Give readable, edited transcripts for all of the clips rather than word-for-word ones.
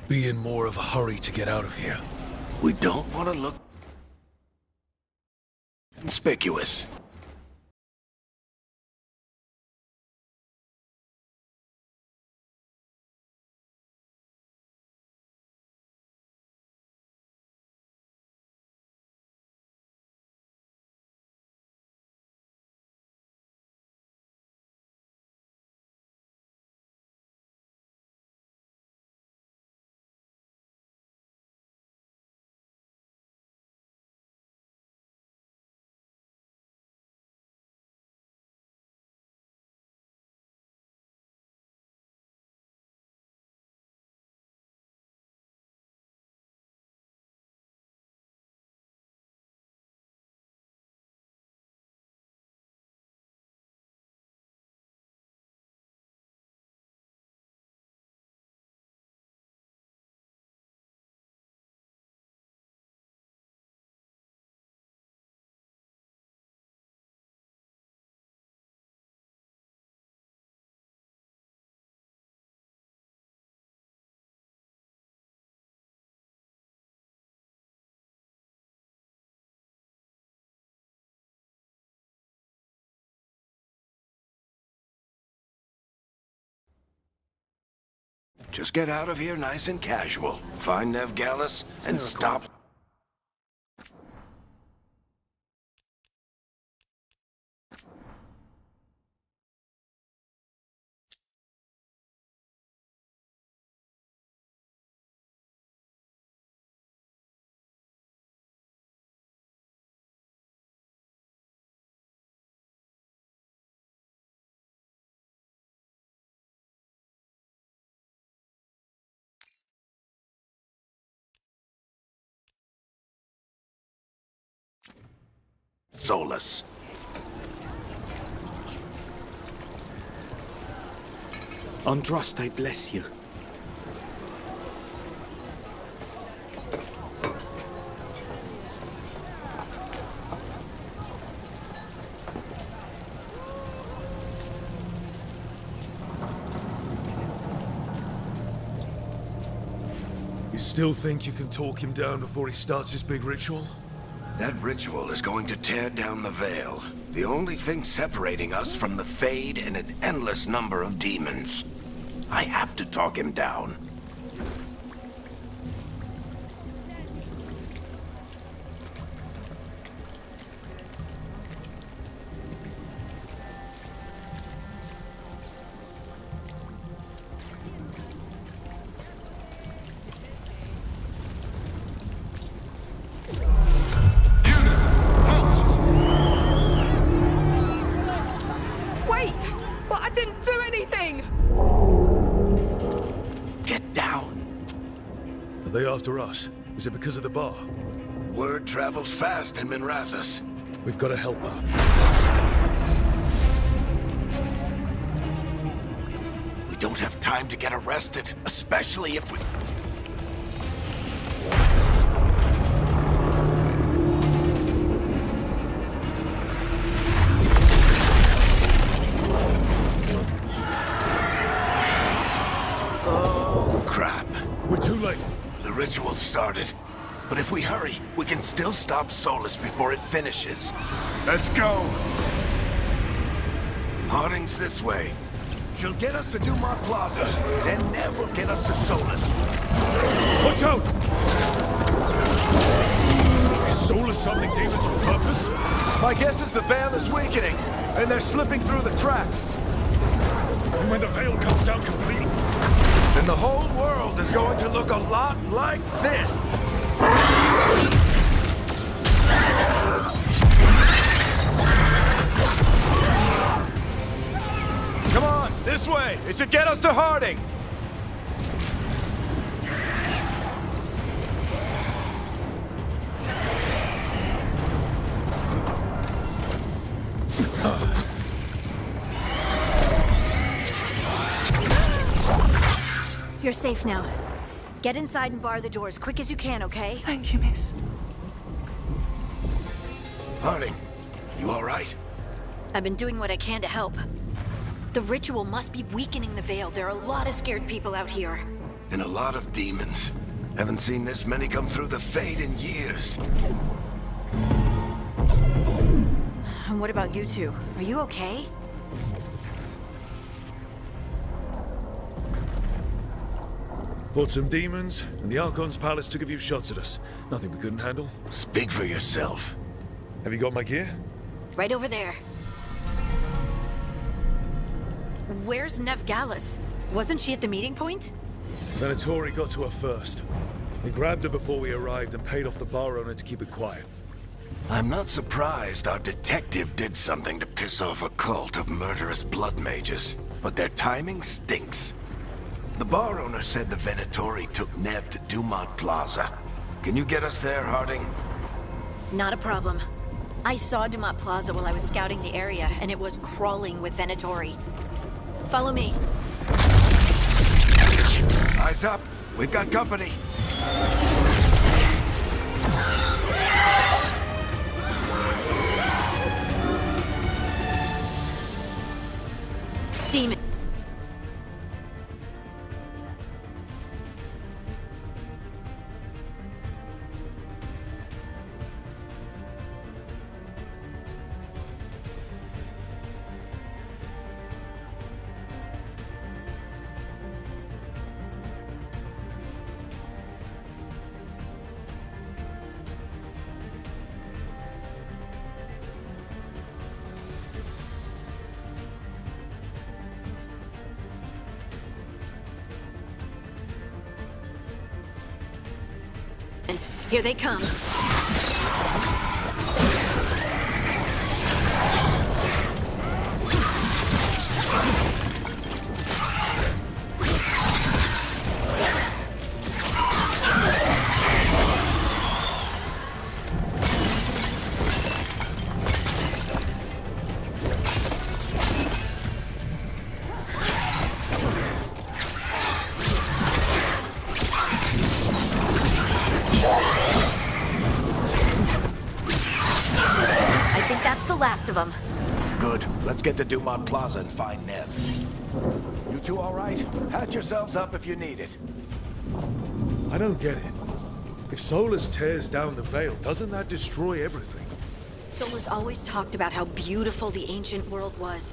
Be in more of a hurry to get out of here. We don't want to look conspicuous. Just get out of here nice and casual. Find Veilguard and stop. Solus. Andraste bless you. You still think you can talk him down before he starts his big ritual? That ritual is going to tear down the Veil. The only thing separating us from the Fade and an endless number of demons. I have to talk him down. Are they after us? Is it because of the bar? Word travels fast in Minrathous. We've got to help her. We don't have time to get arrested, especially if we... Oh, crap. We're too late. The ritual started, but if we hurry, we can still stop Solus before it finishes. Let's go! Harding's this way. She'll get us to Dumont Plaza, then Nev will get us to Solus. Watch out! Is Solus summoning demons on purpose? My guess is the Veil is weakening, and they're slipping through the cracks. And when the Veil comes down completely... then the whole world is going to look a lot like this. Come on, this way. It should get us to Harding. You're safe now. Get inside and bar the door as quick as you can, okay? Thank you, miss. Harding, you all right? I've been doing what I can to help. The ritual must be weakening the Veil. There are a lot of scared people out here. And a lot of demons. Haven't seen this many come through the Fade in years. And what about you two? Are you okay? Fought some demons, and the Archon's palace took a few shots at us. Nothing we couldn't handle. Speak for yourself. Have you got my gear? Right over there. Where's Nev Gallus? Wasn't she at the meeting point? Venatori got to her first. He grabbed her before we arrived and paid off the bar owner to keep it quiet. I'm not surprised our detective did something to piss off a cult of murderous blood mages, but their timing stinks. The bar owner said the Venatori took Nev to Dumont Plaza. Can you get us there, Harding? Not a problem. I saw Dumont Plaza while I was scouting the area, and it was crawling with Venatori. Follow me. Eyes up. We've got company. Demon. Here they come. Last of them. Good. Let's get to Dumont Plaza and find Nev. You two all right? Patch yourselves up if you need it. I don't get it. If Solus tears down the Veil, doesn't that destroy everything? Solus always talked about how beautiful the ancient world was.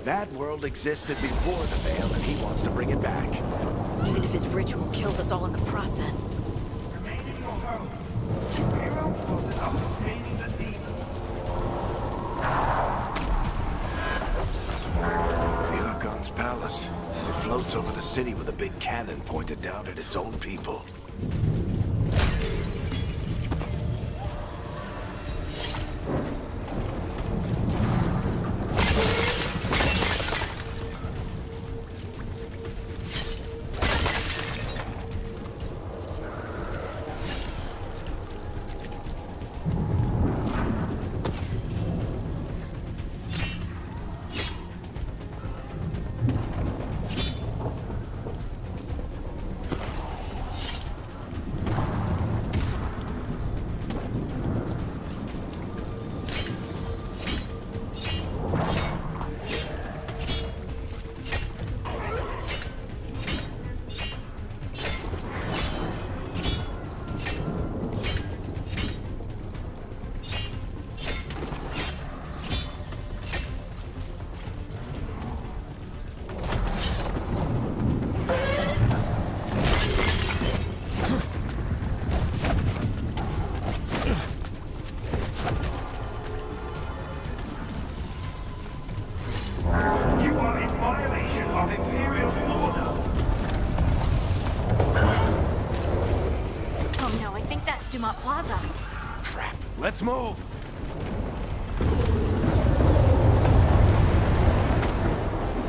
That world existed before the Veil, and he wants to bring it back. Even if his ritual kills us all in the process. Remain in your homes. Hero forces are containing the demons. The Archon's palace. It floats over the city with a big cannon pointed down at its own people. Dumont Plaza. Crap. Let's move.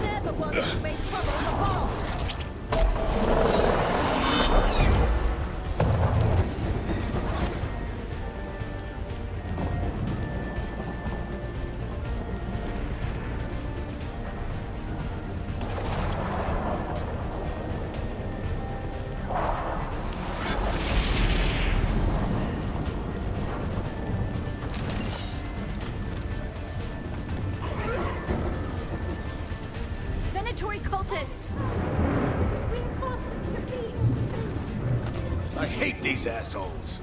They're the ones who made trouble in the hall. Cultists! Reinforcements these assholes.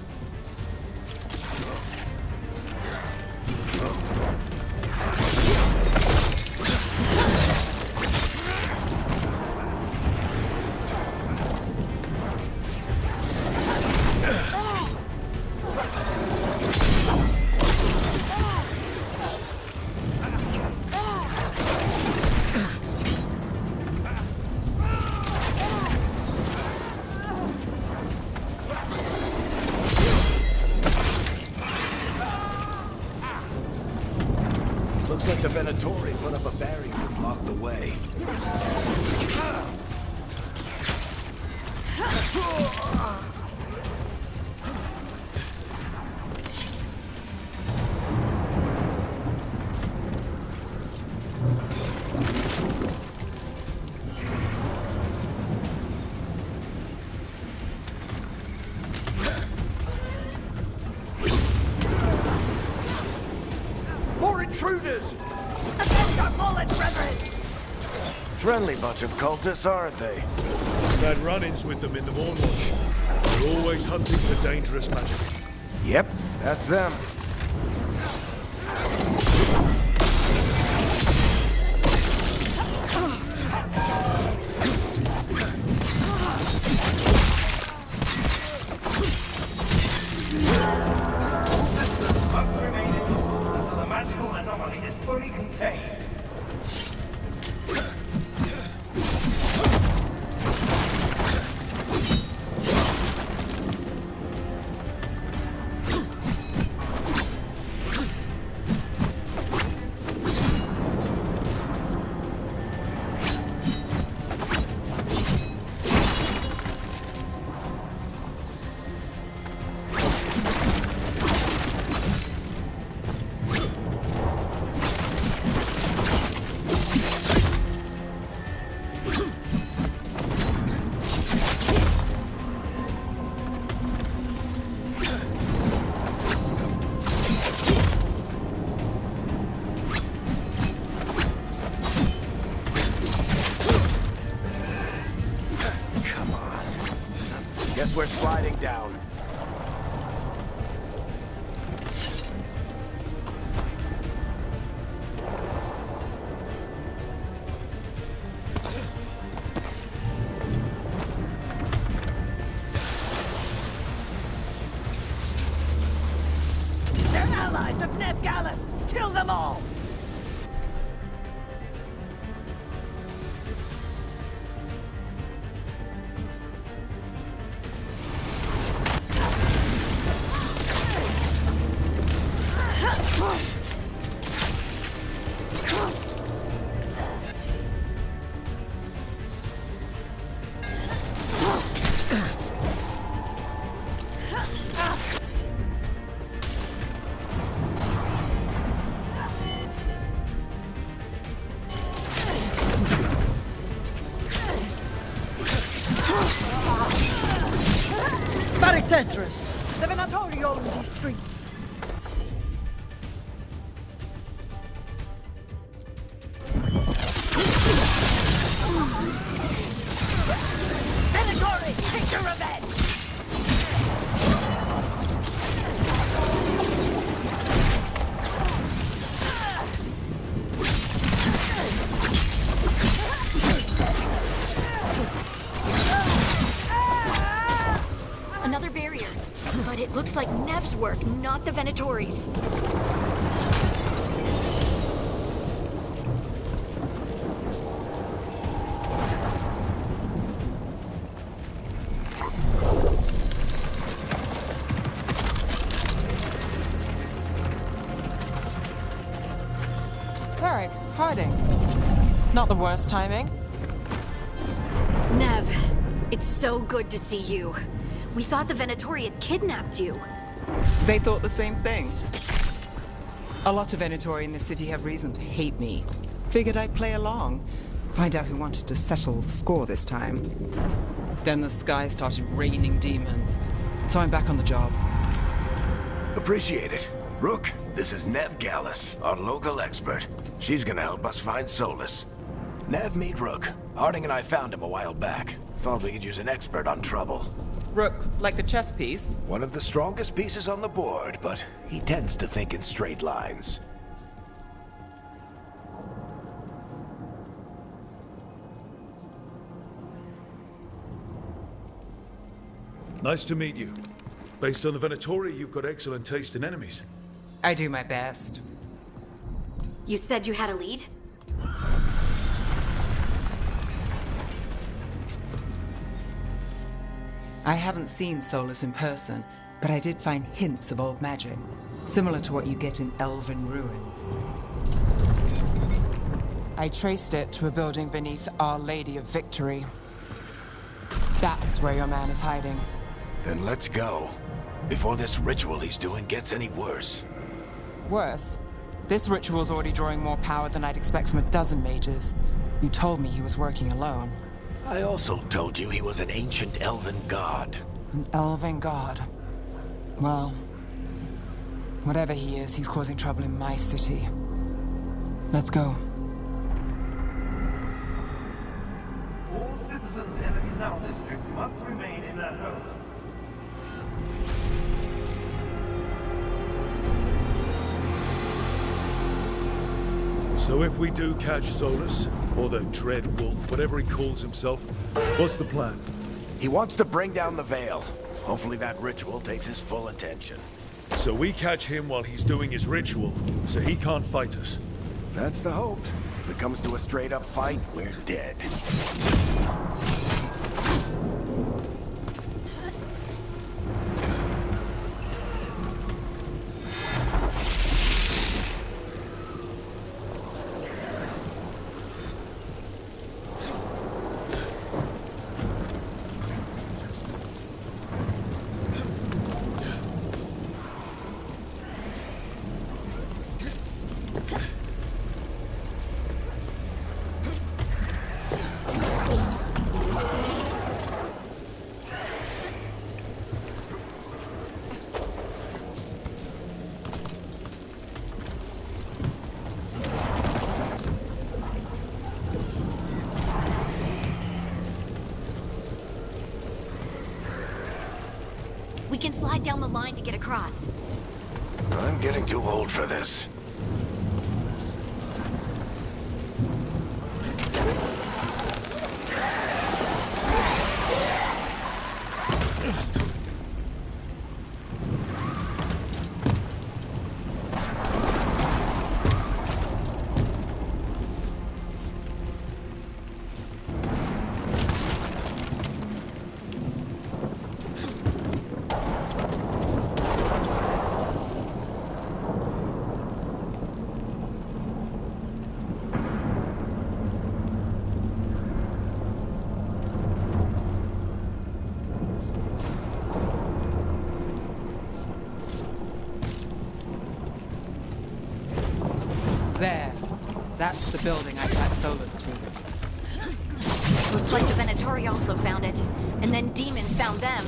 Looks like the Venatori put up a barrier to block the way. More intruders! Friendly bunch of cultists, aren't they? I've had run-ins with them in the Mornwatch. They're always hunting for dangerous magic. Yep, that's them. Must remain indoors until the magical anomaly is fully contained. Guess we're sliding down. They're allies of Neb Gallus! Kill them all! Tetris! The Venatori own these streets! Venatori, take your revenge! Another barrier. But it looks like Nev's work, not the Venatori's. Varric, hiding. Not the worst timing. Nev, it's so good to see you. We thought the Venatori had kidnapped you. They thought the same thing. A lot of Venatori in the city have reason to hate me. Figured I'd play along. Find out who wanted to settle the score this time. Then the sky started raining demons. So I'm back on the job. Appreciate it. Rook, this is Nev Gallus, our local expert. She's gonna help us find Solus. Nev, meet Rook. Harding and I found him a while back. Thought we could use an expert on trouble. Rook, like the chess piece. One of the strongest pieces on the board, but he tends to think in straight lines. Nice to meet you. Based on the Venatori, you've got excellent taste in enemies. I do my best. You said you had a lead? I haven't seen Solus in person, but I did find hints of old magic, similar to what you get in elven ruins. I traced it to a building beneath Our Lady of Victory. That's where your man is hiding. Then let's go. Before this ritual he's doing gets any worse. Worse, this ritual's already drawing more power than I'd expect from a dozen mages. You told me he was working alone. I also told you he was an ancient elven god. An elven god. Well, whatever he is, he's causing trouble in my city. Let's go. All citizens in the Canal District must remain in their homes. So if we do catch Solus, or the Dread Wolf, whatever he calls himself, what's the plan? He wants to bring down the Veil. Hopefully that ritual takes his full attention. So we catch him while he's doing his ritual, so he can't fight us. That's the hope. If it comes to a straight-up fight, we're dead. We can slide down the line to get across. I'm getting too old for this. There. That's the building I tied Solus to. Looks like the Venatori also found it. And then demons found them.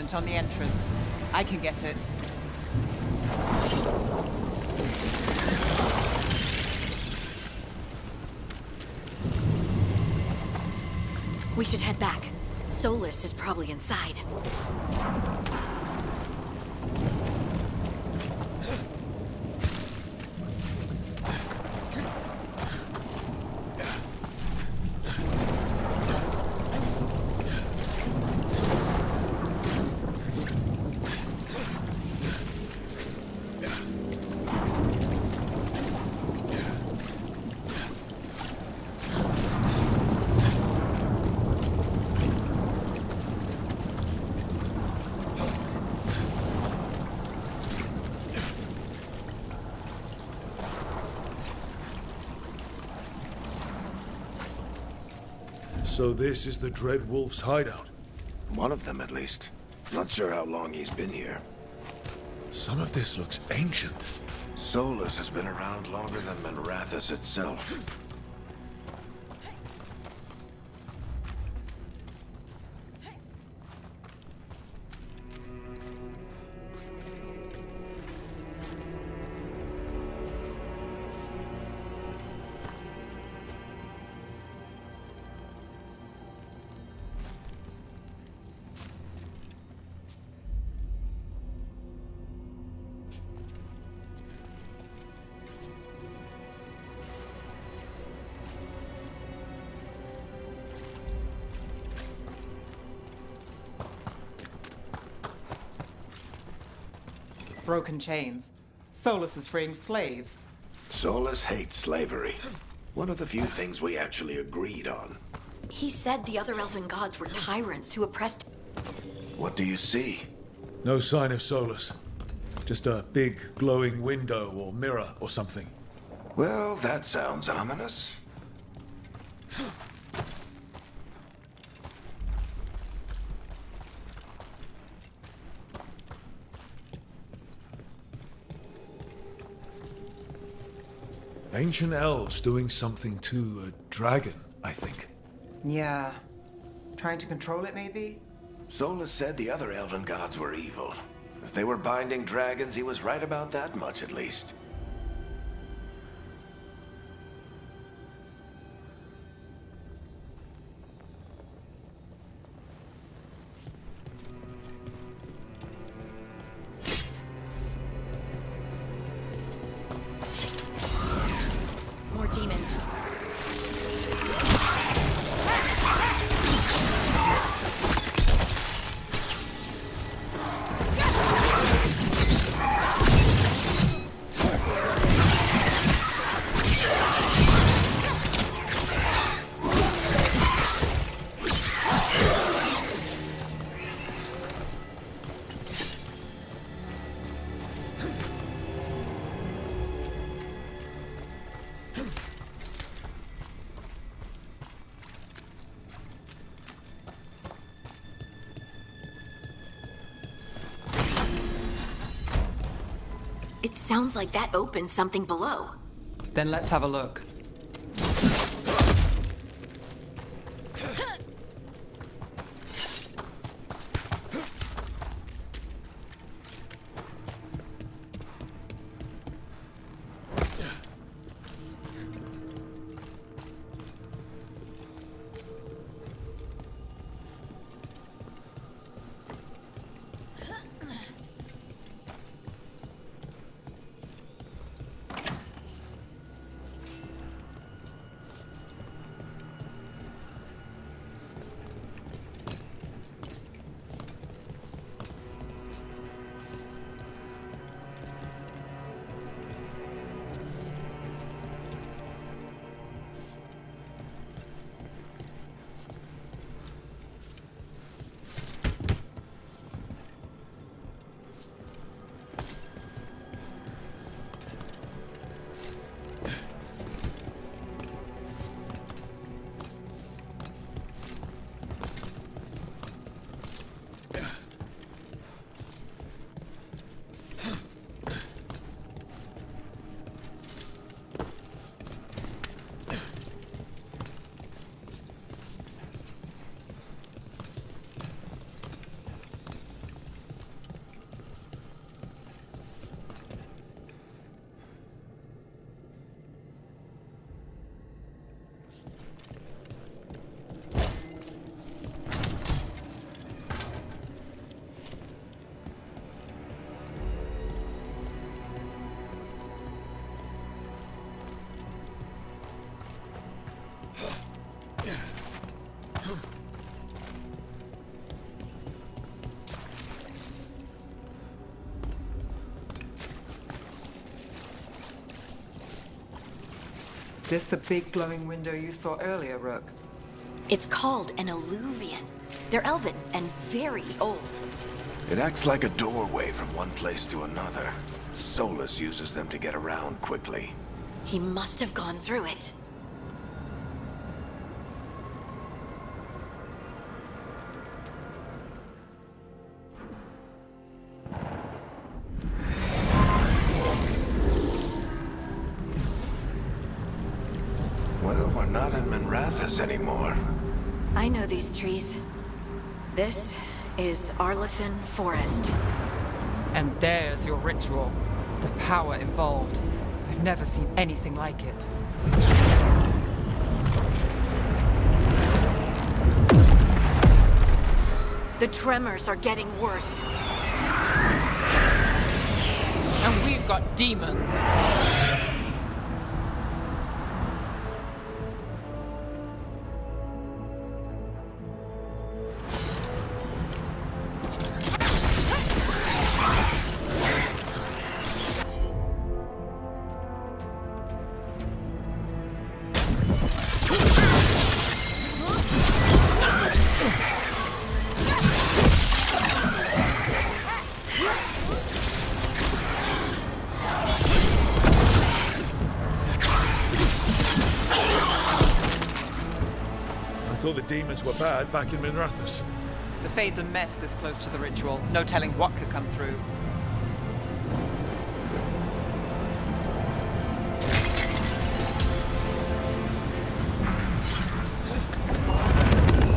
attachment on the entrance. I can get it. We should head back. Solus is probably inside. So this is the Dread Wolf's hideout. One of them, at least. Not sure how long he's been here. Some of this looks ancient. Solus has been around longer than Manrathus itself. Broken chains. Solus is freeing slaves. Solus hates slavery. One of the few things we actually agreed on. He said the other elven gods were tyrants who oppressed... What do you see? No sign of Solus. Just a big glowing window or mirror or something. Well, that sounds ominous. Ancient elves doing something to a dragon, I think. Yeah. Trying to control it, maybe? Solus said the other elven gods were evil. If they were binding dragons, he was right about that much, at least. More demons. It sounds like that opened something below. Then let's have a look. this the big glowing window you saw earlier, Rook? It's called an alluvian. They're elven and very old. It acts like a doorway from one place to another. Solus uses them to get around quickly. He must have gone through it. Well, we're not in Minrathous anymore. I know these trees. This is Arlathan Forest. And there's your ritual. The power involved. I've never seen anything like it. The tremors are getting worse. And we've got demons. I thought the demons were bad back in Minrathous. The Fade's a mess this close to the ritual. No telling what could come through.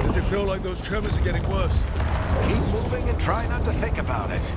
Does it feel like those tremors are getting worse? Keep moving and try not to think about it.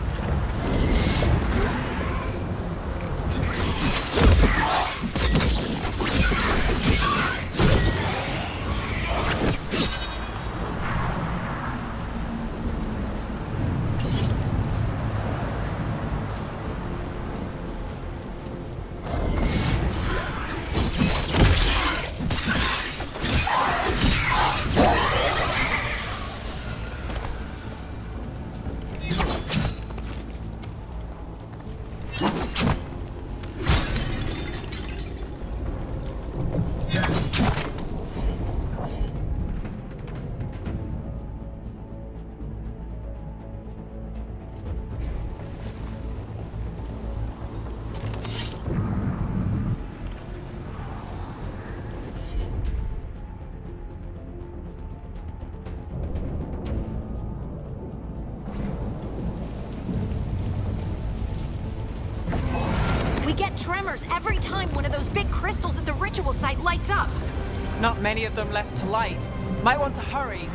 Tremors every time one of those big crystals at the ritual site lights up. Not many of them left to light. Might want to hurry.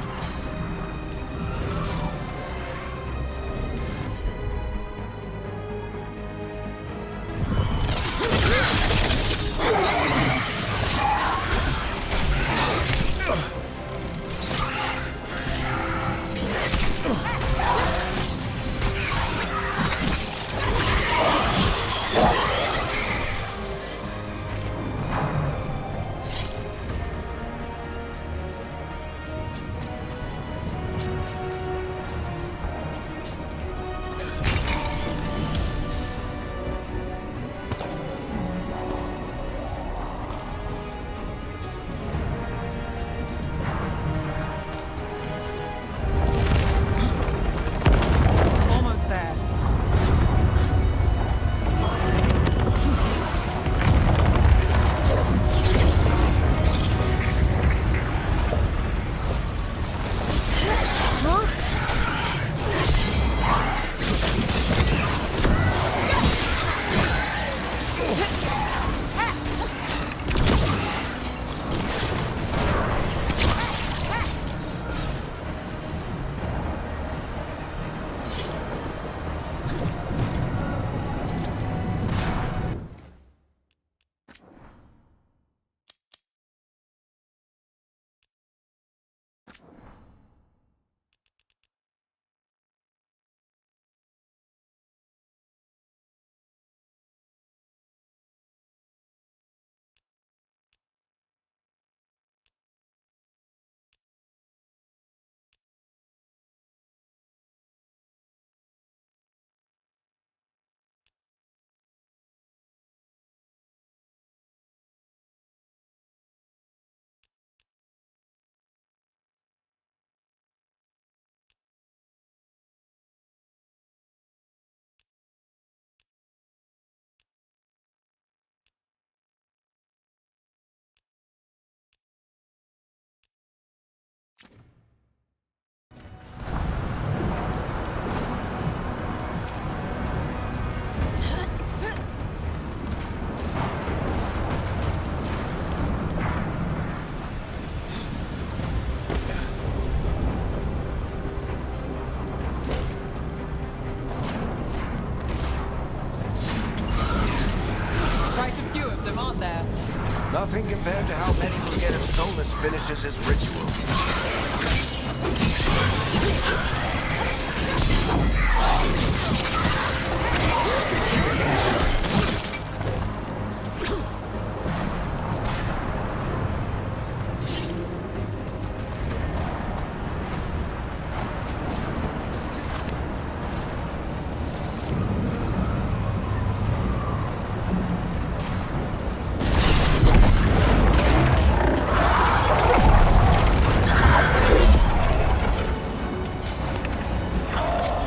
out there? Nothing compared to how many will get if Solus finishes his ritual.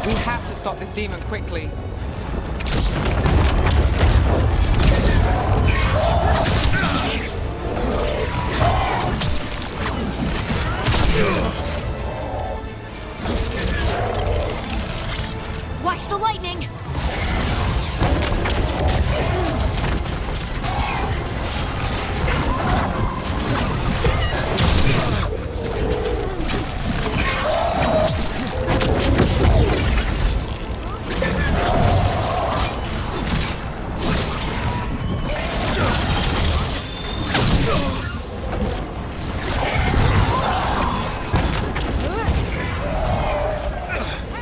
We have to stop this demon quickly. Watch the lightning!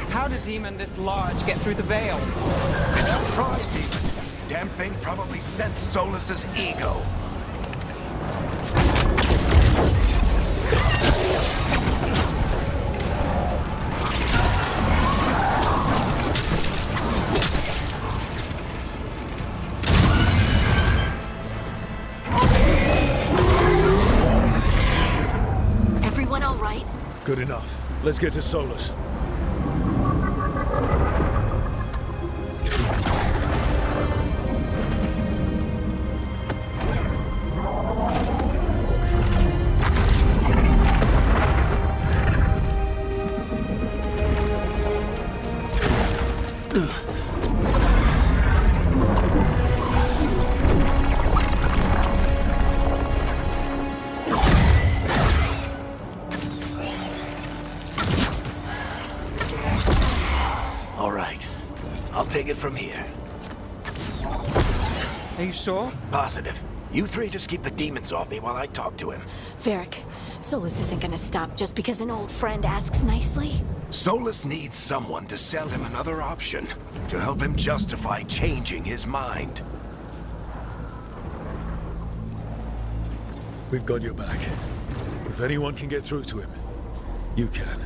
How did a demon this large get through the veil? It's a pride demon. Damn thing probably sensed Solus's ego. Everyone all right? Good enough. Let's get to Solus. All right. I'll take it from here. Are you sure? Positive. You three just keep the demons off me while I talk to him. Varric, Solus isn't gonna stop just because an old friend asks nicely. Solus needs someone to sell him another option, to help him justify changing his mind. We've got your back. If anyone can get through to him, you can.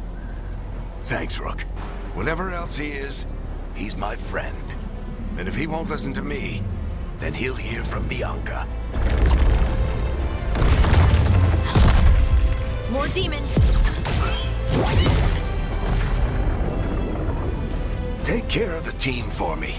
Thanks, Rook. Whatever else he is, he's my friend. And if he won't listen to me, then he'll hear from Bianca. More demons! Take care of the team for me.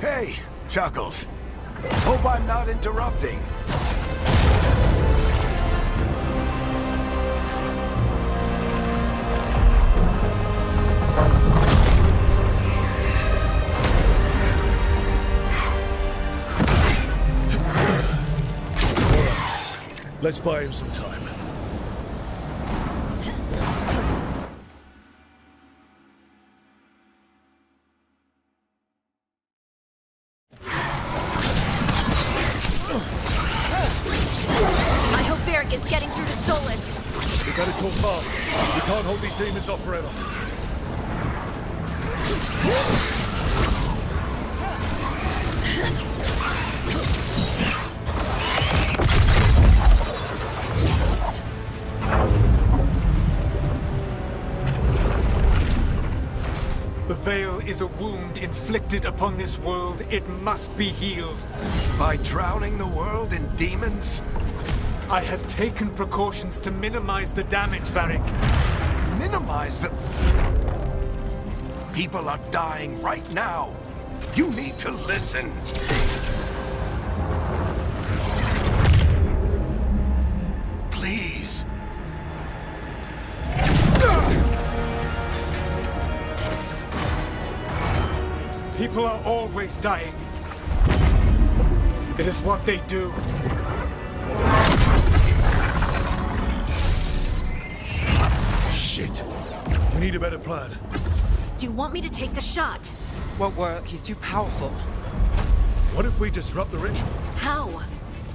Hey, Chuckles. Hope I'm not interrupting. Let's buy him some time. I hope Varric is getting through to Solus. We gotta talk fast. We can't hold these demons off forever. The Veil is a wound inflicted upon this world. It must be healed. By drowning the world in demons? I have taken precautions to minimize the damage, Varric. Minimize the... People are dying right now. You need to listen. Please. People are always dying. It is what they do. Shit. We need a better plan. Do you want me to take the shot? Won't work. He's too powerful. What if we disrupt the ritual? How?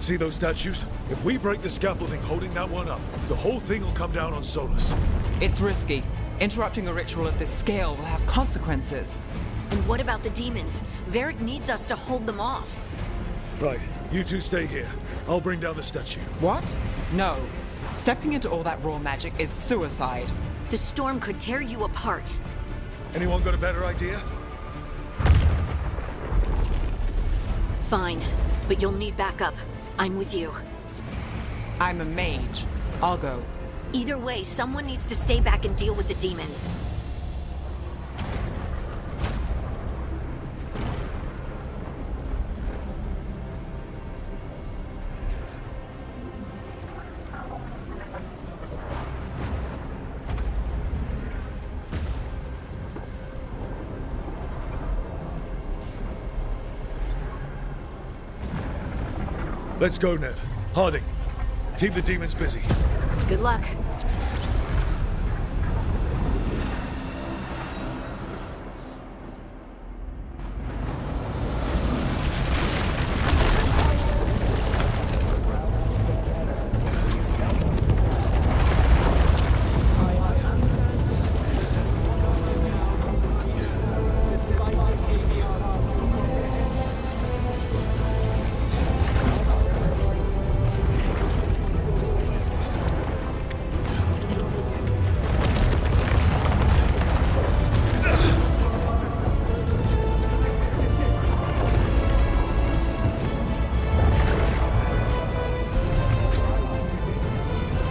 See those statues? If we break the scaffolding holding that one up, the whole thing will come down on Solus. It's risky. Interrupting a ritual of this scale will have consequences. And what about the demons? Varric needs us to hold them off. Right, you two stay here. I'll bring down the statue. What? No. Stepping into all that raw magic is suicide. The storm could tear you apart. Anyone got a better idea? Fine, but you'll need backup. I'm with you. I'm a mage. I'll go. Either way, someone needs to stay back and deal with the demons. Let's go, Ned. Harding, keep the demons busy. Good luck.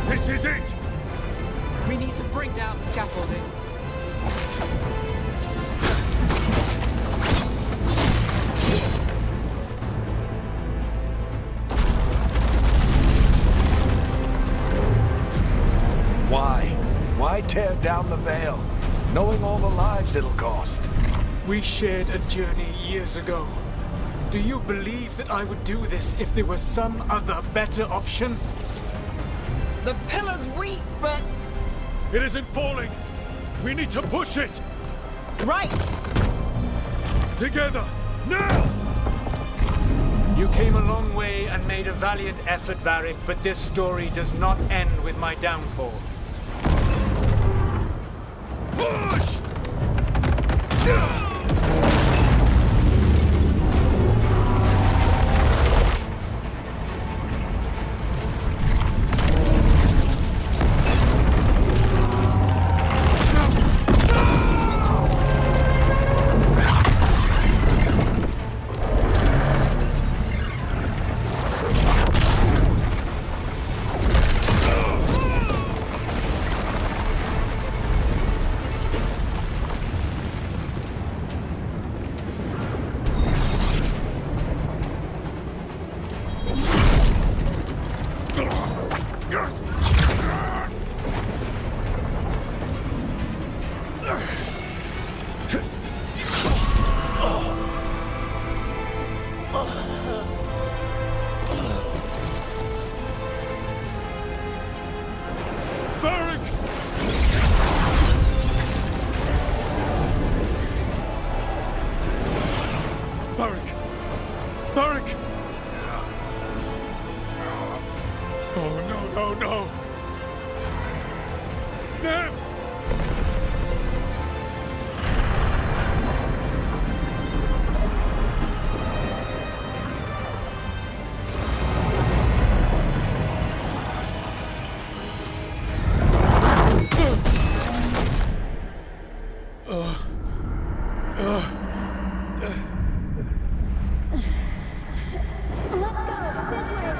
This is it! We need to bring down the scaffolding. Why? Why tear down the Veil, knowing all the lives it'll cost? We shared a journey years ago. Do you believe that I would do this if there was some other better option? The pillar's weak, but... It isn't falling! We need to push it! Right! Together! Now! You came a long way and made a valiant effort, Varric, but this story does not end with my downfall. Push! Varric! Varric! Varric! Oh, no, no, no! Nev! Let's go! This way!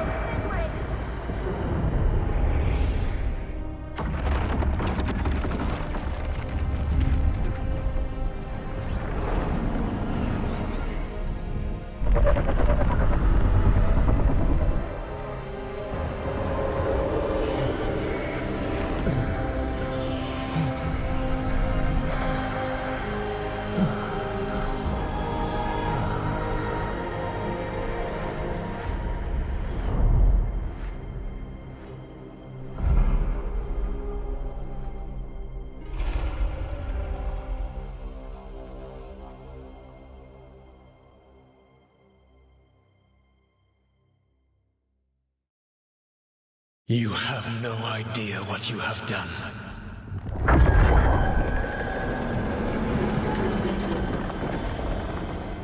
You have no idea what you have done.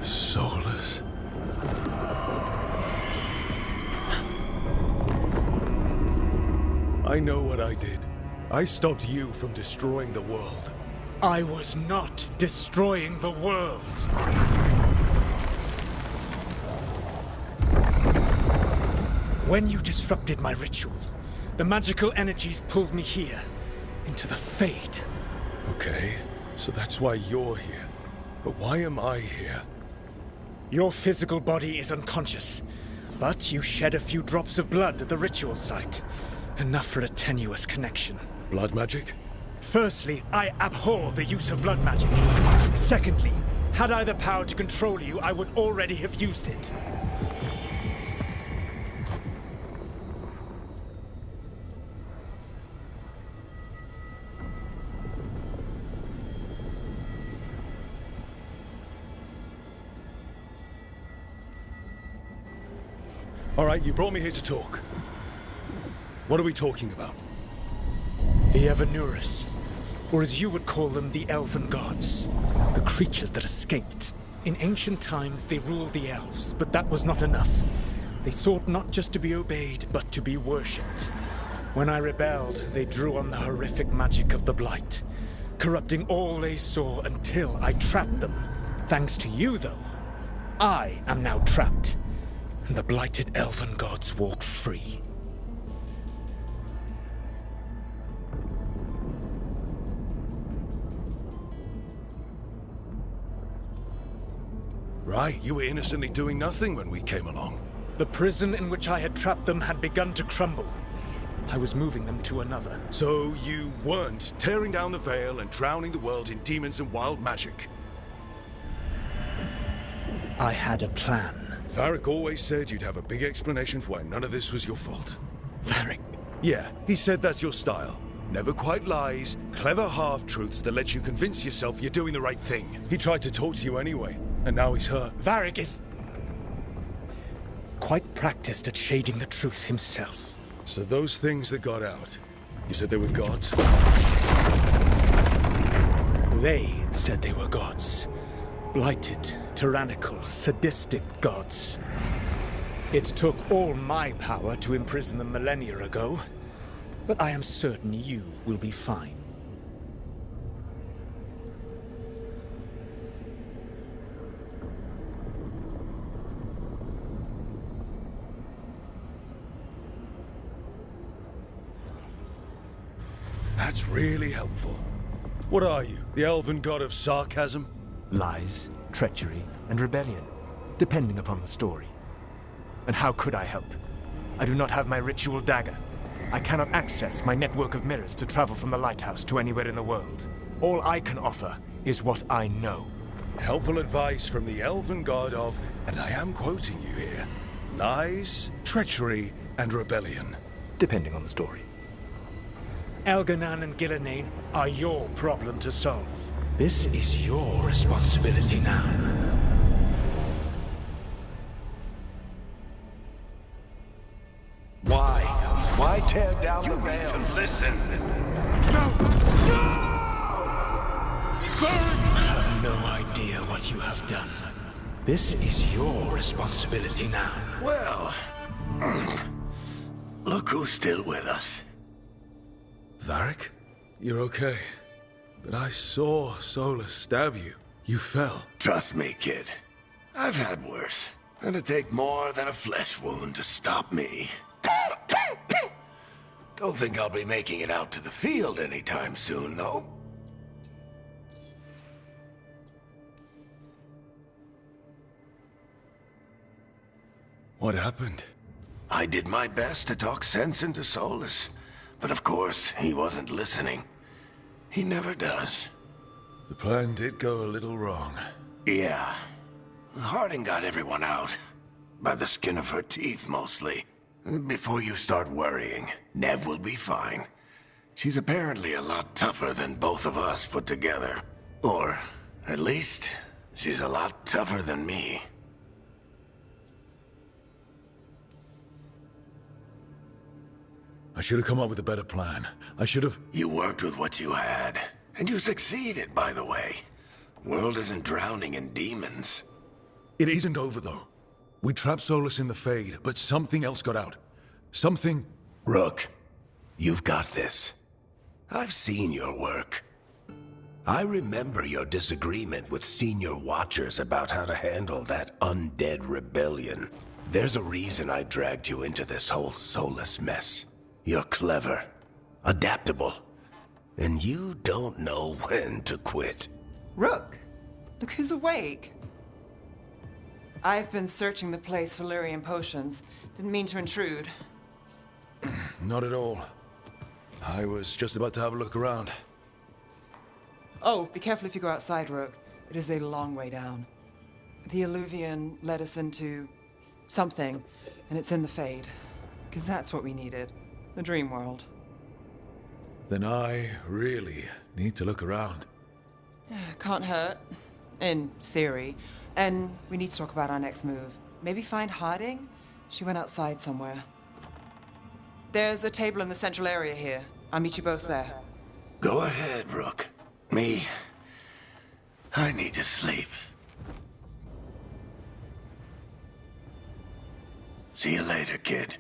Soulless. I know what I did. I stopped you from destroying the world. I was not destroying the world. When you disrupted my ritual, the magical energies pulled me here, into the Fade. Okay, so that's why you're here. But why am I here? Your physical body is unconscious, but you shed a few drops of blood at the ritual site. Enough for a tenuous connection. Blood magic? Firstly, I abhor the use of blood magic. Secondly, had I the power to control you, I would already have used it. All right, you brought me here to talk. What are we talking about? The Evanurus, or as you would call them, the Elven Gods. The creatures that escaped. In ancient times, they ruled the elves, but that was not enough. They sought not just to be obeyed, but to be worshipped. When I rebelled, they drew on the horrific magic of the Blight, corrupting all they saw until I trapped them. Thanks to you, though, I am now trapped, and the blighted Elven Gods walk free. Right, you were innocently doing nothing when we came along. The prison in which I had trapped them had begun to crumble. I was moving them to another. So you weren't tearing down the veil and drowning the world in demons and wild magic. I had a plan. Varric always said you'd have a big explanation for why none of this was your fault. Varric? Yeah, he said that's your style. Never quite lies, clever half-truths that let you convince yourself you're doing the right thing. He tried to talk to you anyway, and now he's hurt. Varric is quite practiced at shading the truth himself. So those things that got out, you said they were gods? They said they were gods. Blighted, tyrannical, sadistic gods. It took all my power to imprison them millennia ago, but I am certain you will be fine. That's really helpful. What are you, the elven god of sarcasm? Lies, treachery, and rebellion, depending upon the story. And how could I help? I do not have my ritual dagger. I cannot access my network of mirrors to travel from the lighthouse to anywhere in the world. All I can offer is what I know. Helpful advice from the elven god of, and I am quoting you here, lies, treachery, and rebellion. Depending on the story. Elganan and Gillenane are your problem to solve. This is your responsibility now. Why? Why tear down the veil? To listen. You have no idea what you have done. This is your responsibility now. Well, look who's still with us. Varric? You're okay. But I saw Solus stab you. You fell. Trust me, kid. I've had worse. It'd take more than a flesh wound to stop me. Don't think I'll be making it out to the field anytime soon, though. What happened? I did my best to talk sense into Solus. But of course, he wasn't listening. He never does. The plan did go a little wrong. Yeah. Harding got everyone out. By the skin of her teeth, mostly. Before you start worrying, Nev will be fine. She's apparently a lot tougher than both of us put together. Or, at least, she's a lot tougher than me. I should have come up with a better plan. I should have... You worked with what you had. And you succeeded, by the way. World isn't drowning in demons. It isn't over, though. We trapped Solus in the Fade, but something else got out. Something... Rook, you've got this. I've seen your work. I remember your disagreement with senior Watchers about how to handle that undead rebellion. There's a reason I dragged you into this whole Solus mess. You're clever, adaptable, and you don't know when to quit. Rook, look who's awake. I've been searching the place for Lyrian potions. Didn't mean to intrude. Not at all. I was just about to have a look around. Oh, be careful if you go outside, Rook. It is a long way down. The Illuvian led us into something, and it's in the Fade. Because that's what we needed. The dream world. Then I really need to look around. Can't hurt. In theory. And we need to talk about our next move. Maybe find Harding? She went outside somewhere. There's a table in the central area here. I'll meet you both there. Go ahead, Rook. I need to sleep. See you later, kid.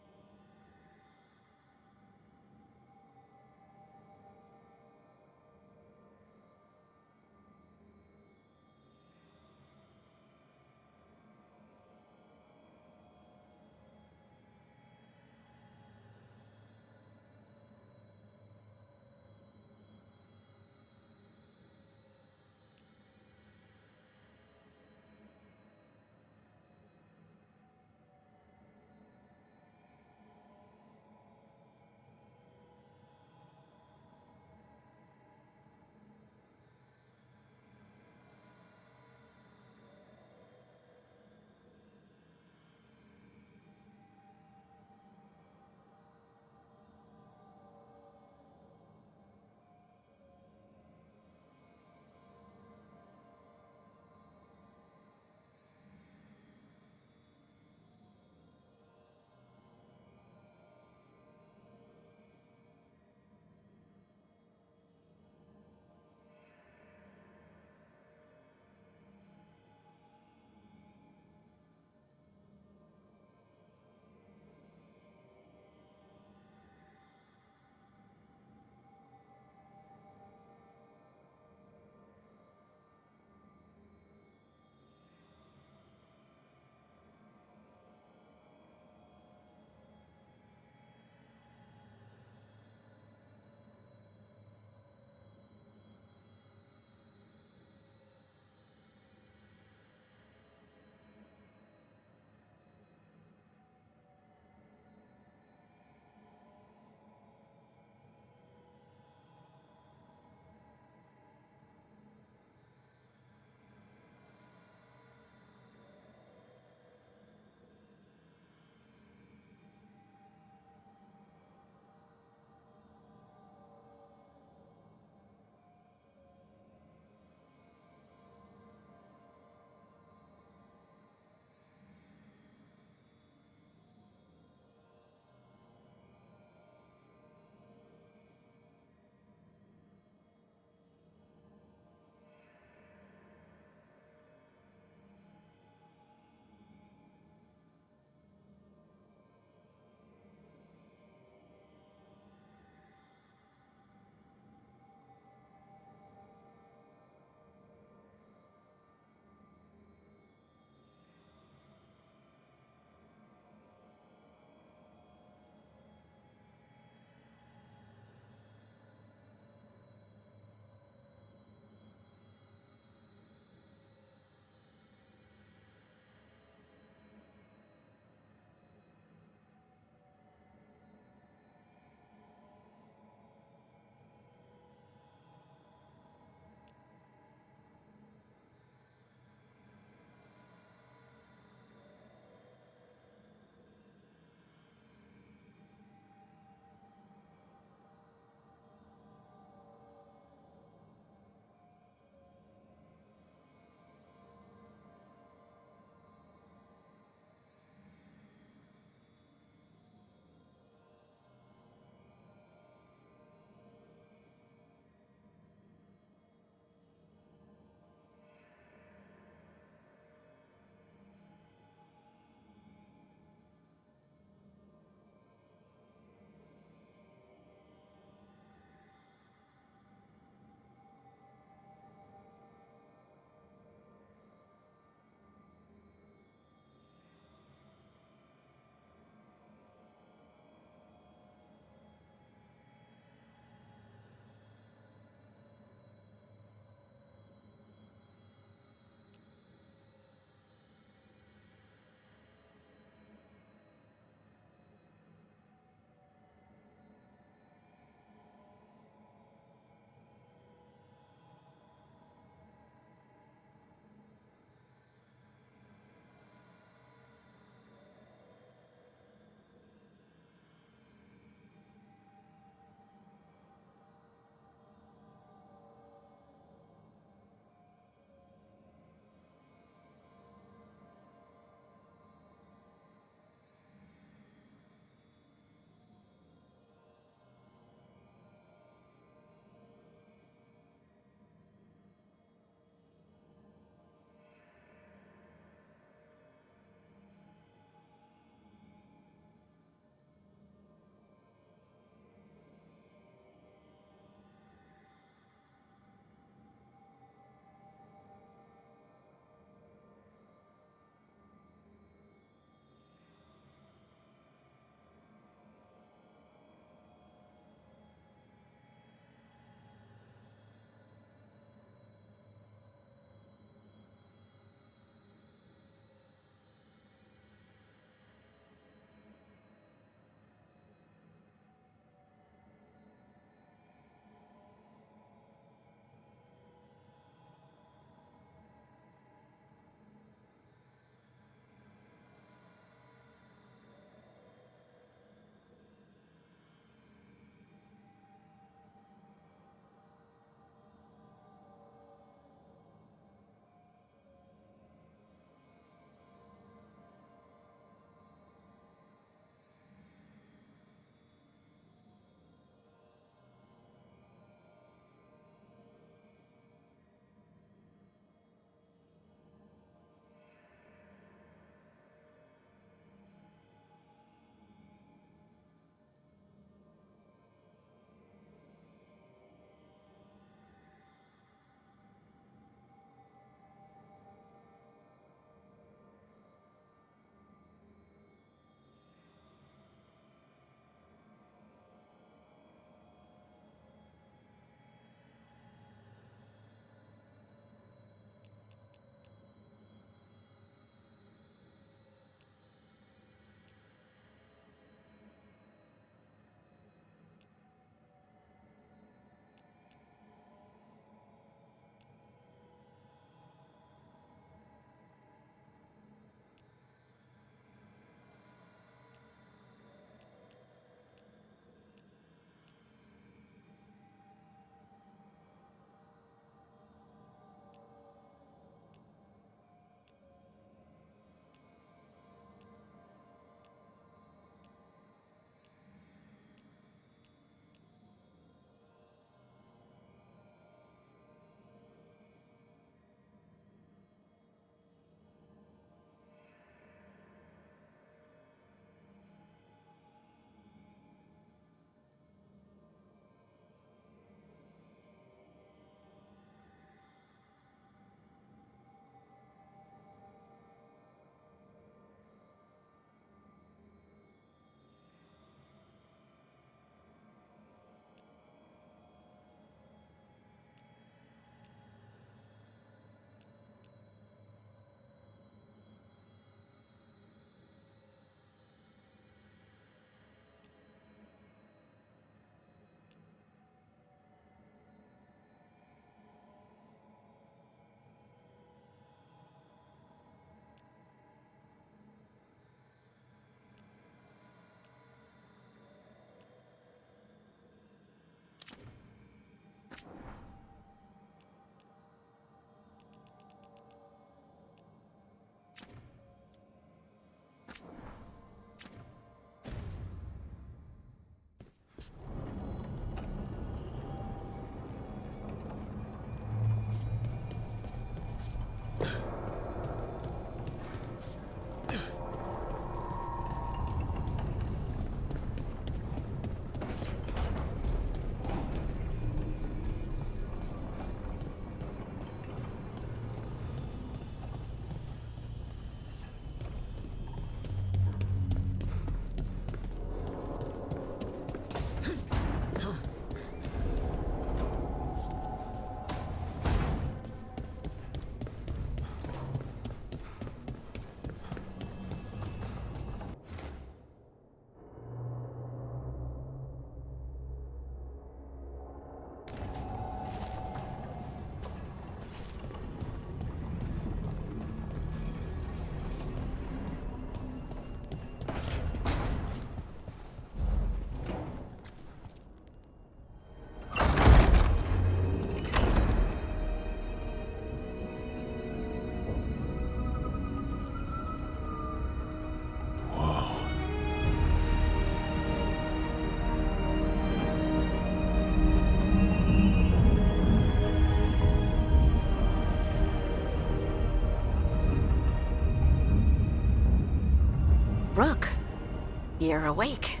We're awake.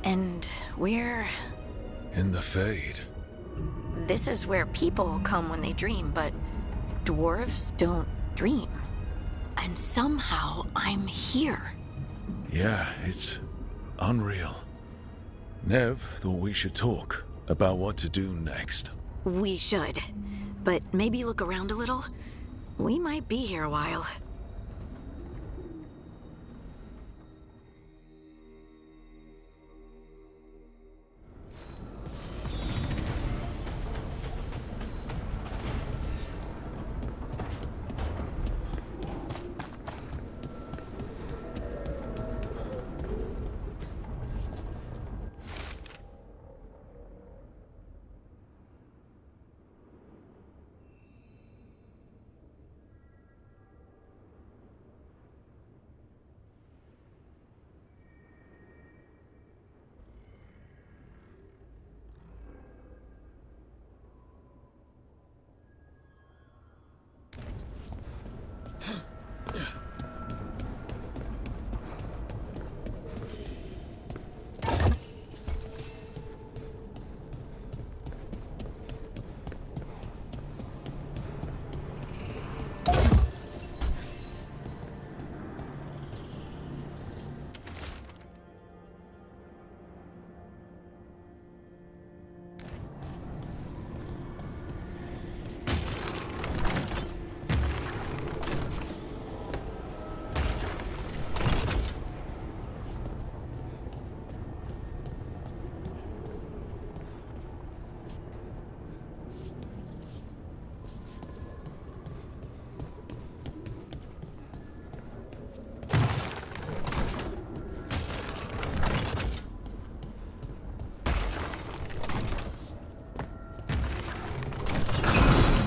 And we're... In the Fade. This is where people come when they dream, but dwarves don't dream. And somehow I'm here. Yeah, it's unreal. Nev thought we should talk about what to do next. We should. But maybe look around a little. We might be here a while.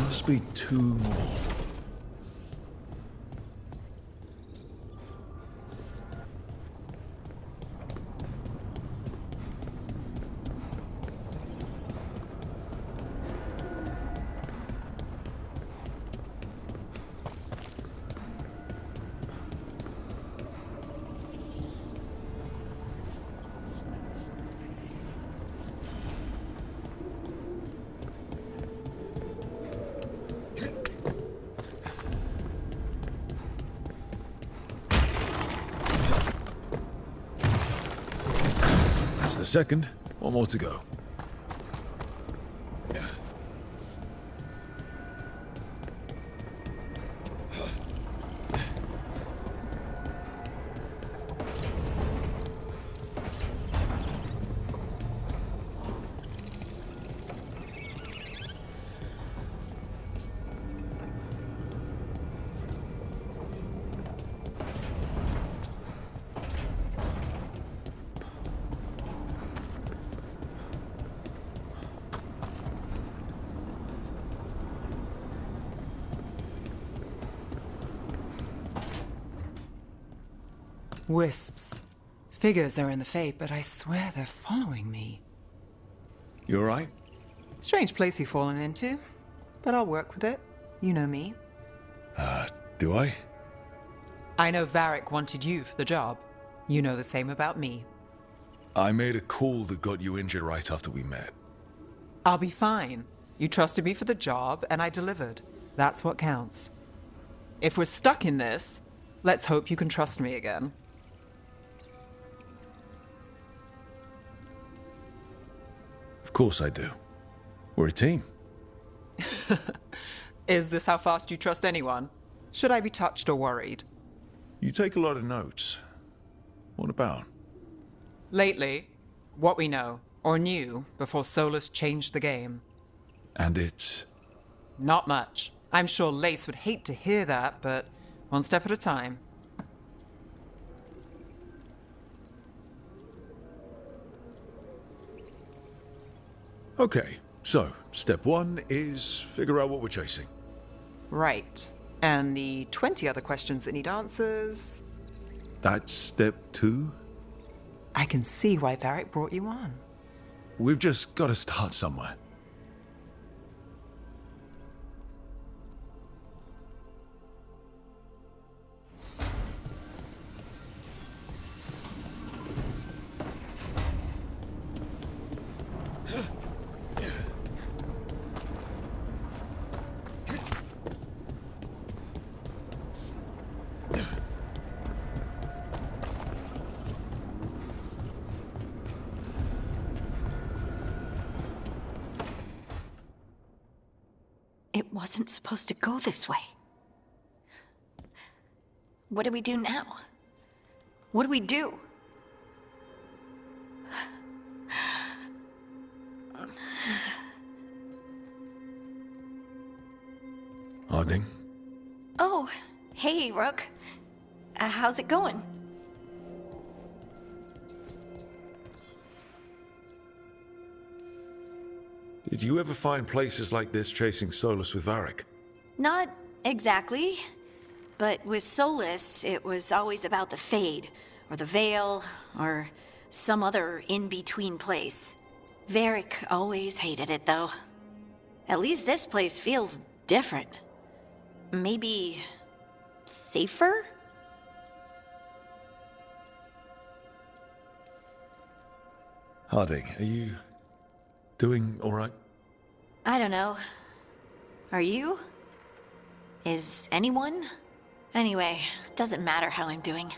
Must be two more. That's the second. One more to go. Wisps. Figures are in the Fate, but I swear they're following me. You alright? Strange place you've fallen into, but I'll work with it. You know me. Do I? I know Varric wanted you for the job. You know the same about me. I made a call that got you injured right after we met. I'll be fine. You trusted me for the job, and I delivered. That's what counts. If we're stuck in this, let's hope you can trust me again. Of course I do. We're a team. Is this how fast you trust anyone? Should I be touched or worried? You take a lot of notes. What about? Lately, what we know, or knew, before Solus changed the game. And it's... Not much. I'm sure Lace would hate to hear that, but one step at a time. Okay, so step one is figure out what we're chasing. Right. And the 20 other questions that need answers... That's step two? I can see why Varric brought you on. We've just got to start somewhere. It wasn't supposed to go this way. What do we do now? What do we do? Harding? Oh, hey, Rook. How's it going? Did you ever find places like this chasing Solus with Varric? Not exactly. But with Solus, it was always about the Fade, or the Veil, or some other in-between place. Varric always hated it, though. At least this place feels different. Maybe safer? Harding, are you doing all right? I don't know. Are you? Is anyone? Anyway, doesn't matter how I'm doing.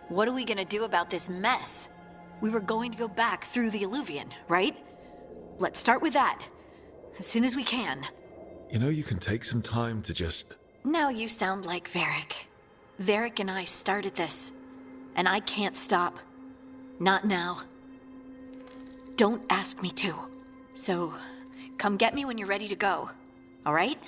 What are we gonna do about this mess? We were going to go back through the Illuvian, right? Let's start with that. As soon as we can. You know, you can take some time to just... Now you sound like Varric. Varric and I started this. And I can't stop. Not now. Don't ask me to. So, come get me when you're ready to go. All right?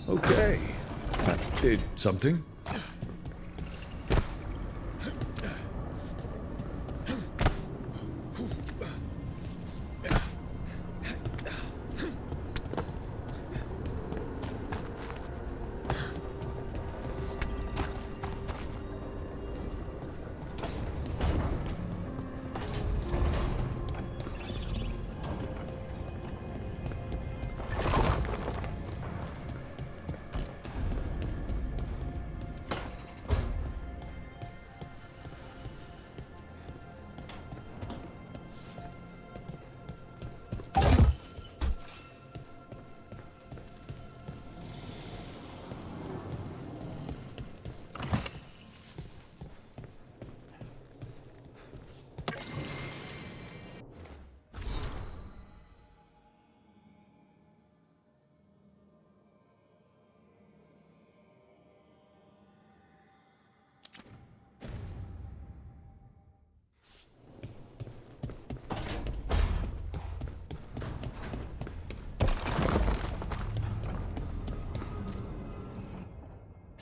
Okay. That did something.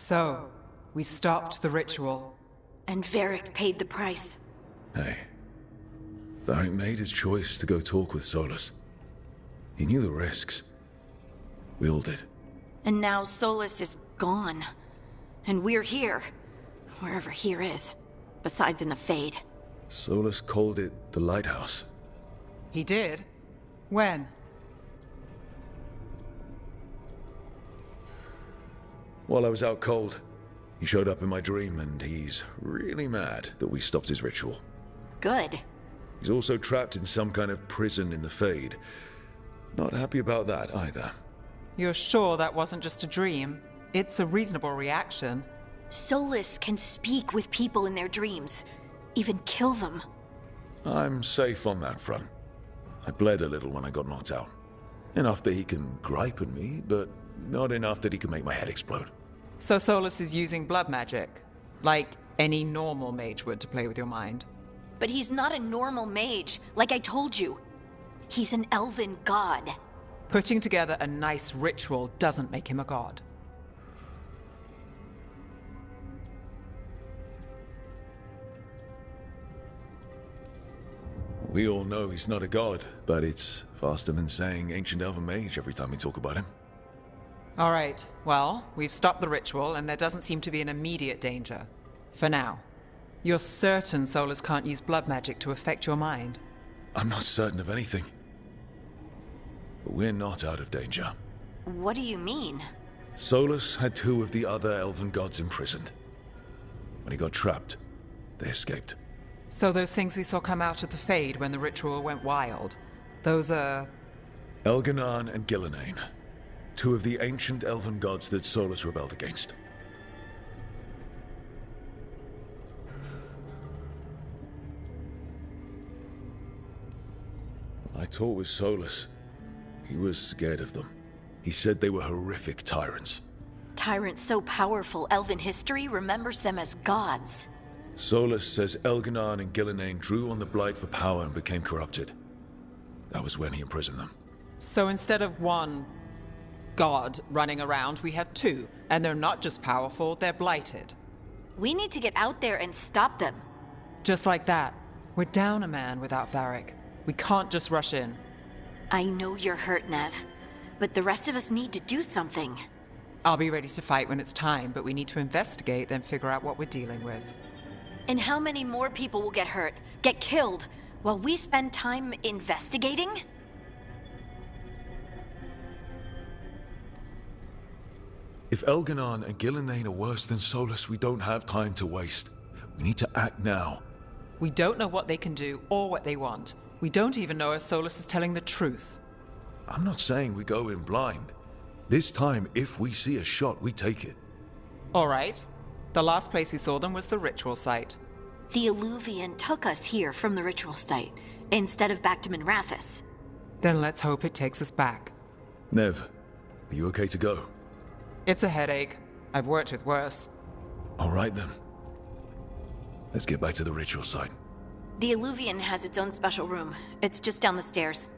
So, we stopped the ritual. And Varric paid the price. Hey. Varric made his choice to go talk with Solus. He knew the risks. We all did. And now Solus is gone. And we're here. Wherever here is. Besides in the Fade. Solus called it the Lighthouse. He did? When? While I was out cold, he showed up in my dream, and he's really mad that we stopped his ritual. Good. He's also trapped in some kind of prison in the Fade. Not happy about that either. You're sure that wasn't just a dream? It's a reasonable reaction. Solus can speak with people in their dreams. Even kill them. I'm safe on that front. I bled a little when I got knocked out. Enough that he can gripe at me, but not enough that he can make my head explode. So Solus is using blood magic? Like any normal mage would to play with your mind? But he's not a normal mage, like I told you. He's an elven god. Putting together a nice ritual doesn't make him a god. We all know he's not a god, but it's faster than saying ancient elven mage every time we talk about him. All right, well, we've stopped the ritual, and there doesn't seem to be an immediate danger. For now. You're certain Solus can't use blood magic to affect your mind? I'm not certain of anything. But we're not out of danger. What do you mean? Solus had 2 of the other elven gods imprisoned. When he got trapped, they escaped. So those things we saw come out of the Fade when the ritual went wild, those are... Elganan and Gillenane. 2 of the ancient elven gods that Solus rebelled against. When I talked with Solus, he was scared of them. He said they were horrific tyrants. Tyrants so powerful, elven history remembers them as gods. Solus says Elganan and Gillenane drew on the Blight for power and became corrupted. That was when he imprisoned them. So instead of one god running around, we have 2. And they're not just powerful, they're blighted. We need to get out there and stop them. Just like that. We're down a man without Varric. We can't just rush in. I know you're hurt, Nev. But the rest of us need to do something. I'll be ready to fight when it's time, but we need to investigate, then figure out what we're dealing with. And how many more people will get hurt, get killed, while we spend time investigating? If Elganan and Gillenane are worse than Solus, we don't have time to waste. We need to act now. We don't know what they can do or what they want. We don't even know if Solus is telling the truth. I'm not saying we go in blind. This time, if we see a shot, we take it. All right. The last place we saw them was the ritual site. The Illuvian took us here from the ritual site, instead of back to Minrathous. Then let's hope it takes us back. Nev, are you okay to go? It's a headache. I've worked with worse. All right then. Let's get back to the ritual site. The Illuvian has its own special room. It's just down the stairs.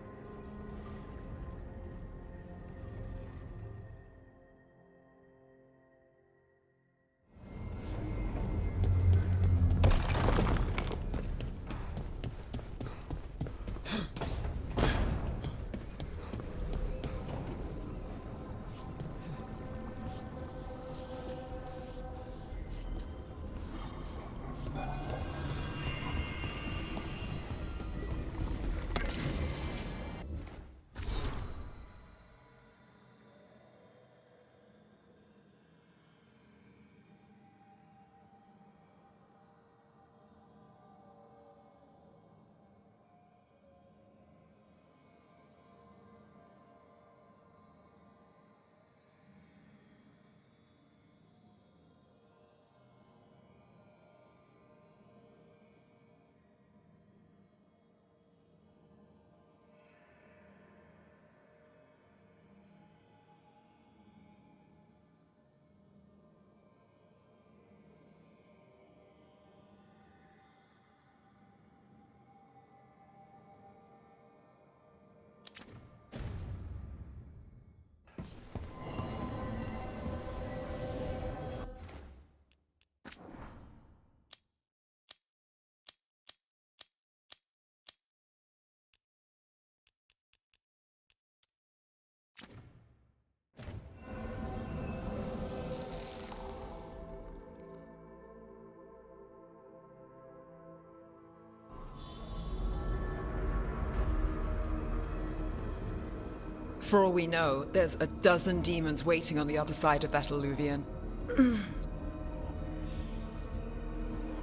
For all we know, there's a dozen demons waiting on the other side of that alluvion.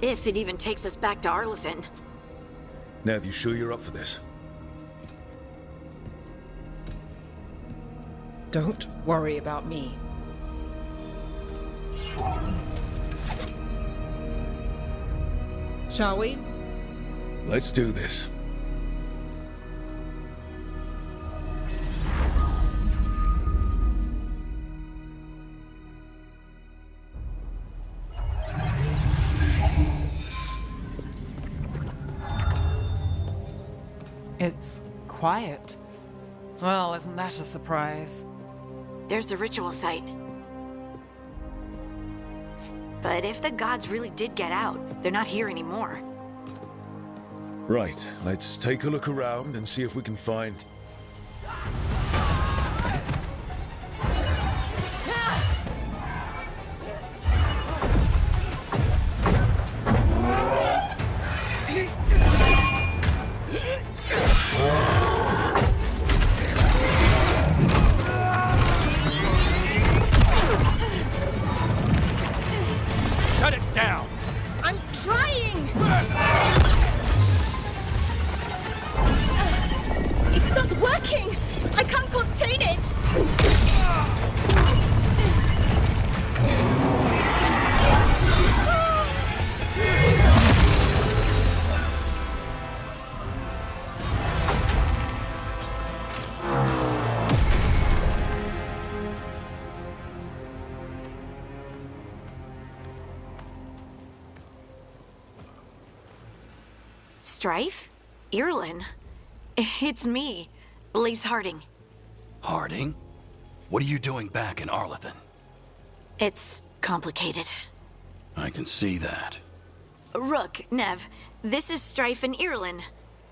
If it even takes us back to Arlethan. Nev, you sure you're up for this? Don't worry about me. Shall we? Let's do this. It's quiet. Well, isn't that a surprise? There's the ritual site. But if the gods really did get out, they're not here anymore. Right, let's take a look around and see if we can find... Shut it down! I'm trying! It's not working! I can't contain it! Strife? Irlin? It's me, Lace Harding. Harding? What are you doing back in Arlethan? It's complicated. I can see that. Rook, Nev, this is Strife and Irlin.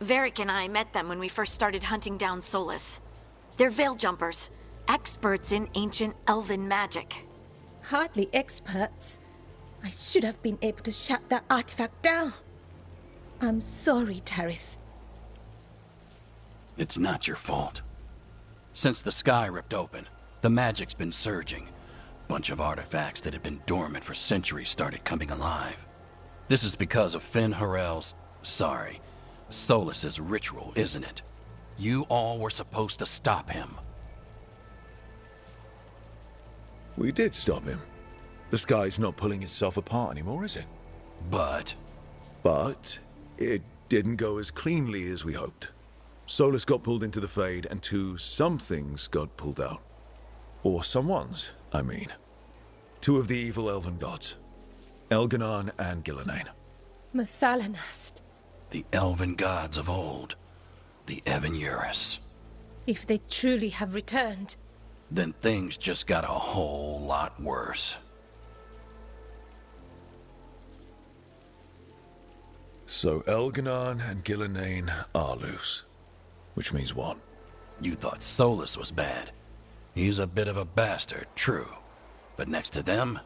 Varric and I met them when we first started hunting down Solus. They're veil jumpers, experts in ancient elven magic. Hardly experts. I should have been able to shut that artifact down. I'm sorry, Tarith. It's not your fault. Since the sky ripped open, the magic's been surging. Bunch of artifacts that had been dormant for centuries started coming alive. This is because of Finn Harel's... Solus's ritual, isn't it? You all were supposed to stop him. We did stop him. The sky's not pulling itself apart anymore, is it? But it didn't go as cleanly as we hoped. Solus got pulled into the Fade, and some things got pulled out. Or someones, I mean. Two of the evil elven gods. Elganon and Gillenane. Mathalanast. the elven gods of old, the Evan-Urus. If they truly have returned... Then things just got a whole lot worse. So Elganon and Gillenane are loose. Which means what? You thought Solus was bad. He's a bit of a bastard, true. But next to them,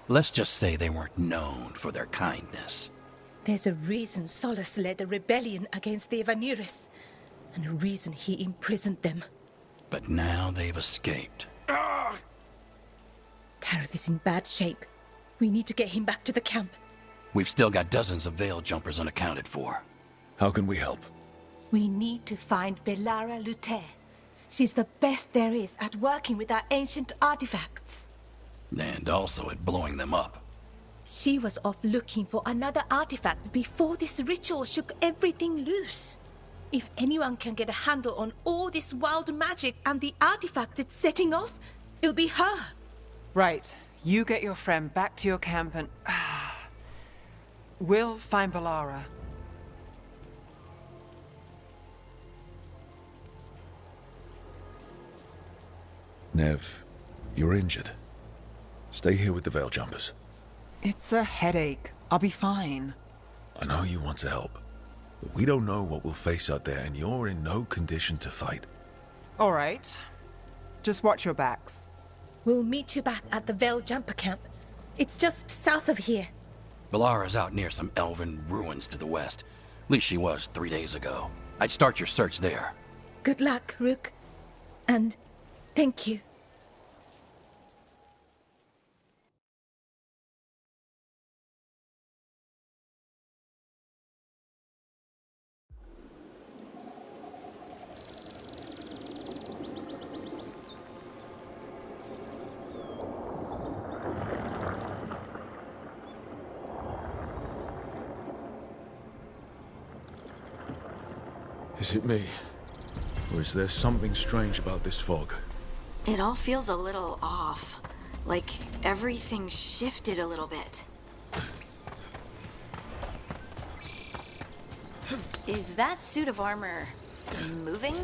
let's just say they weren't known for their kindness. There's a reason Solus led a rebellion against the Evan-Urus, and a reason he imprisoned them. But now they've escaped. Tareth is in bad shape. We need to get him back to the camp. We've still got dozens of veil jumpers unaccounted for. How can we help? We need to find Belara Luthe. She's the best there is at working with our ancient artifacts. And also at blowing them up. She was off looking for another artifact before this ritual shook everything loose. If anyone can get a handle on all this wild magic and the artifacts it's setting off, it'll be her. Right. You get your friend back to your camp and... we'll find Belara. Nev, you're injured. Stay here with the veil jumpers. It's a headache. I'll be fine. I know you want to help, but we don't know what we'll face out there, and you're in no condition to fight. All right. Just watch your backs. We'll meet you back at the veil jumper camp. It's just south of here. Belara's out near some elven ruins to the west. At least she was 3 days ago. I'd start your search there. Good luck, Rook. And thank you. Is it me? Or is there something strange about this fog? It all feels a little off. Like everything shifted a little bit. Is that suit of armor moving?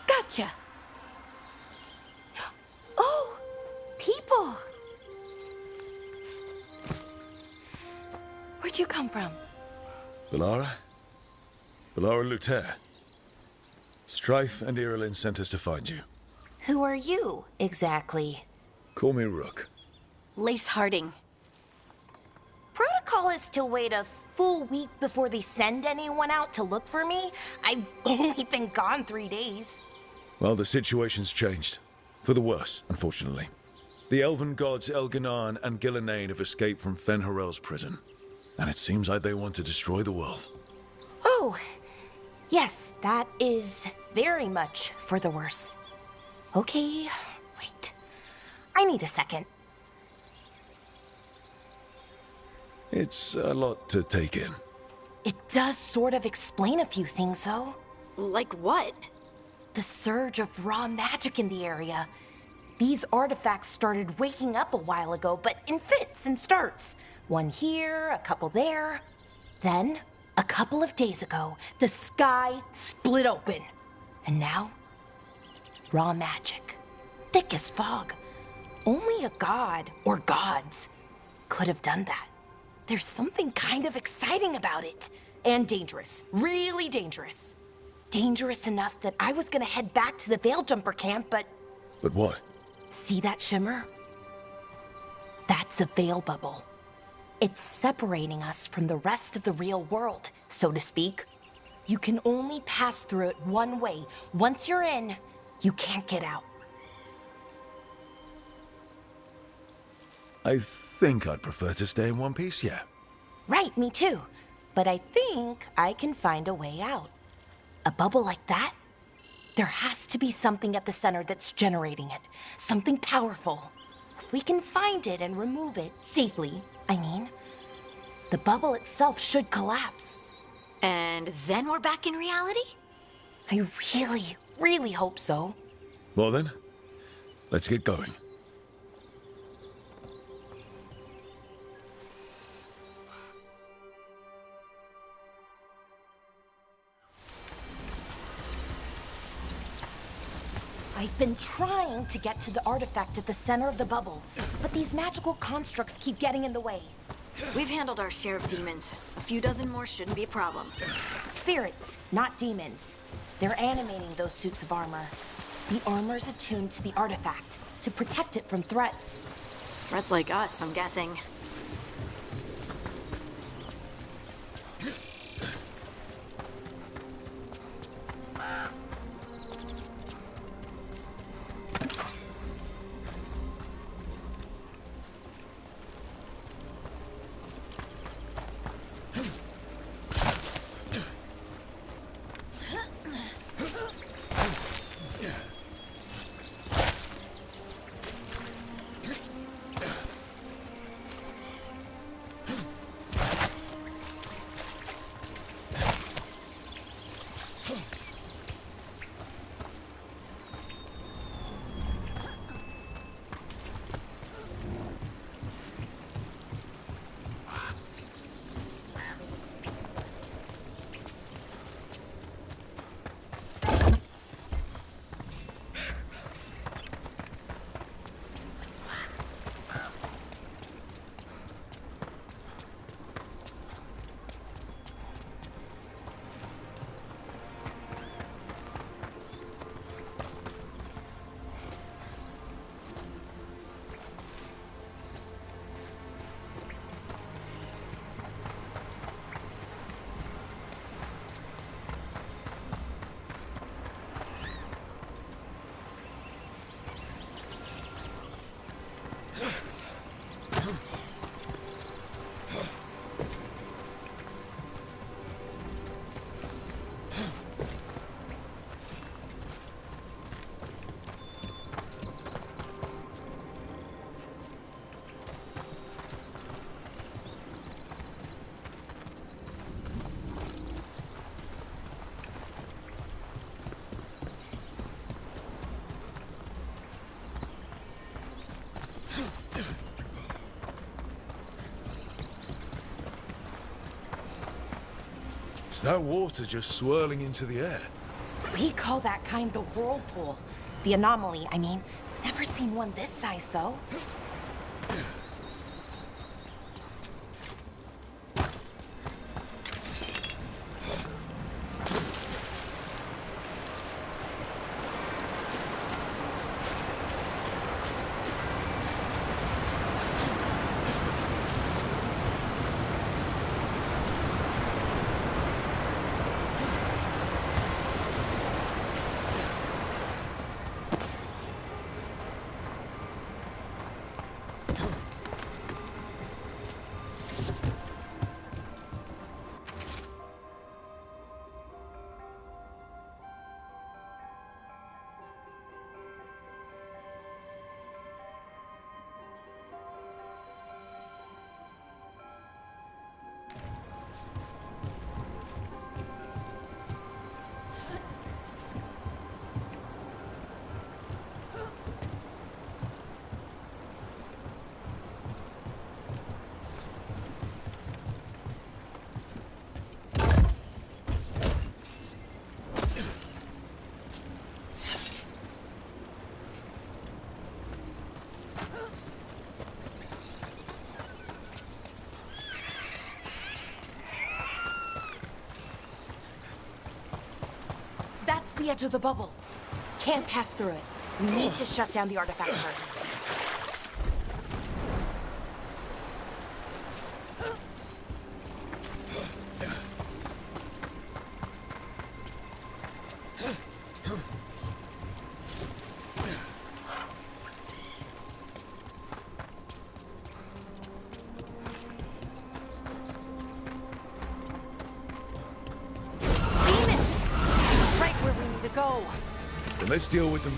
Gotcha. Oh, people. Where'd you come from? Bellara? Bellara Luther. Strife and Irilyn sent us to find you. Who are you, exactly? Call me Rook. Lace Harding. Protocol is to wait a full week before they send anyone out to look for me. I've only been gone 3 days. Well, the situation's changed. For the worse, unfortunately. The elven gods Elganan and Gillenane have escaped from Fen'Harel's prison. And it seems like they want to destroy the world. Oh, yes, that is very much for the worse. Okay, wait. I need a second. It's a lot to take in. It does sort of explain a few things, though. Like what? The surge of raw magic in the area. These artifacts started waking up a while ago, but in fits and starts. One here, a couple there. Then, a couple of days ago, the sky split open. And now, raw magic. Thick as fog. Only a god, or gods, could have done that. There's something kind of exciting about it. And dangerous. Really dangerous. Dangerous enough that I was gonna head back to the Veil Jumper camp, but... But what? See that shimmer? That's a veil bubble. It's separating us from the rest of the real world, so to speak. You can only pass through it one way. Once you're in, you can't get out. I think I'd prefer to stay in one piece, yeah. Right, me too. But I think I can find a way out. A bubble like that? There has to be something at the center that's generating it. Something powerful. If we can find it and remove it, safely, I mean, the bubble itself should collapse. And then we're back in reality? I really hope so. Well then, let's get going. I've been trying to get to the artifact at the center of the bubble, but these magical constructs keep getting in the way. We've handled our share of demons. A few dozen more shouldn't be a problem. Spirits, not demons. They're animating those suits of armor. The armor's attuned to the artifact, to protect it from threats. Threats like us, I'm guessing. Is that water just swirling into the air? We call that kind the whirlpool. The anomaly, I mean. Never seen one this size, though. That's the edge of the bubble. Can't pass through it. We need to shut down the artifact first. Go. Then let's deal with them.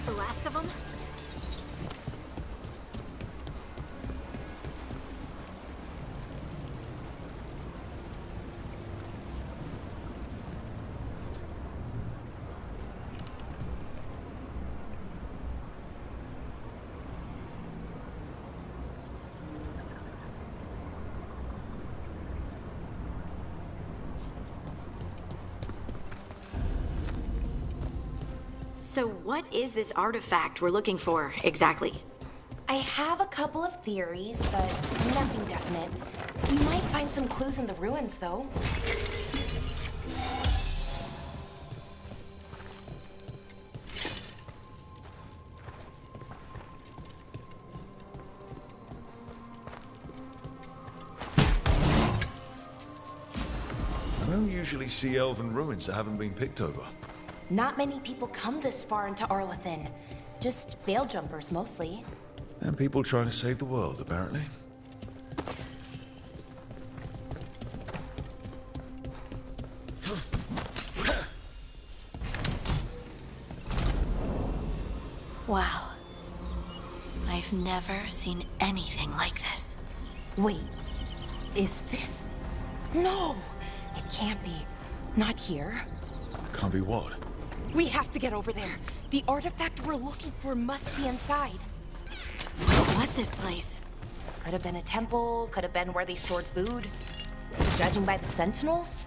The last of them? So what is this artifact we're looking for, exactly? I have a couple of theories, but nothing definite. We might find some clues in the ruins, though. I don't usually see elven ruins that haven't been picked over. Not many people come this far into Arlathan. Just veil jumpers, mostly. And people trying to save the world, apparently. Wow. I've never seen anything like this. Wait, is this? No, it can't be. Not here. Can't be what? We have to get over there. The artifact we're looking for must be inside. What was this place? Could have been a temple, could have been where they stored food. Judging by the sentinels,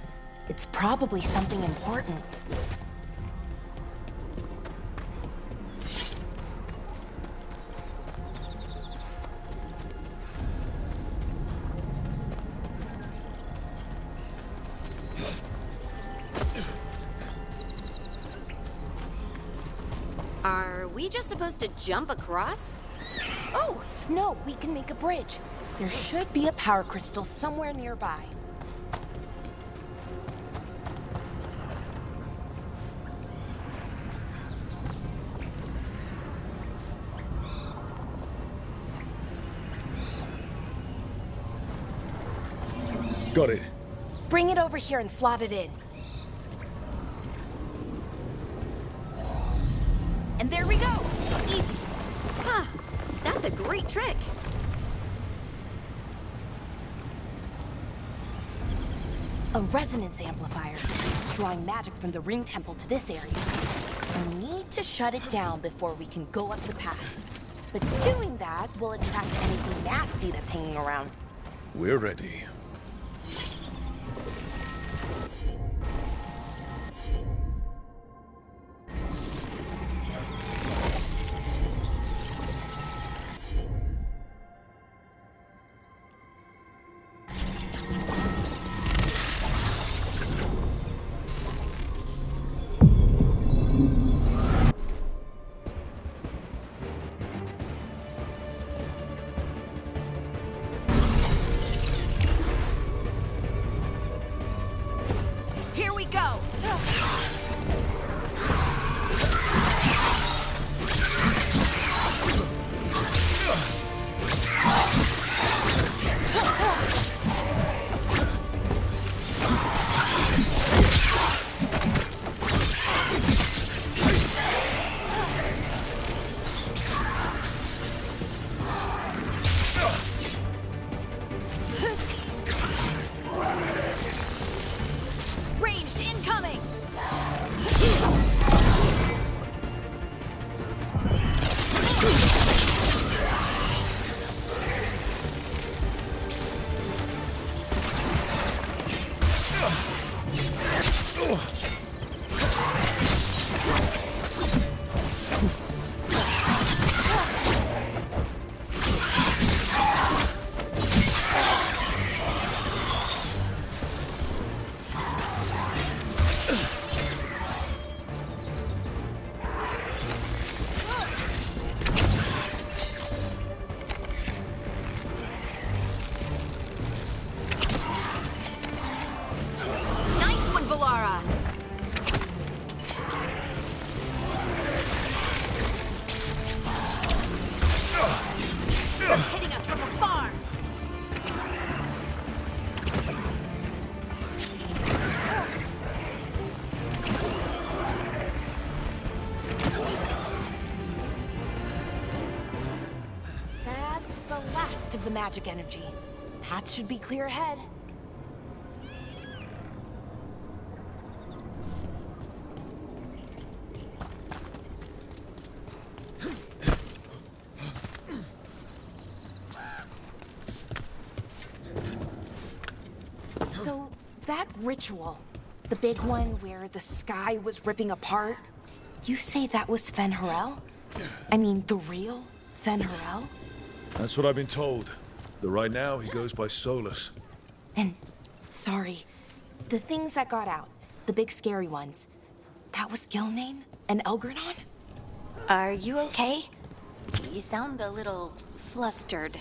it's probably something important. Are we just supposed to jump across? Oh, no, we can make a bridge. There should be a power crystal somewhere nearby. Got it. Bring it over here and slot it in. And there we go! Easy. Huh. That's a great trick. A resonance amplifier. It's drawing magic from the ring temple to this area. We need to shut it down before we can go up the path. But doing that will attract anything nasty that's hanging around. We're ready. Here we go! Ranged incoming! Nice one, Valara! Hitting us from afar! That's the last of the magic energy. Path should be clear ahead. So, that ritual, the big one where the sky was ripping apart, you say that was Fen'Harel? I mean, the real Fen'Harel? That's what I've been told. Though right now he goes by Solus. And, sorry, the things that got out, the big scary ones, that was Gilnane and Elgranon? Are you okay? You sound a little flustered.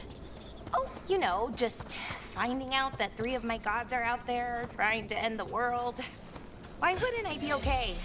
Oh, you know, just finding out that 3 of my gods are out there trying to end the world. Why wouldn't I be okay?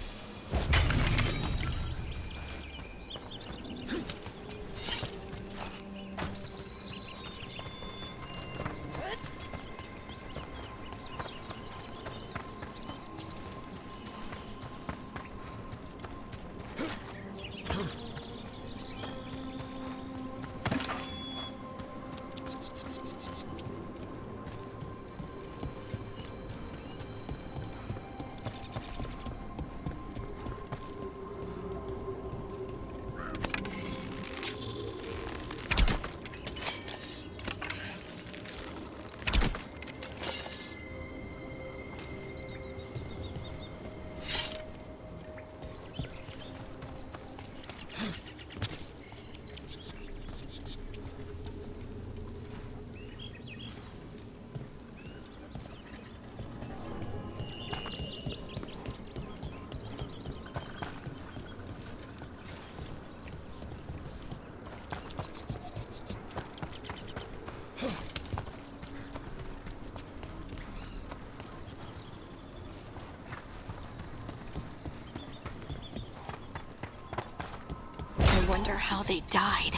wonder how they died.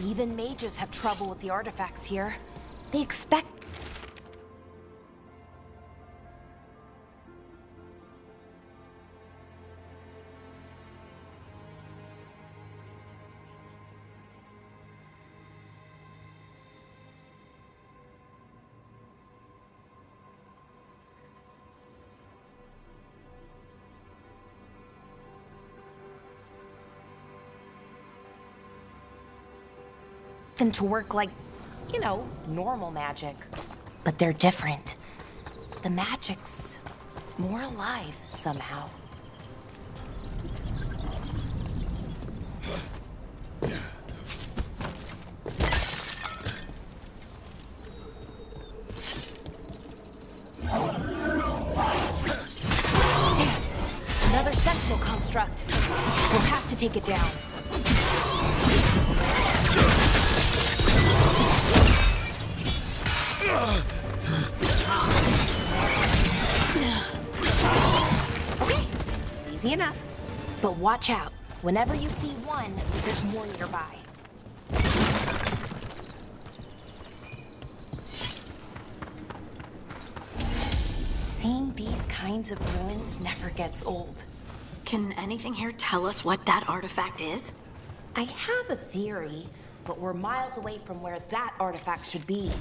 Even mages have trouble with the artifacts here. They expect... them to work like, you know, normal magic. But they're different. The magic's more alive somehow. Damn! Another sentinel construct. We'll have to take it down. Okay, easy enough. But watch out. Whenever you see one, there's more nearby. Seeing these kinds of ruins never gets old. Can anything here tell us what that artifact is? I have a theory, but we're miles away from where that artifact should be.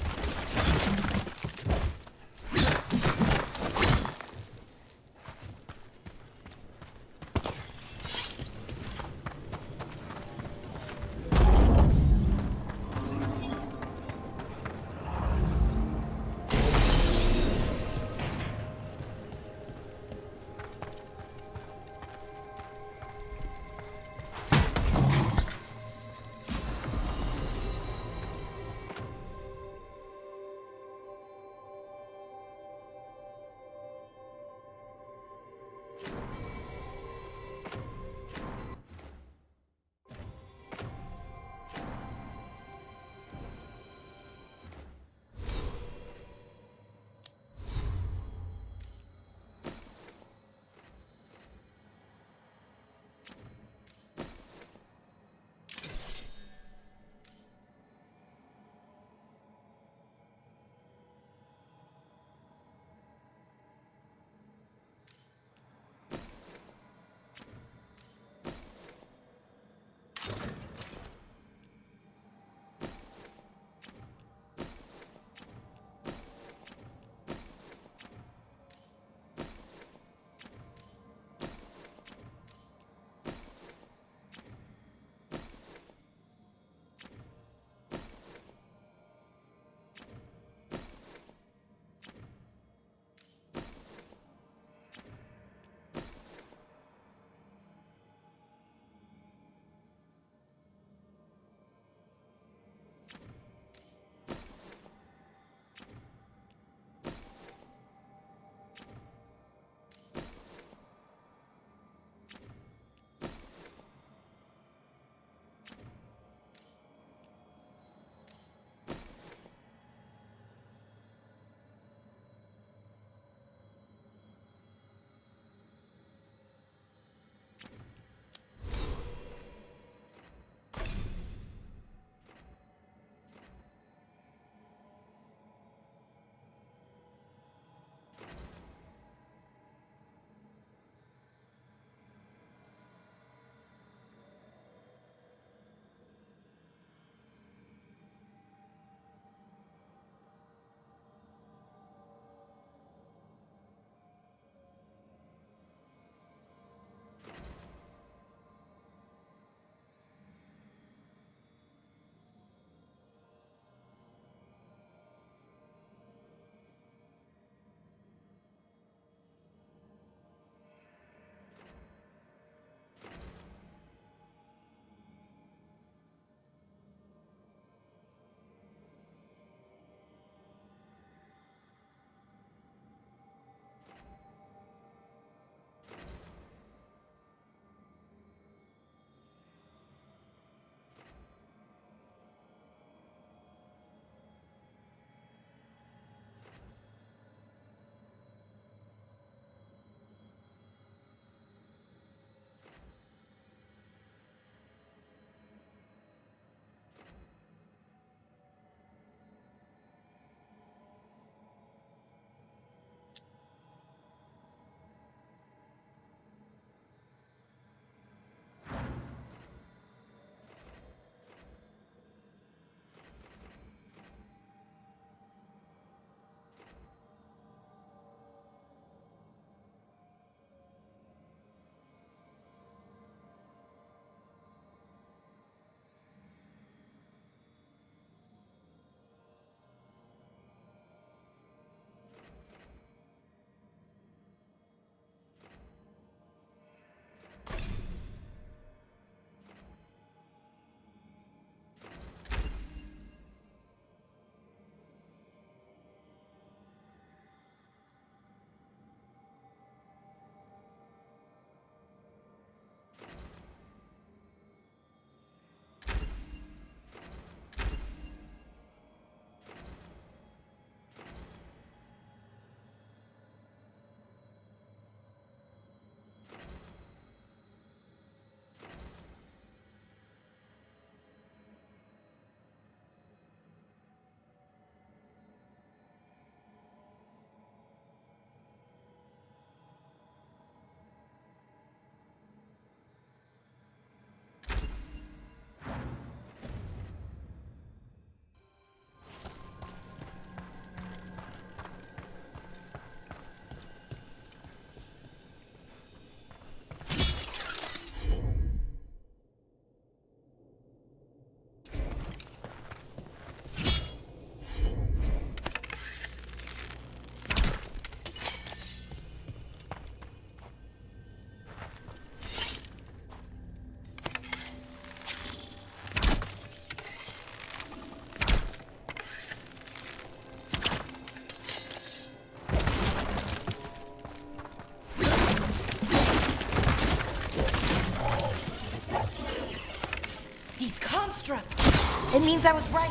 It means I was right.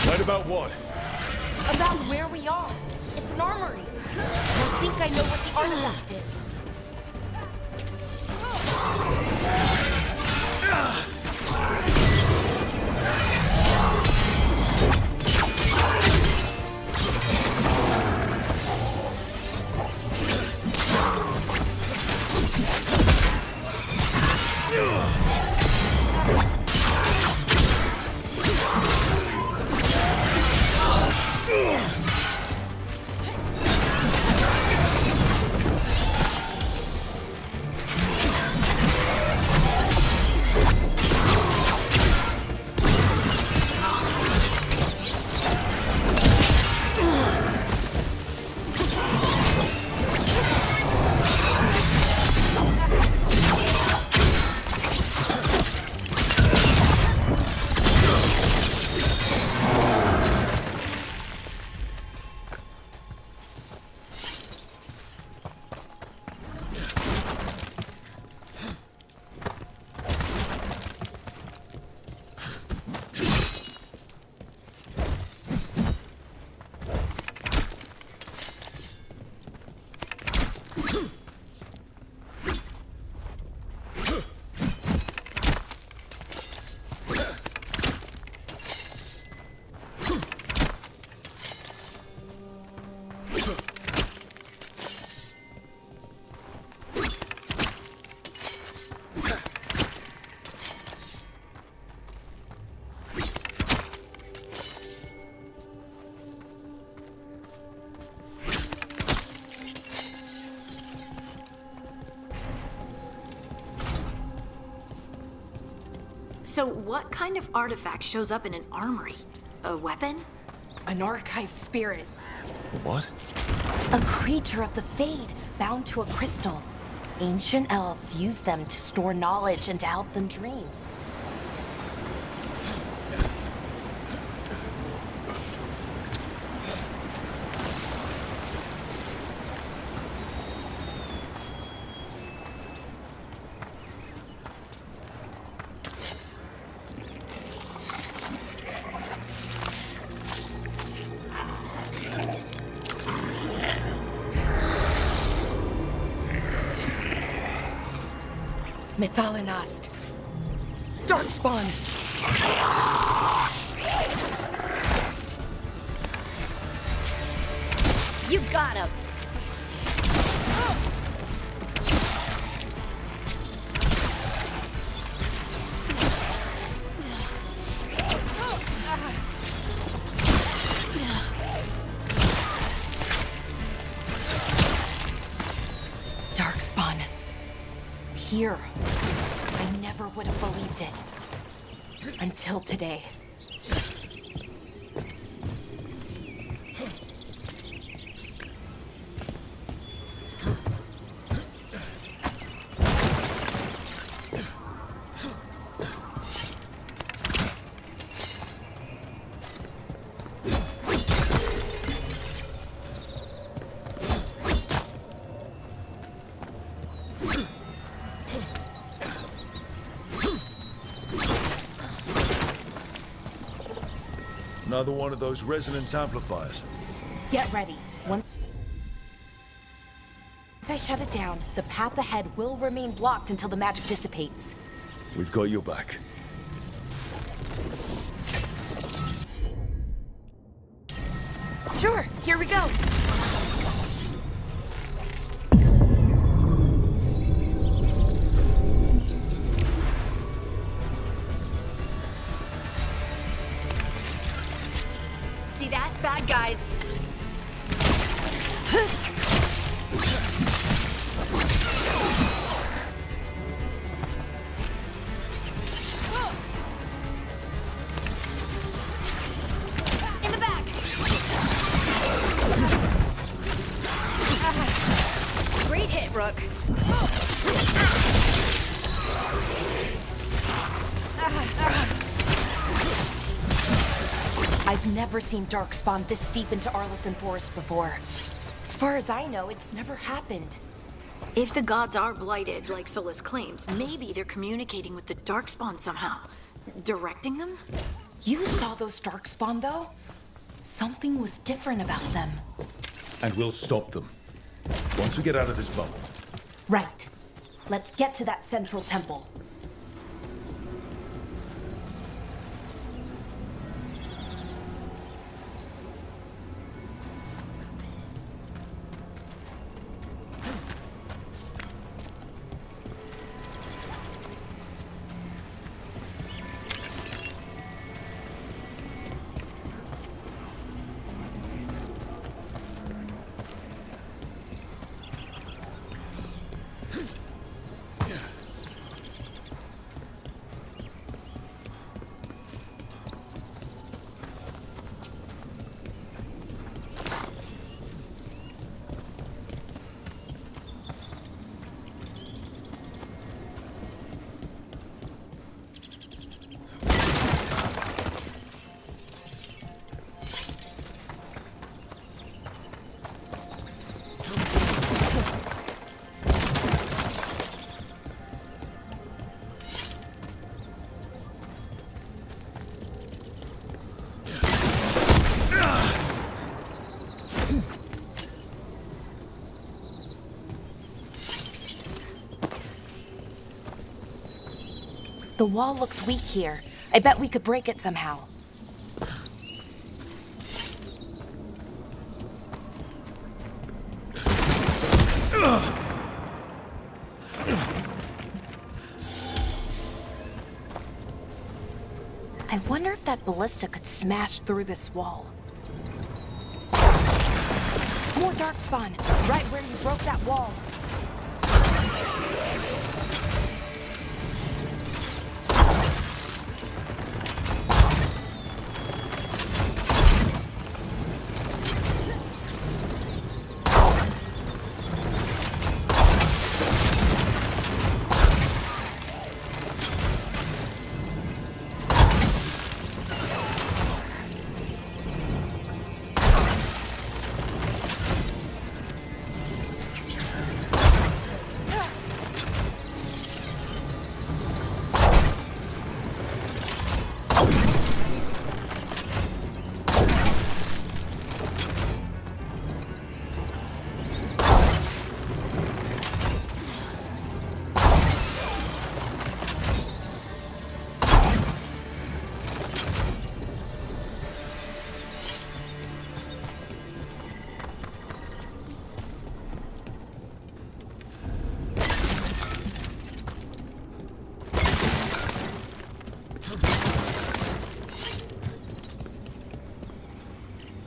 Right about what? About where we are. It's an armory. I think I know what the artifact is. So what kind of artifact shows up in an armory? A weapon? An archive spirit. What? A creature of the Fade, bound to a crystal. Ancient elves use them to store knowledge and to help them dream. Methalinast. Darkspawn. You got him! Darkspawn. Here. I never would have believed it. Until today. Another one of those resonance amplifiers. Get ready. Once I shut it down, the path ahead will remain blocked until the magic dissipates. We've got your back. Sure, here we go. See that? Bad guys. In the back. Great hit, Rook. I've never seen Darkspawn this deep into Arlington Forest before. As far as I know, it's never happened. If the gods are blighted, like Solus claims, maybe they're communicating with the Darkspawn somehow. Directing them? You saw those darkspawn, though? Something was different about them. And we'll stop them. Once we get out of this bubble. Right. Let's get to that central temple. The wall looks weak here. I bet we could break it somehow. I wonder if that ballista could smash through this wall. More darkspawn, right where you broke that wall.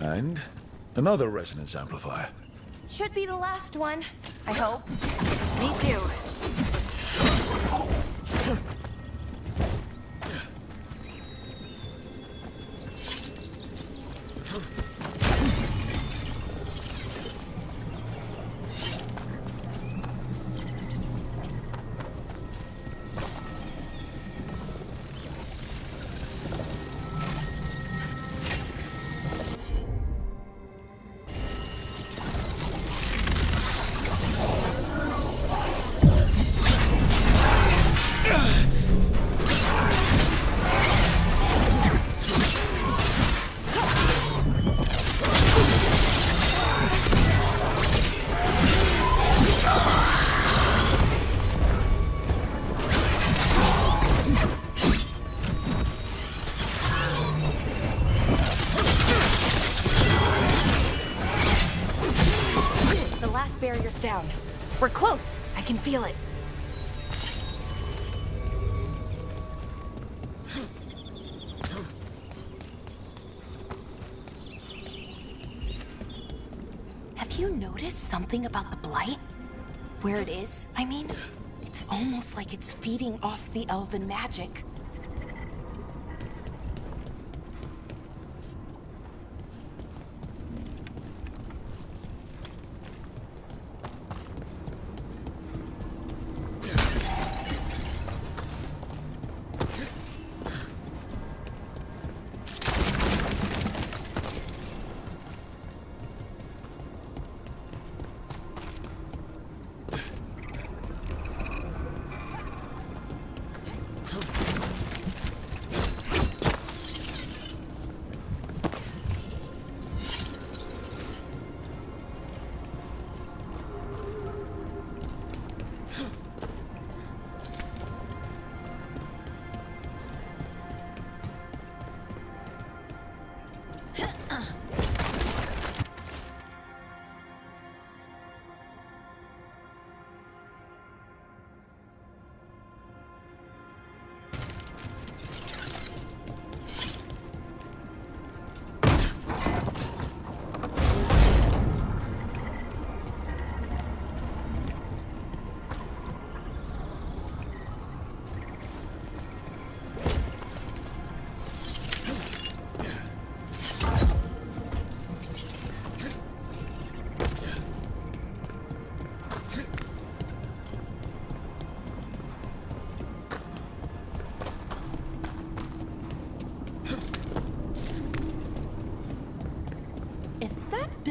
And another resonance amplifier. Should be the last one, I hope. Me too. Barrier's down. We're close. I can feel it. Have you noticed something about the blight? Where it is, I mean? It's almost like it's feeding off the elven magic.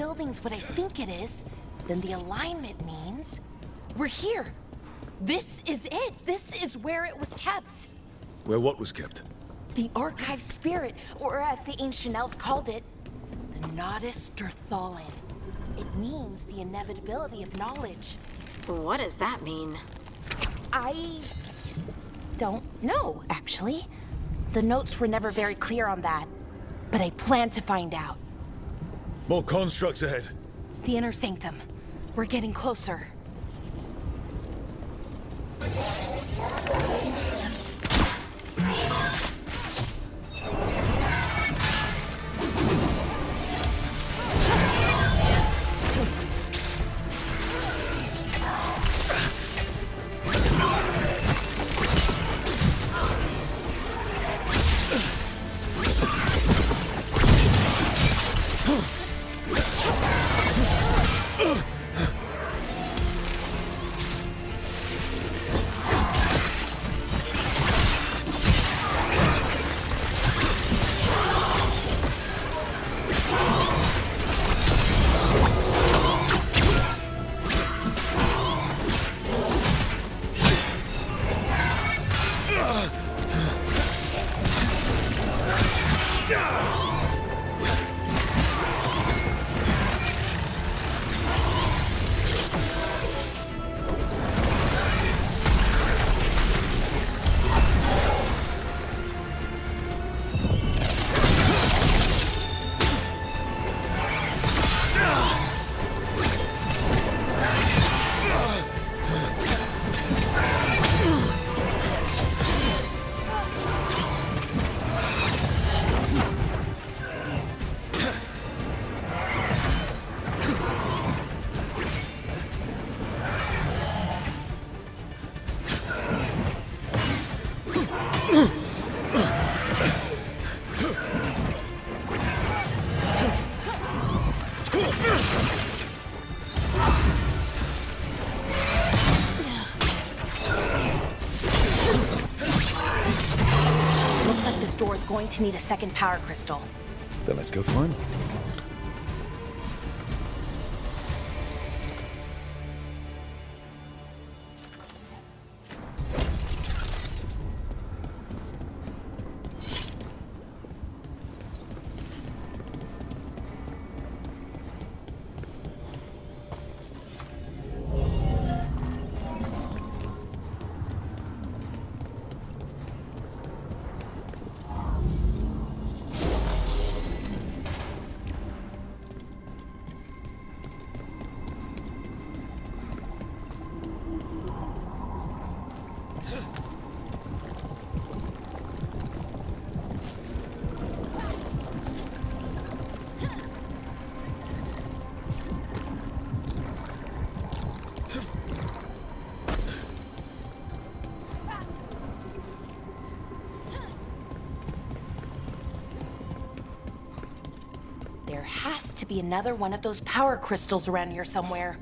building's what I think it is, then the alignment means we're here. This is it. This is where it was kept. Where what was kept? The archive spirit, or as the ancient elves called it, the Nodus Derthalin. It means the inevitability of knowledge. What does that mean? I don't know, actually. The notes were never very clear on that, but I plan to find out. More constructs ahead. The inner sanctum. We're getting closer. Going to need a second power crystal. Then let's go find one. There has to be another one of those power crystals around here somewhere.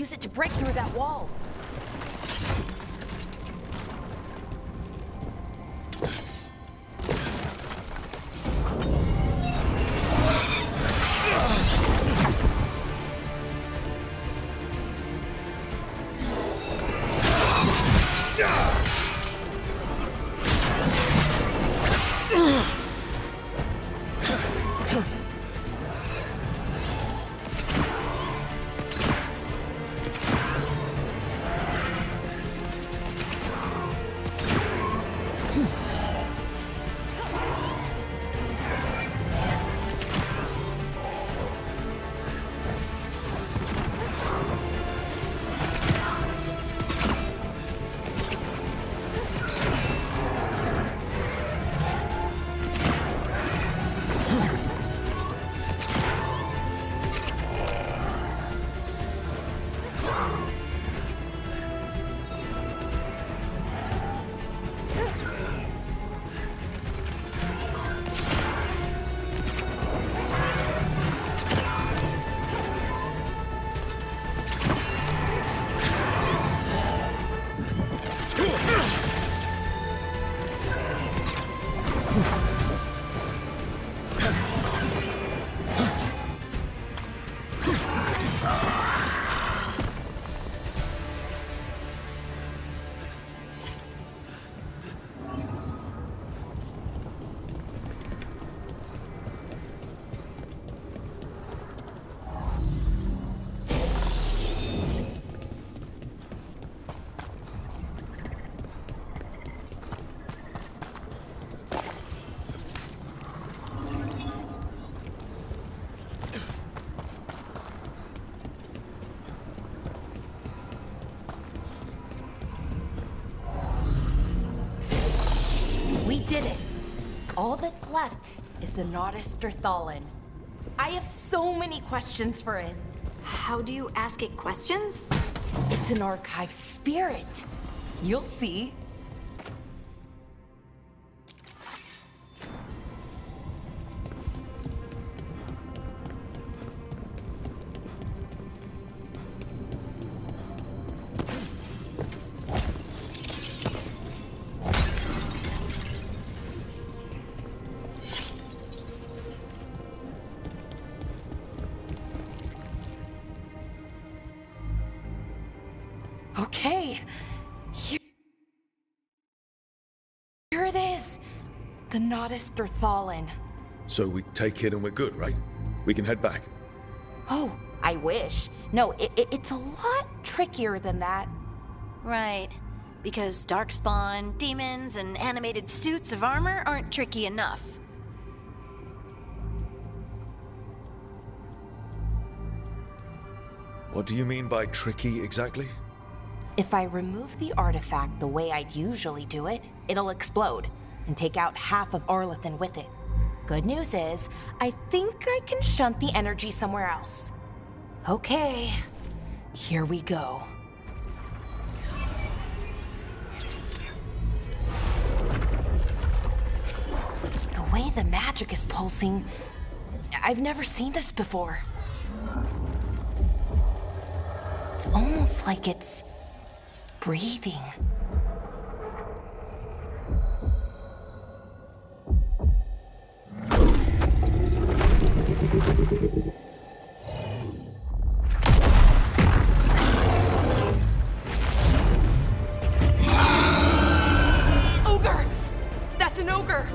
use it to break through that wall. We did it. All that's left is the Nodus Thalin. I have so many questions for it. How do you ask it questions? It's an archive spirit. You'll see. Okay, here it is, the Nodus Thalin. So we take it and we're good, right? We can head back. Oh, I wish. No, it's a lot trickier than that. Right, because darkspawn, demons, and animated suits of armor aren't tricky enough. What do you mean by tricky exactly? If I remove the artifact the way I'd usually do it, it'll explode and take out half of Arlethan with it. Good news is, I think I can shunt the energy somewhere else. Okay, here we go. The way the magic is pulsing, I've never seen this before. It's almost like it's breathing. Ogre! That's an ogre!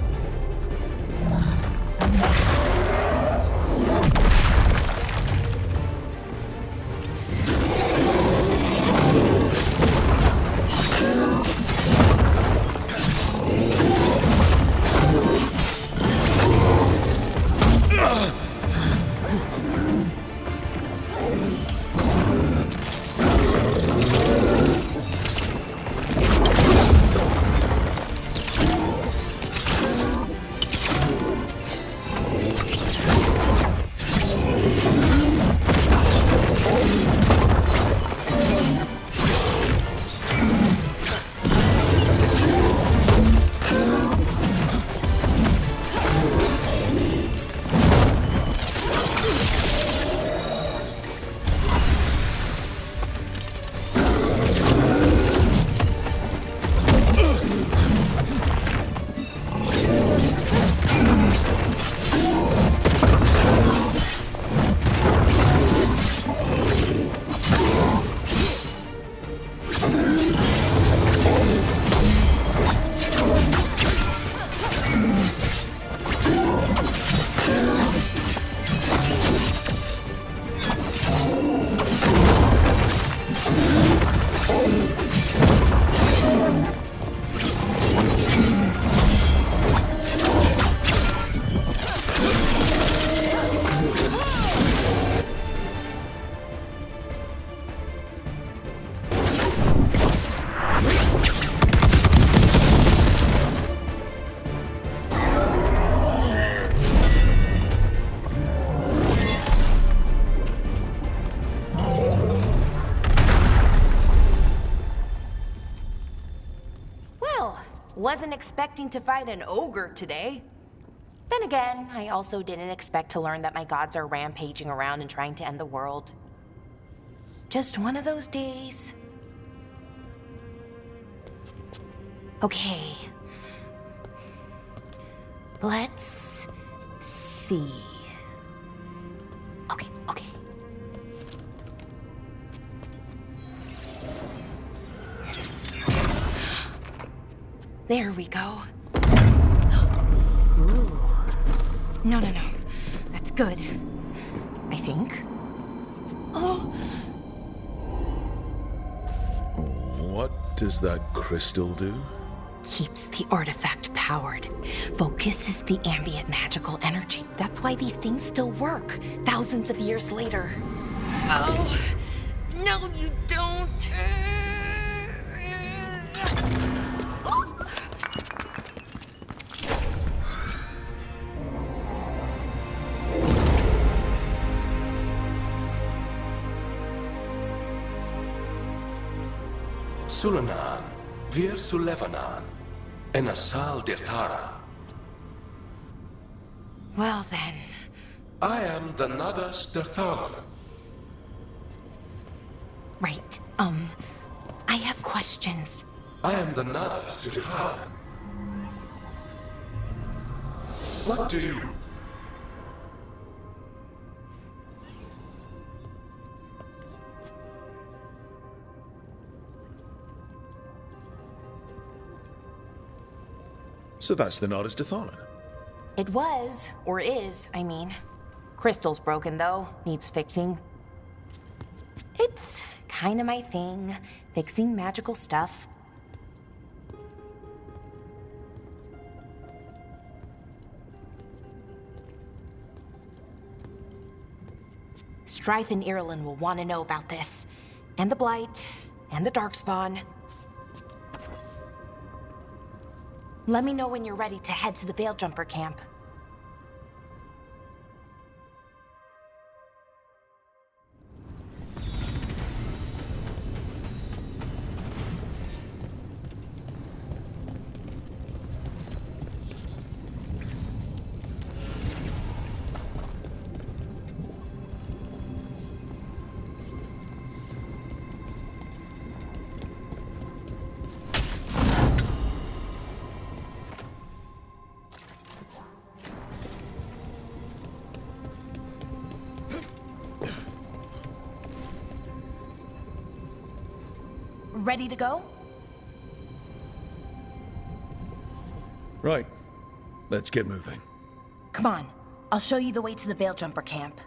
Well, wasn't expecting to fight an ogre today. Then again, I also didn't expect to learn that my gods are rampaging around and trying to end the world. Just one of those days. Okay. Let's see. Okay. There we go. Ooh. No. That's good. I think. Oh. What does that crystal do? Keeps the artifact powered. Focuses the ambient magical energy. That's why these things still work, thousands of years later. Oh. No, you don't. Sulanan, Vir Sulevanan, and Asal Dirthara. Well then. I am the Nadas Dirthalan. Right, I have questions. I am the Nadas Dirthalan. What do you... So that's the Nardis Dathalan. It was, or is, I mean. Crystal's broken though, needs fixing. It's kinda my thing, fixing magical stuff. Strife and Irulan will want to know about this. And the Blight, and the Darkspawn. Let me know when you're ready to head to the Veilgjumper camp. Ready to go? Right. Let's get moving. Come on. I'll show you the way to the Veilgjumper camp.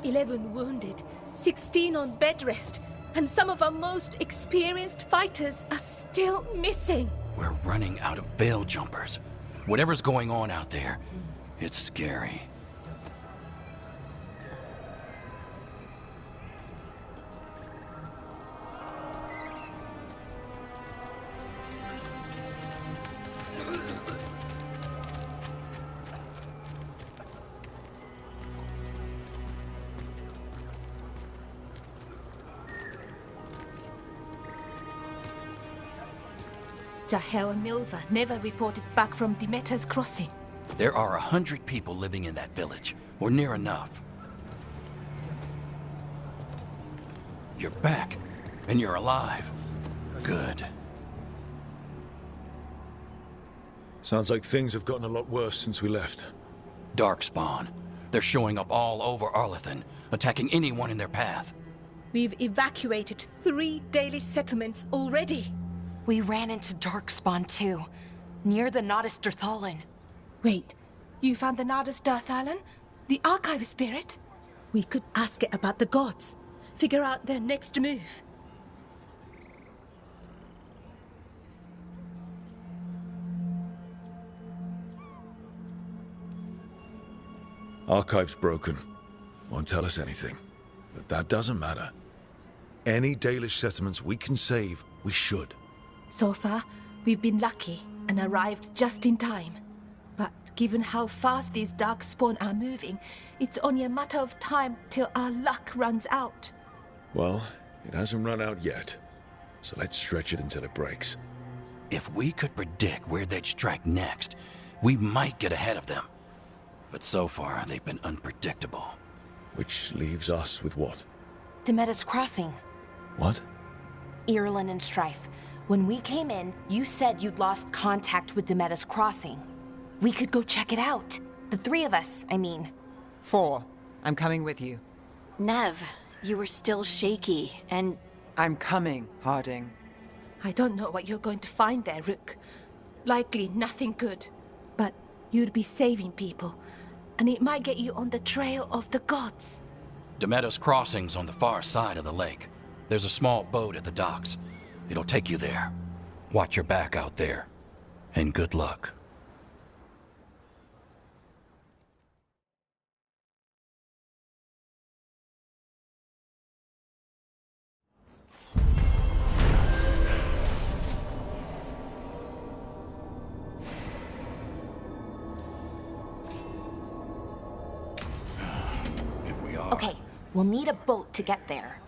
"11 wounded, 16 on bed rest, and some of our most experienced fighters are still missing." We're running out of veil jumpers. Whatever's going on out there, it's scary. Jahel and Milva never reported back from Demeter's crossing. There are 100 people living in that village, or near enough. You're back, and you're alive. Good. Sounds like things have gotten a lot worse since we left. Darkspawn. They're showing up all over Arlathan, attacking anyone in their path. We've evacuated 3 daily settlements already. We ran into Darkspawn too, near the Nardis Dirthalan. Wait, you found the Nardis Dirthalan? The archive spirit? We could ask it about the gods. Figure out their next move. Archive's broken. Won't tell us anything. But that doesn't matter. Any Dalish settlements we can save, we should. So far, we've been lucky and arrived just in time. But given how fast these darkspawn are moving, it's only a matter of time till our luck runs out. Well, it hasn't run out yet. So let's stretch it until it breaks. If we could predict where they'd strike next, we might get ahead of them. But so far, they've been unpredictable. Which leaves us with what? Demeda's Crossing. What? Irulan and Strife. When we came in, you said you'd lost contact with Demeda's Crossing. We could go check it out. The three of us, I mean. 4. I'm coming with you. Nev, you were still shaky, and... I'm coming, Harding. I don't know what you're going to find there, Rook. Likely nothing good. But you'd be saving people, and it might get you on the trail of the gods. Demeda's Crossing's on the far side of the lake. There's a small boat at the docks. It'll take you there. Watch your back out there. And good luck. Okay, we'll need a boat to get there.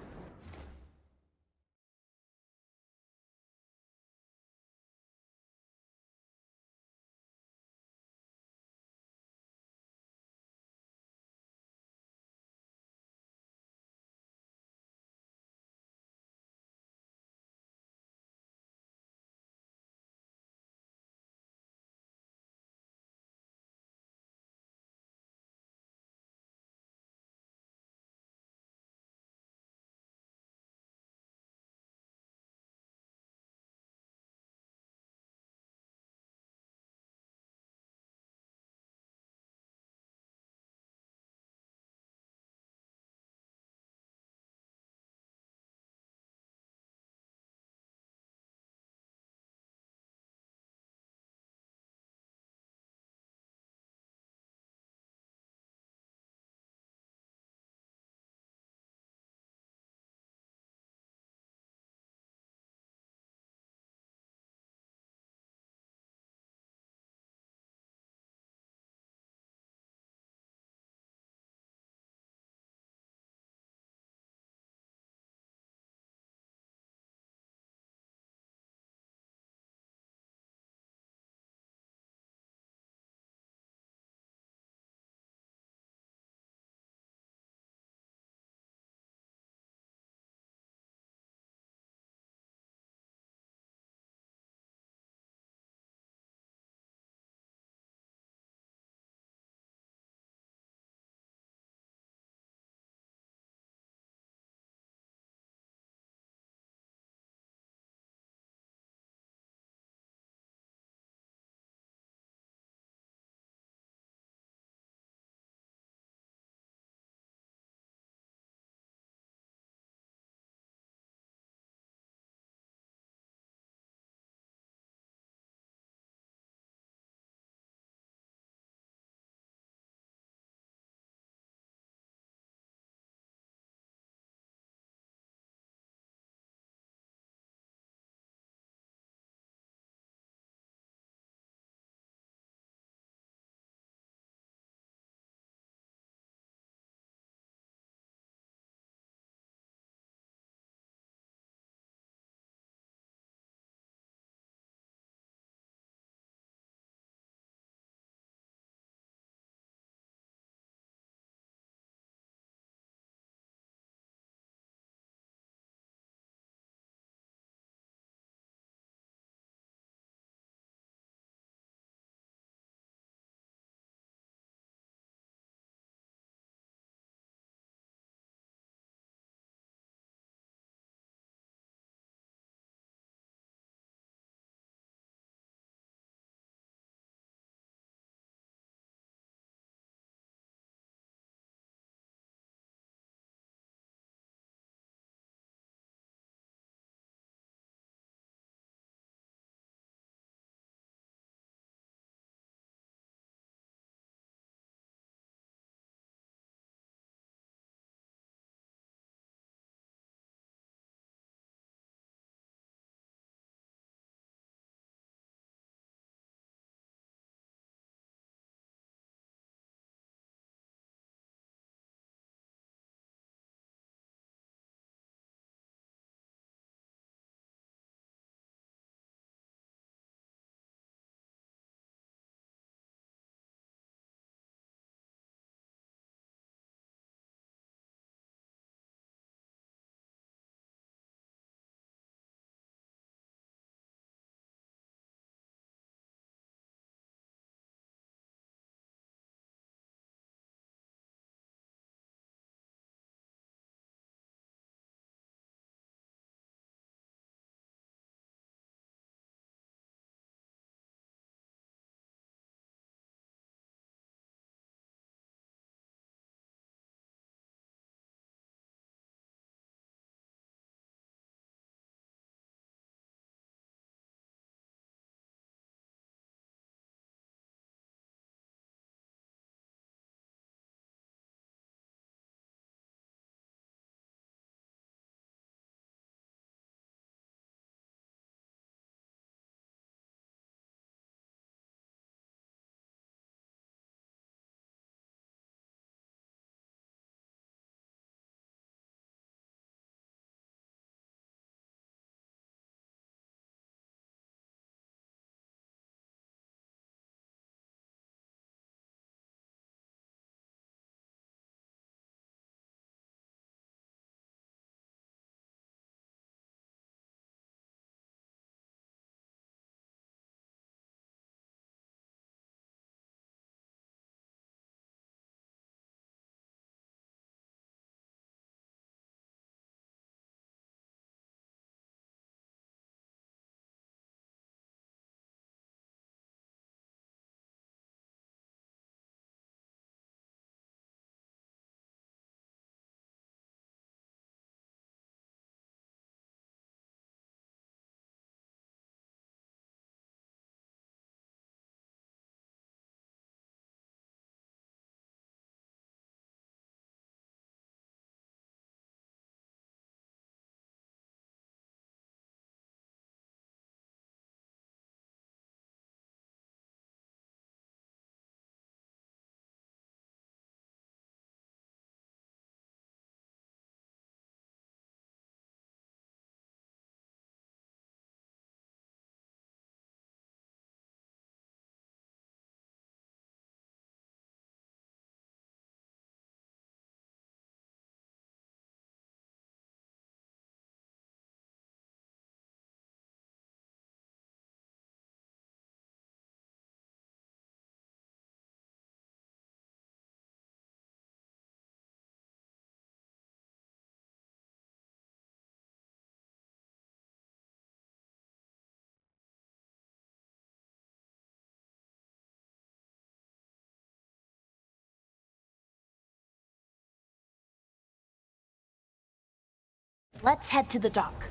Let's head to the dock.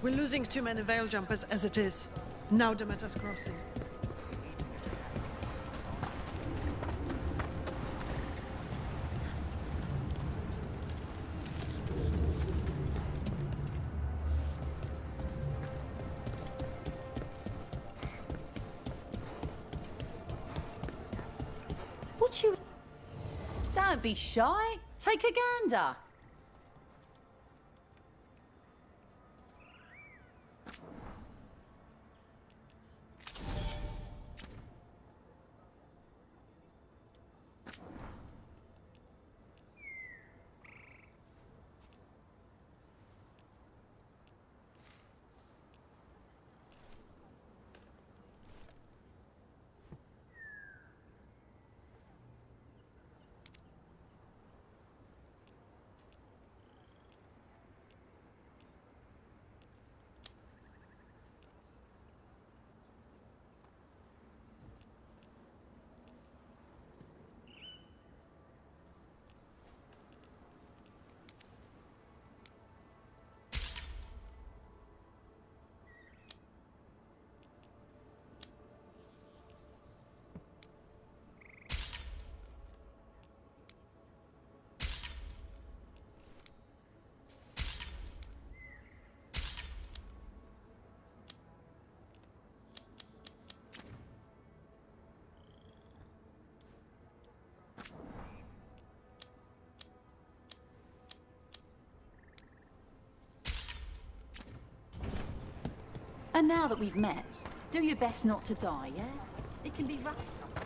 We're losing too many Veil jumpers as it is. Now Demeter's crossing. What you... Don't be shy. Take a gander. And now that we've met, do your best not to die, yeah? It can be rough sometimes.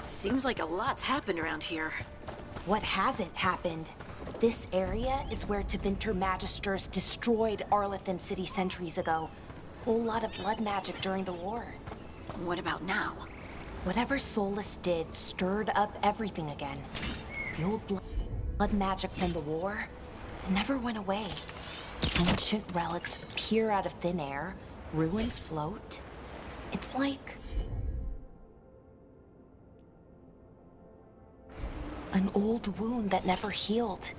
Seems like a lot's happened around here. What hasn't happened? This area is where Tevinter Magisters destroyed Arlethan City centuries ago. Whole lot of blood magic during the war. What about now? Whatever Solus did stirred up everything again. The old blood magic from the war never went away. Ancient relics appear out of thin air, ruins float. It's like an old wound that never healed.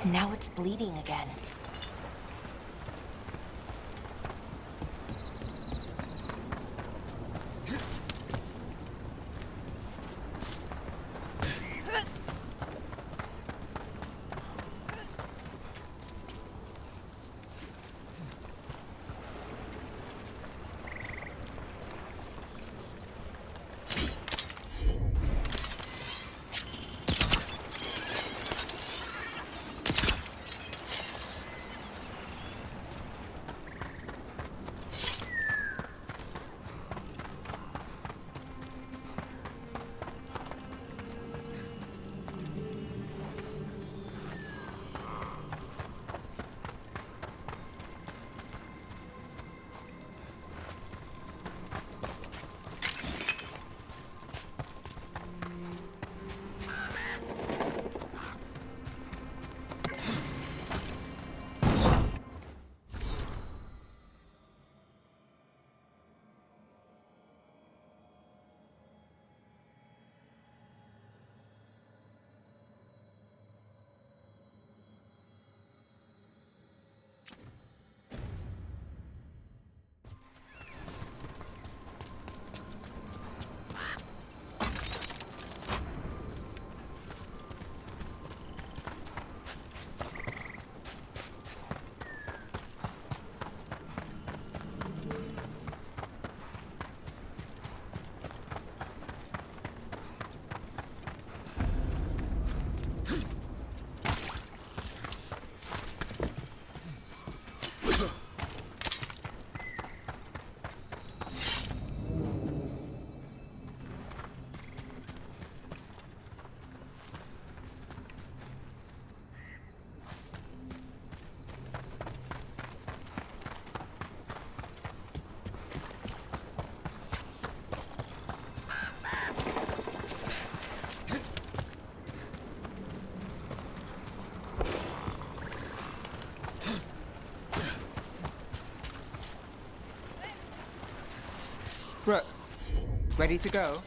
And now it's bleeding again. Ready to go?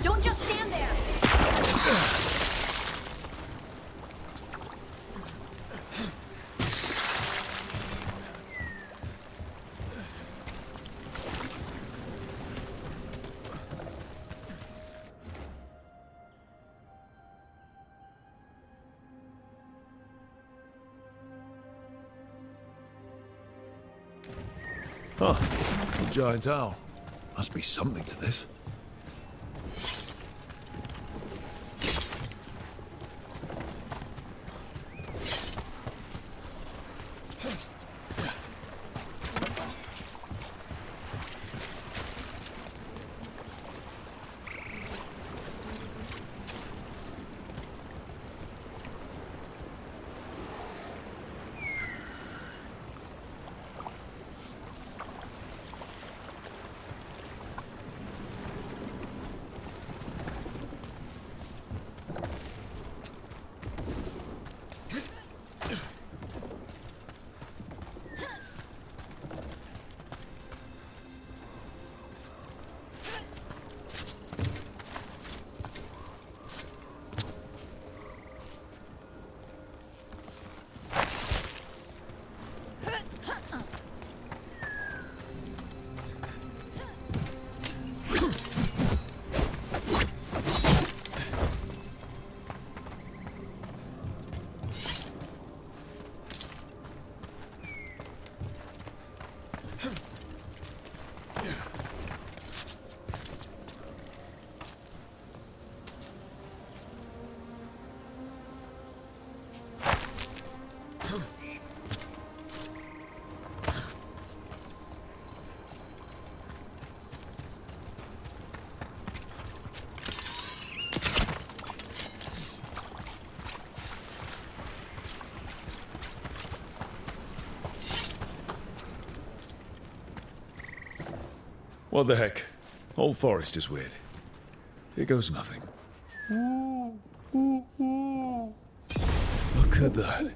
Don't just stand there! Huh. A giant owl. Must be something to this. What the heck? Whole forest is weird. Here goes nothing. Look at that.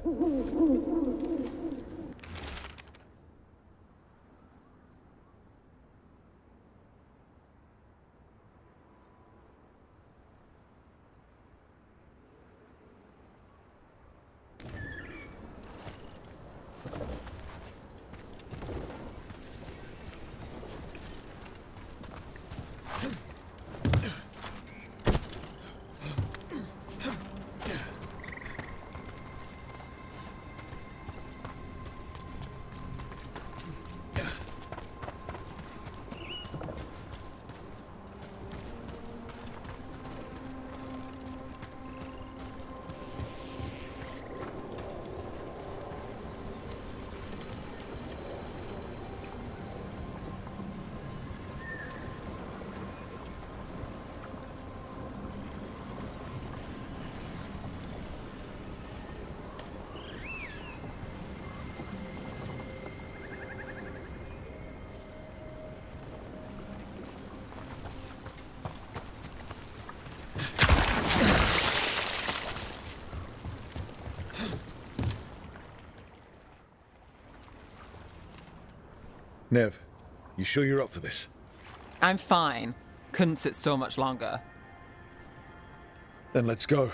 Nev, you sure you're up for this? I'm fine. Couldn't sit still much longer. Then let's go.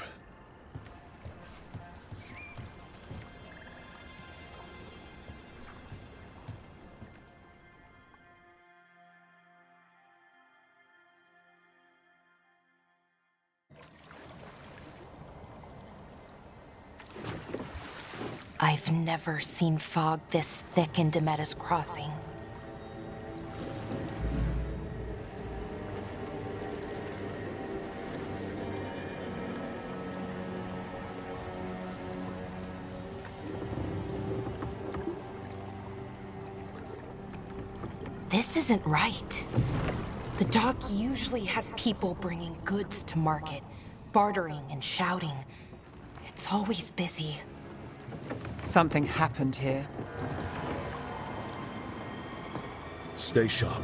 I've never seen fog this thick in Demetta's Crossing. This isn't right. The dock usually has people bringing goods to market, bartering and shouting. It's always busy. Something happened here. Stay sharp.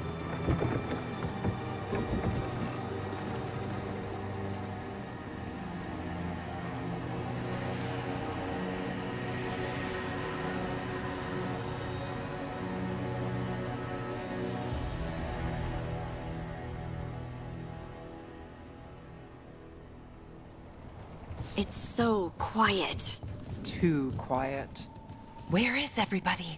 It's so quiet. Too quiet. Where is everybody?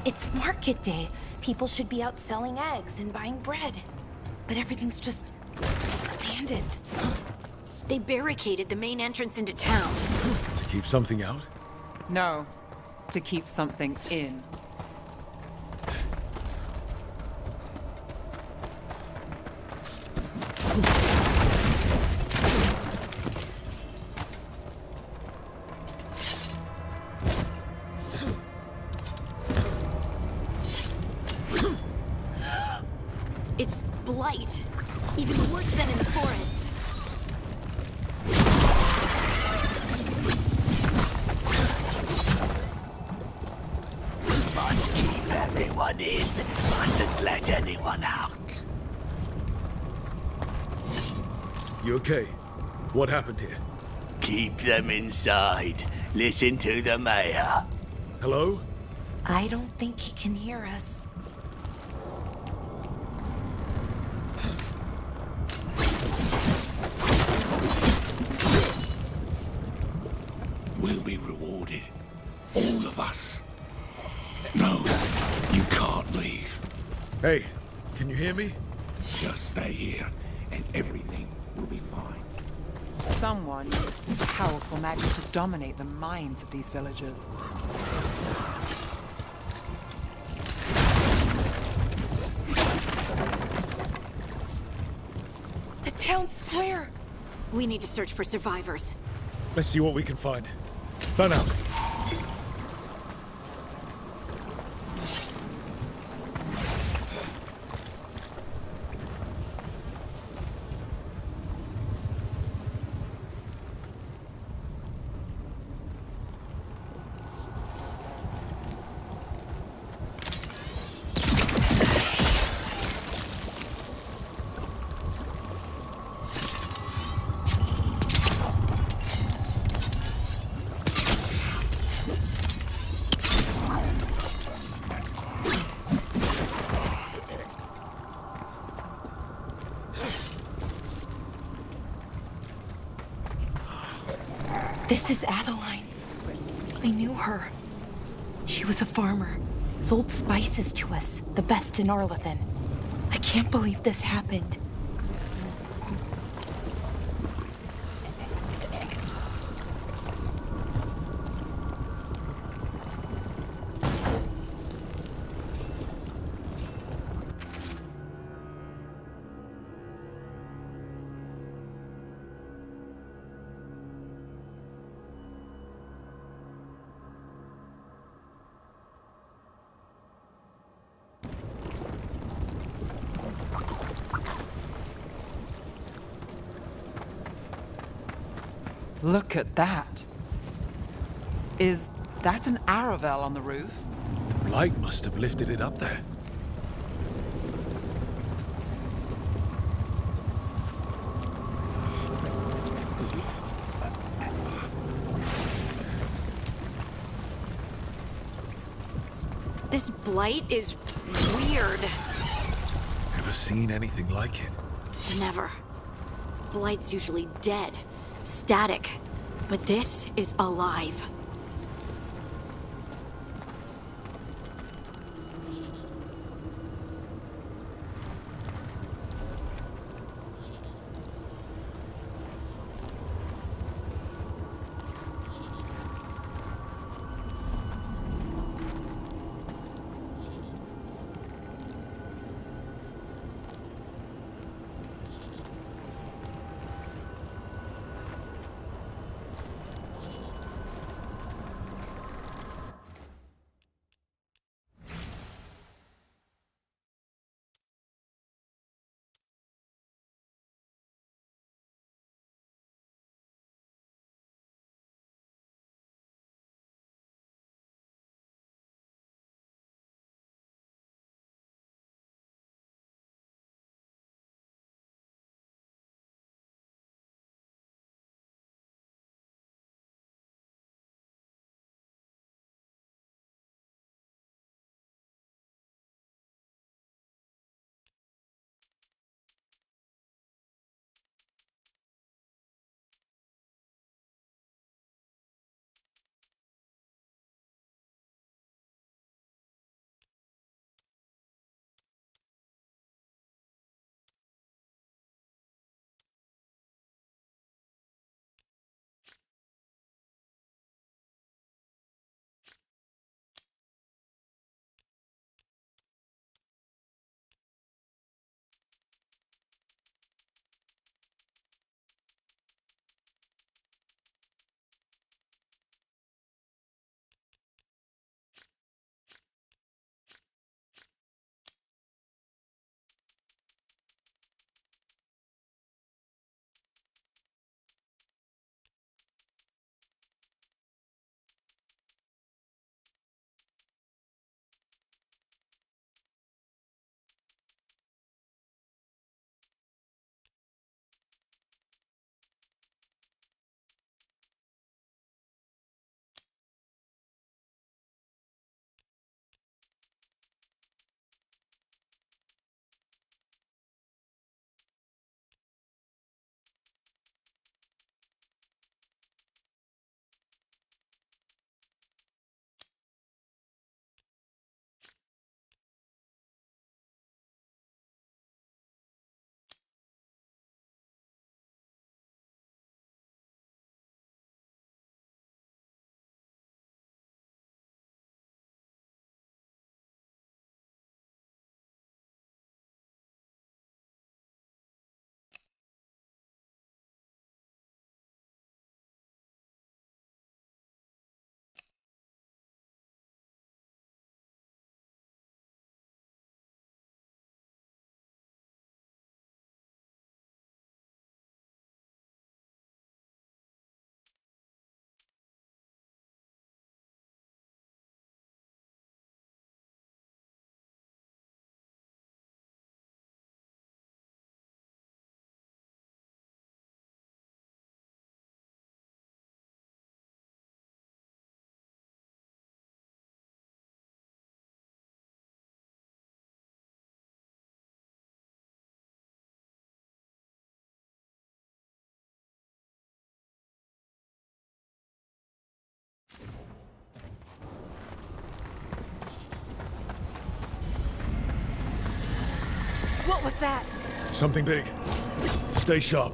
It's market day. People should be out selling eggs and buying bread. But everything's just abandoned. They barricaded the main entrance into town. To keep something out? No, to keep something in. It's blight. Even worse than in the forest. Must keep everyone in. Mustn't let anyone out. You okay? What happened here? Keep them inside. Listen to the mayor. Hello? I don't think he can hear us. We'll be rewarded. All of us. No, you can't leave. Hey, can you hear me? Just stay here, and everything will be fine. Someone used powerful magic to dominate the minds of these villagers. The town square! We need to search for survivors. Let's see what we can find. Burn out. This is Adeline. I knew her. She was a farmer, sold spices to us, the best in Arlathan. I can't believe this happened. Look at that. Is that an Aravel on the roof? Blight must have lifted it up there. This blight is weird. Ever seen anything like it? Never. Blight's usually dead, static. But this is alive. What was that? Something big. Stay sharp.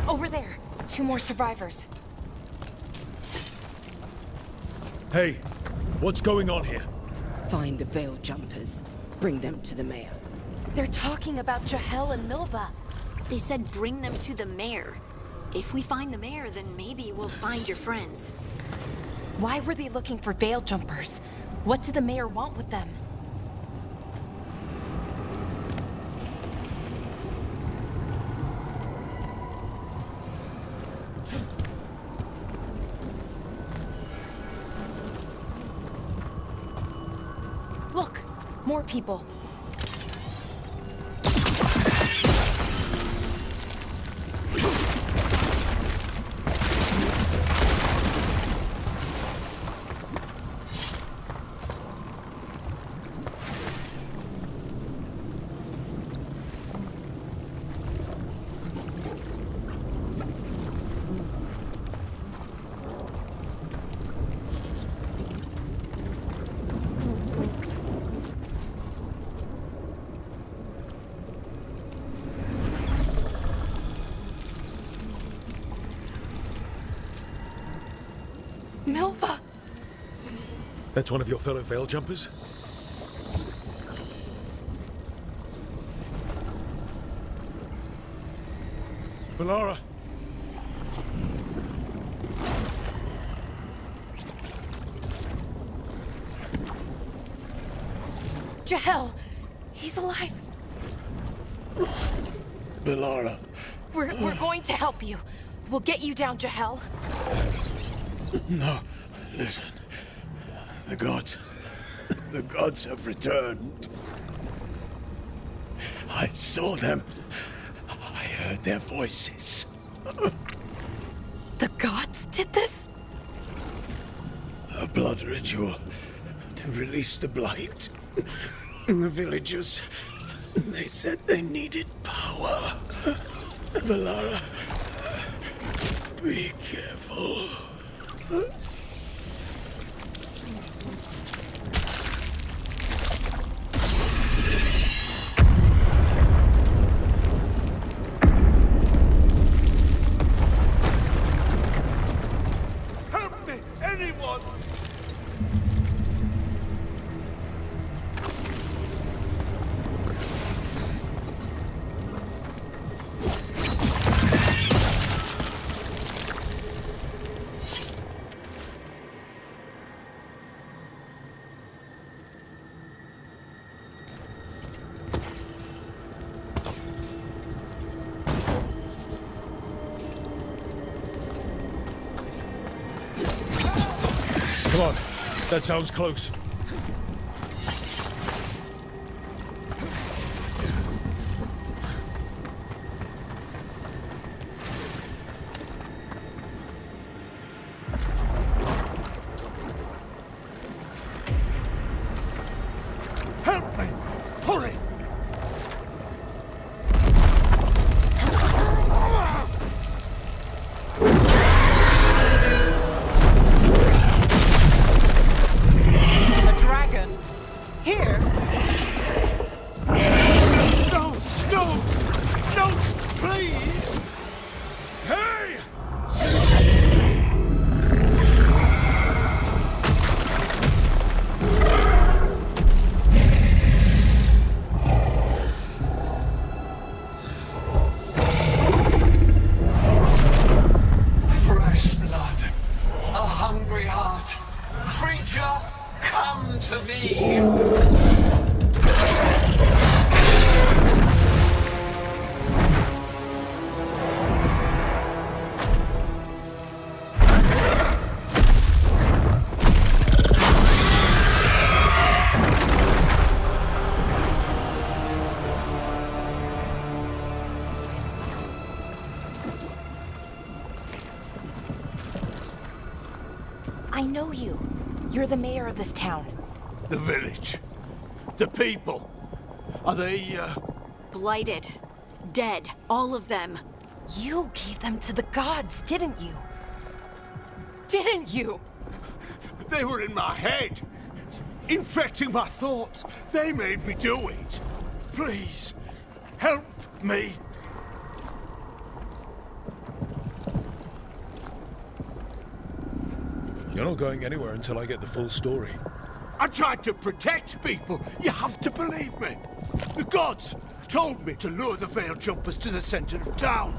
Over there. 2 more survivors. Hey, what's going on here? Find the Veil Jumpers. Bring them to the mayor. They're talking about Jahel and Milva. They said bring them to the mayor. If we find the mayor, then maybe we'll find your friends. Why were they looking for Veil Jumpers? What did the mayor want with them? Look, more people. That's one of your fellow Veil Jumpers? Valara! Jahel! He's alive! Valara. We're going to help you. We'll get you down, Jahel. No, listen. The gods have returned. I saw them. I heard their voices. The gods did this? A blood ritual to release the blight. The villagers, they said they needed power. Valara, be careful. Help me! Anyone! Come on. That sounds close. Help me! Hurry! A dragon? Here? No! No! No! Please! Hey! Fresh blood. A hungry heart. Creature, come to me. I know you. You're the mayor of this town. The village. The people. Are they, Blighted. Dead. All of them. You gave them to the gods, didn't you? Didn't you? They were in my head. Infecting my thoughts. They made me do it. Please, help me. You're not going anywhere until I get the full story. I tried to protect people. You have to believe me. The gods told me to lure the Veil Jumpers to the center of town.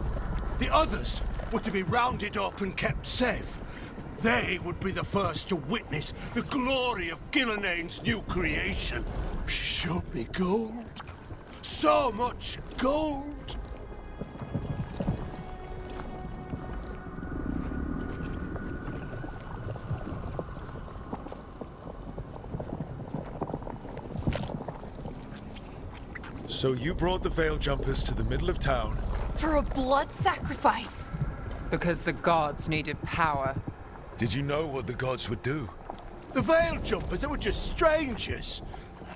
The others were to be rounded up and kept safe. They would be the first to witness the glory of Gilnenane's new creation. She showed me gold. So much gold. So you brought the Veil Jumpers to the middle of town? For a blood sacrifice. Because the gods needed power. Did you know what the gods would do? The Veil Jumpers, they were just strangers.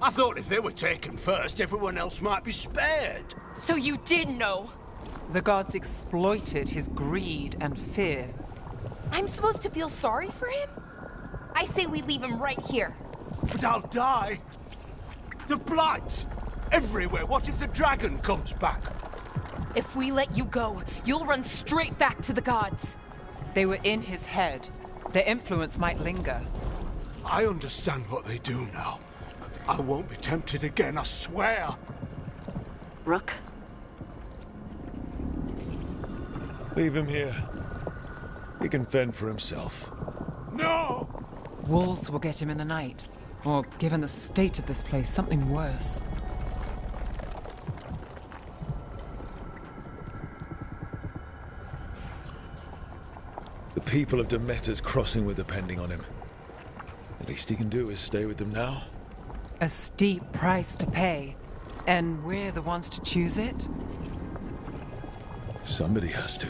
I thought if they were taken first, everyone else might be spared. So you did know? The gods exploited his greed and fear. I'm supposed to feel sorry for him? I say we leave him right here. But I'll die. The blight! Everywhere. What if the dragon comes back? If we let you go, you'll run straight back to the gods. They were in his head. Their influence might linger. I understand what they do now. I won't be tempted again, I swear. Rook? Leave him here. He can fend for himself. No! Wolves will get him in the night. Or, given the state of this place, something worse. The people of Demeter's crossing were depending on him. The least he can do is stay with them now. A steep price to pay. And we're the ones to choose it? Somebody has to.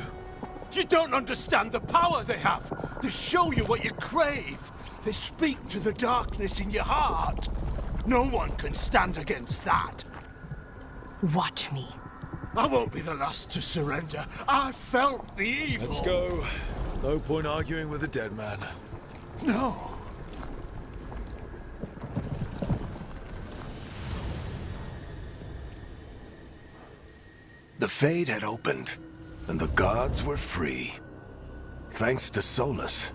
You don't understand the power they have. They show you what you crave. They speak to the darkness in your heart. No one can stand against that. Watch me. I won't be the last to surrender. I felt the evil. Let's go. No point arguing with a dead man. No. The Fade had opened, and the gods were free. Thanks to Solus,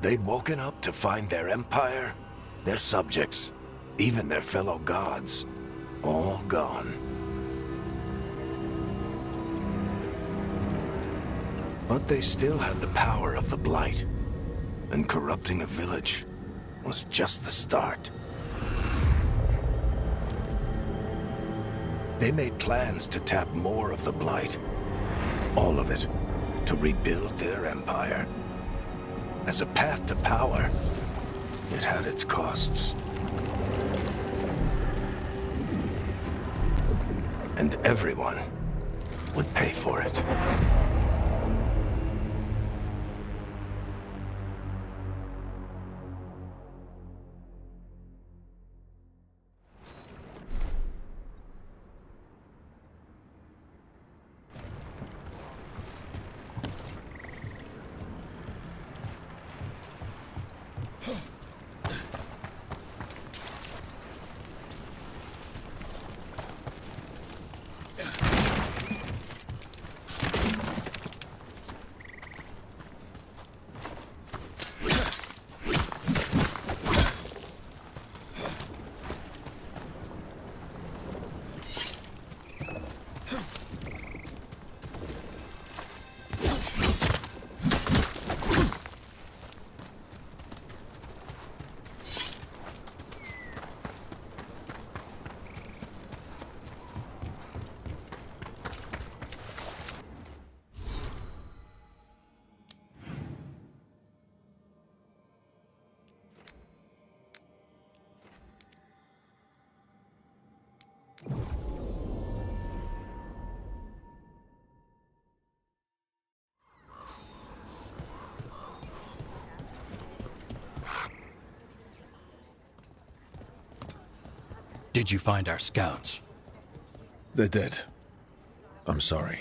they'd woken up to find their empire, their subjects, even their fellow gods, all gone. But they still had the power of the Blight, and corrupting a village was just the start. They made plans to tap more of the Blight. All of it, to rebuild their empire. As a path to power, it had its costs. And everyone would pay for it. Did you find our scouts? They're dead. I'm sorry.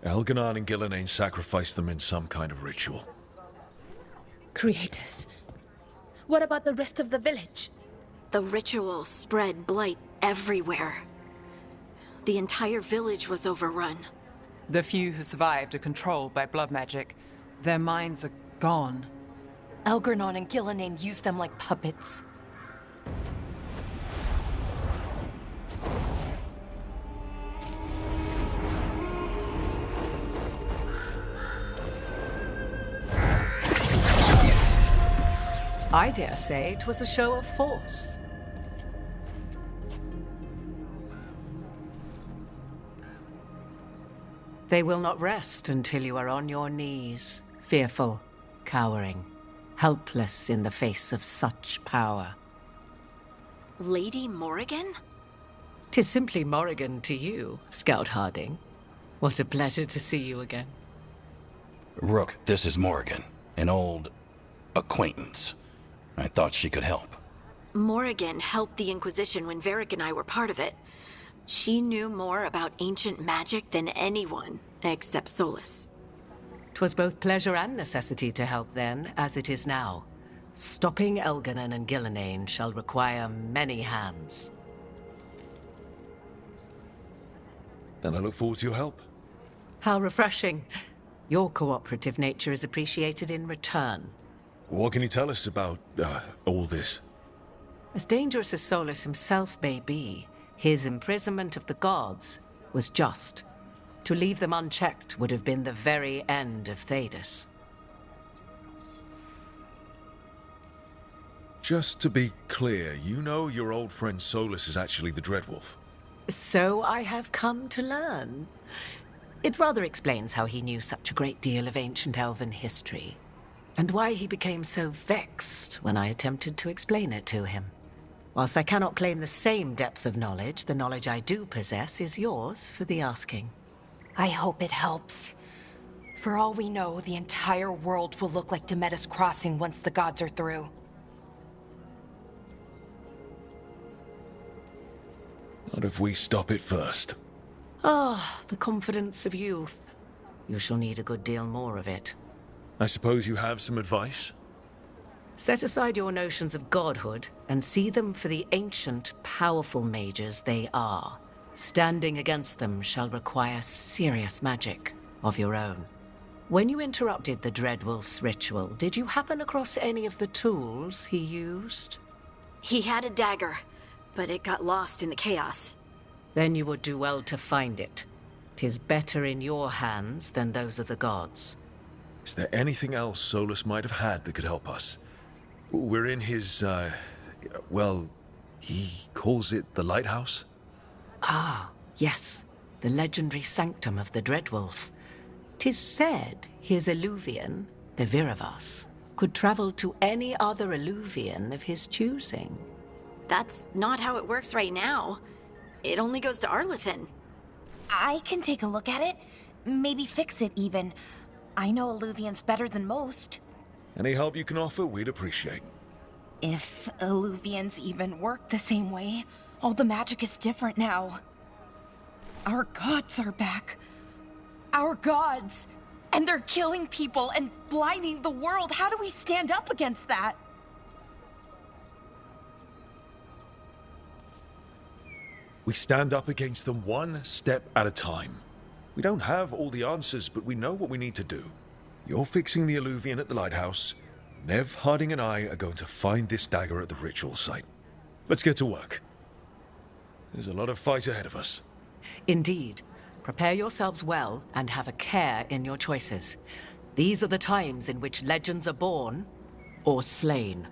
Elganon and Gillenane sacrificed them in some kind of ritual. Creators. What about the rest of the village? The ritual spread blight everywhere. The entire village was overrun. The few who survived are controlled by blood magic. Their minds are gone. Elgernon and Gillenane used them like puppets. I dare say it was a show of force. They will not rest until you are on your knees, fearful, cowering, helpless in the face of such power. Lady Morrigan? 'Tis simply Morrigan to you, Scout Harding. What a pleasure to see you again. Rook, this is Morrigan, an old acquaintance. I thought she could help. Morrigan helped the Inquisition when Varric and I were part of it. She knew more about ancient magic than anyone, except Solus. 'Twas both pleasure and necessity to help then, as it is now. Stopping Elganon and Gillenane shall require many hands. Then I look forward to your help. How refreshing. Your cooperative nature is appreciated in return. What can you tell us about, all this? As dangerous as Solus himself may be, his imprisonment of the gods was just. To leave them unchecked would have been the very end of Thedas. Just to be clear, you know your old friend Solus is actually the Dreadwolf. So I have come to learn. It rather explains how he knew such a great deal of ancient elven history, and why he became so vexed when I attempted to explain it to him. Whilst I cannot claim the same depth of knowledge, the knowledge I do possess is yours for the asking. I hope it helps. For all we know, the entire world will look like Demetus Crossing once the gods are through. Not if we stop it first. Ah, the confidence of youth. You shall need a good deal more of it. I suppose you have some advice? Set aside your notions of godhood and see them for the ancient, powerful mages they are. Standing against them shall require serious magic of your own. When you interrupted the Dreadwolf's ritual, did you happen across any of the tools he used? He had a dagger, but it got lost in the chaos. Then you would do well to find it. 'Tis better in your hands than those of the gods. Is there anything else Solus might have had that could help us? We're in his, well, he calls it the lighthouse? Ah, yes. The legendary sanctum of the Dreadwolf. 'Tis said his Illuvian, the Viravas, could travel to any other Illuvian of his choosing. That's not how it works right now. It only goes to Arlethan. I can take a look at it. Maybe fix it, even. I know Illuvians better than most. Any help you can offer, we'd appreciate. If Illuvians even work the same way, all the magic is different now. Our gods are back. Our gods! And they're killing people and blinding the world. How do we stand up against that? We stand up against them one step at a time. We don't have all the answers, but we know what we need to do. You're fixing the Illuvian at the lighthouse. Nev, Harding and I are going to find this dagger at the ritual site. Let's get to work. There's a lot of fight ahead of us. Indeed. Prepare yourselves well and have a care in your choices. These are the times in which legends are born or slain.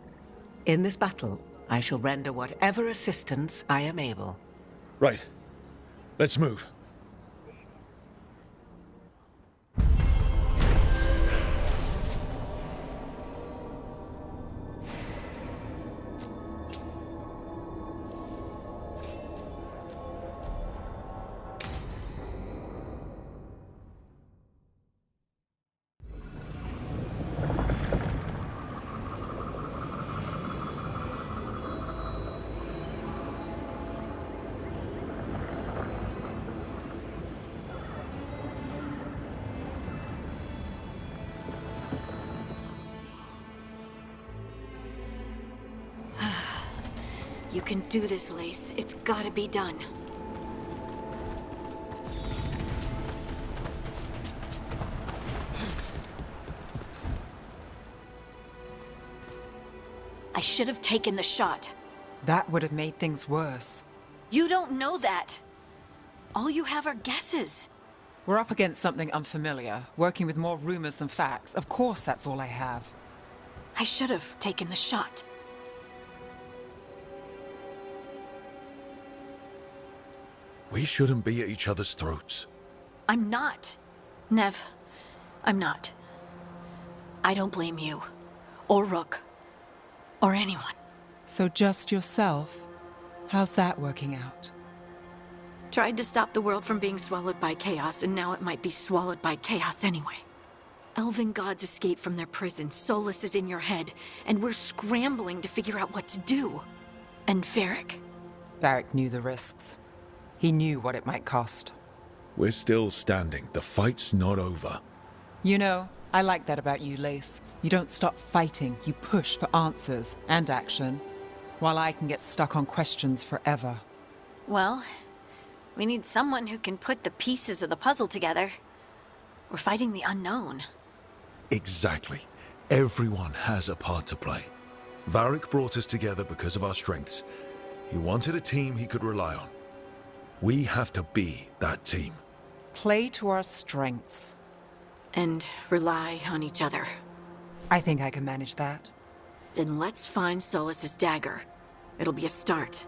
In this battle, I shall render whatever assistance I am able. Right. Let's move. You can do this, Lace. It's gotta be done. I should have taken the shot. That would have made things worse. You don't know that. All you have are guesses. We're up against something unfamiliar, working with more rumors than facts. Of course that's all I have. I should have taken the shot. We shouldn't be at each other's throats. I'm not. Nev, I'm not. I don't blame you. Or Rook. Or anyone. So just yourself? How's that working out? Tried to stop the world from being swallowed by chaos, and now it might be swallowed by chaos anyway. Elven gods escaped from their prison, Solus is in your head, and we're scrambling to figure out what to do. And Varric. Varric knew the risks. He knew what it might cost. We're still standing. The fight's not over. You know, I like that about you, Lace. You don't stop fighting. You push for answers and action, while I can get stuck on questions forever. Well, we need someone who can put the pieces of the puzzle together. We're fighting the unknown. Exactly. Everyone has a part to play. Varric brought us together because of our strengths. He wanted a team he could rely on. We have to be that team. Play to our strengths. And rely on each other. I think I can manage that. Then let's find Solus's dagger. It'll be a start.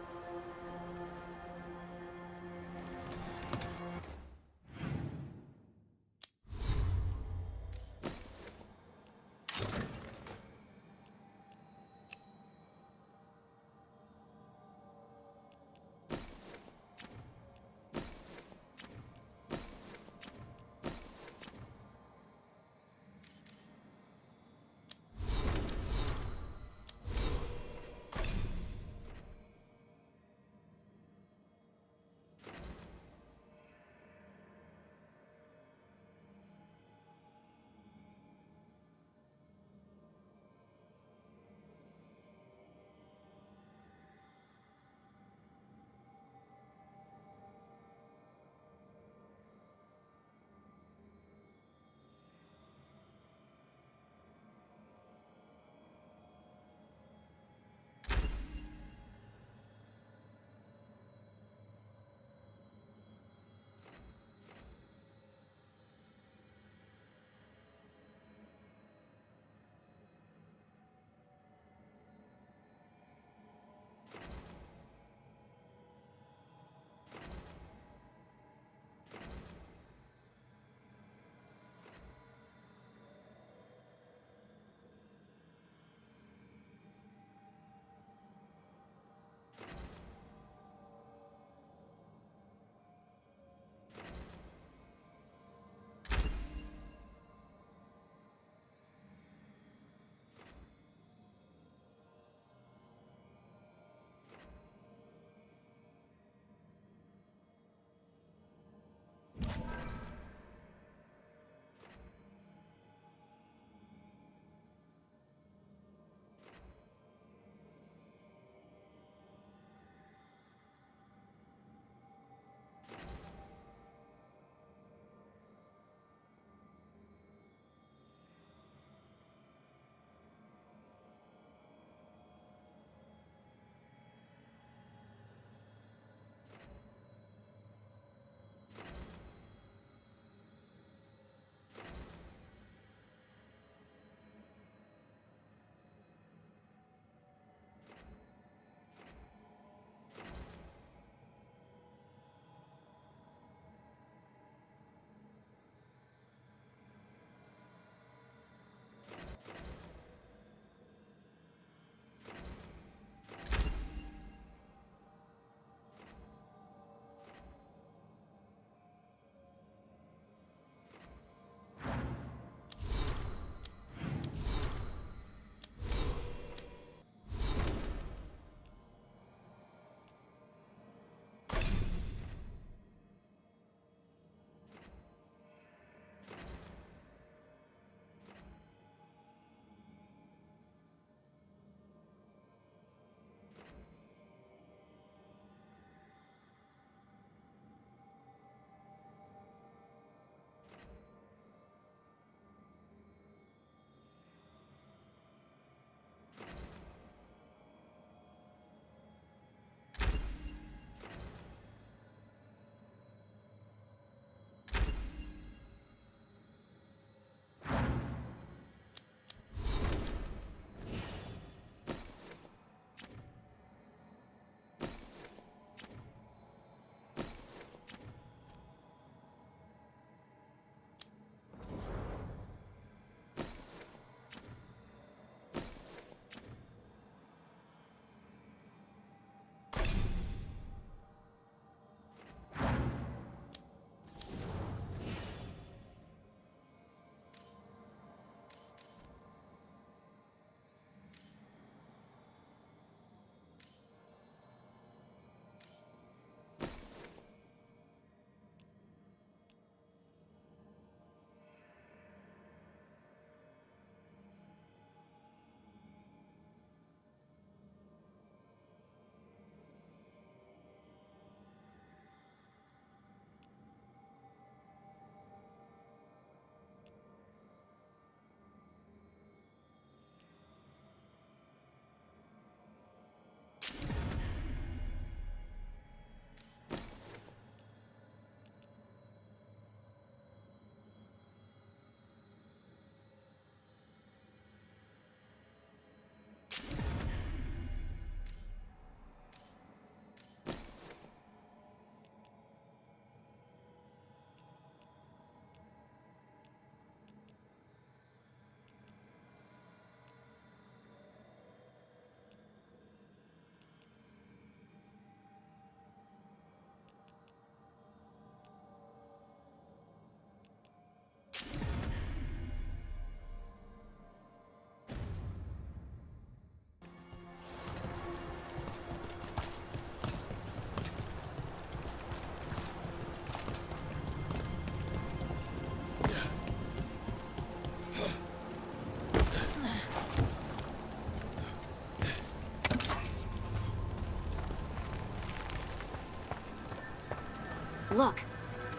Look.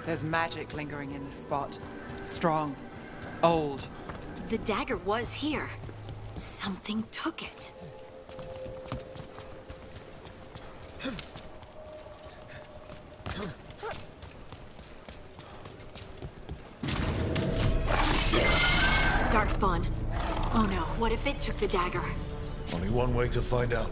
There's magic lingering in this spot. Strong. Old. The dagger was here. Something took it. Darkspawn. Oh no, what if it took the dagger? Only one way to find out.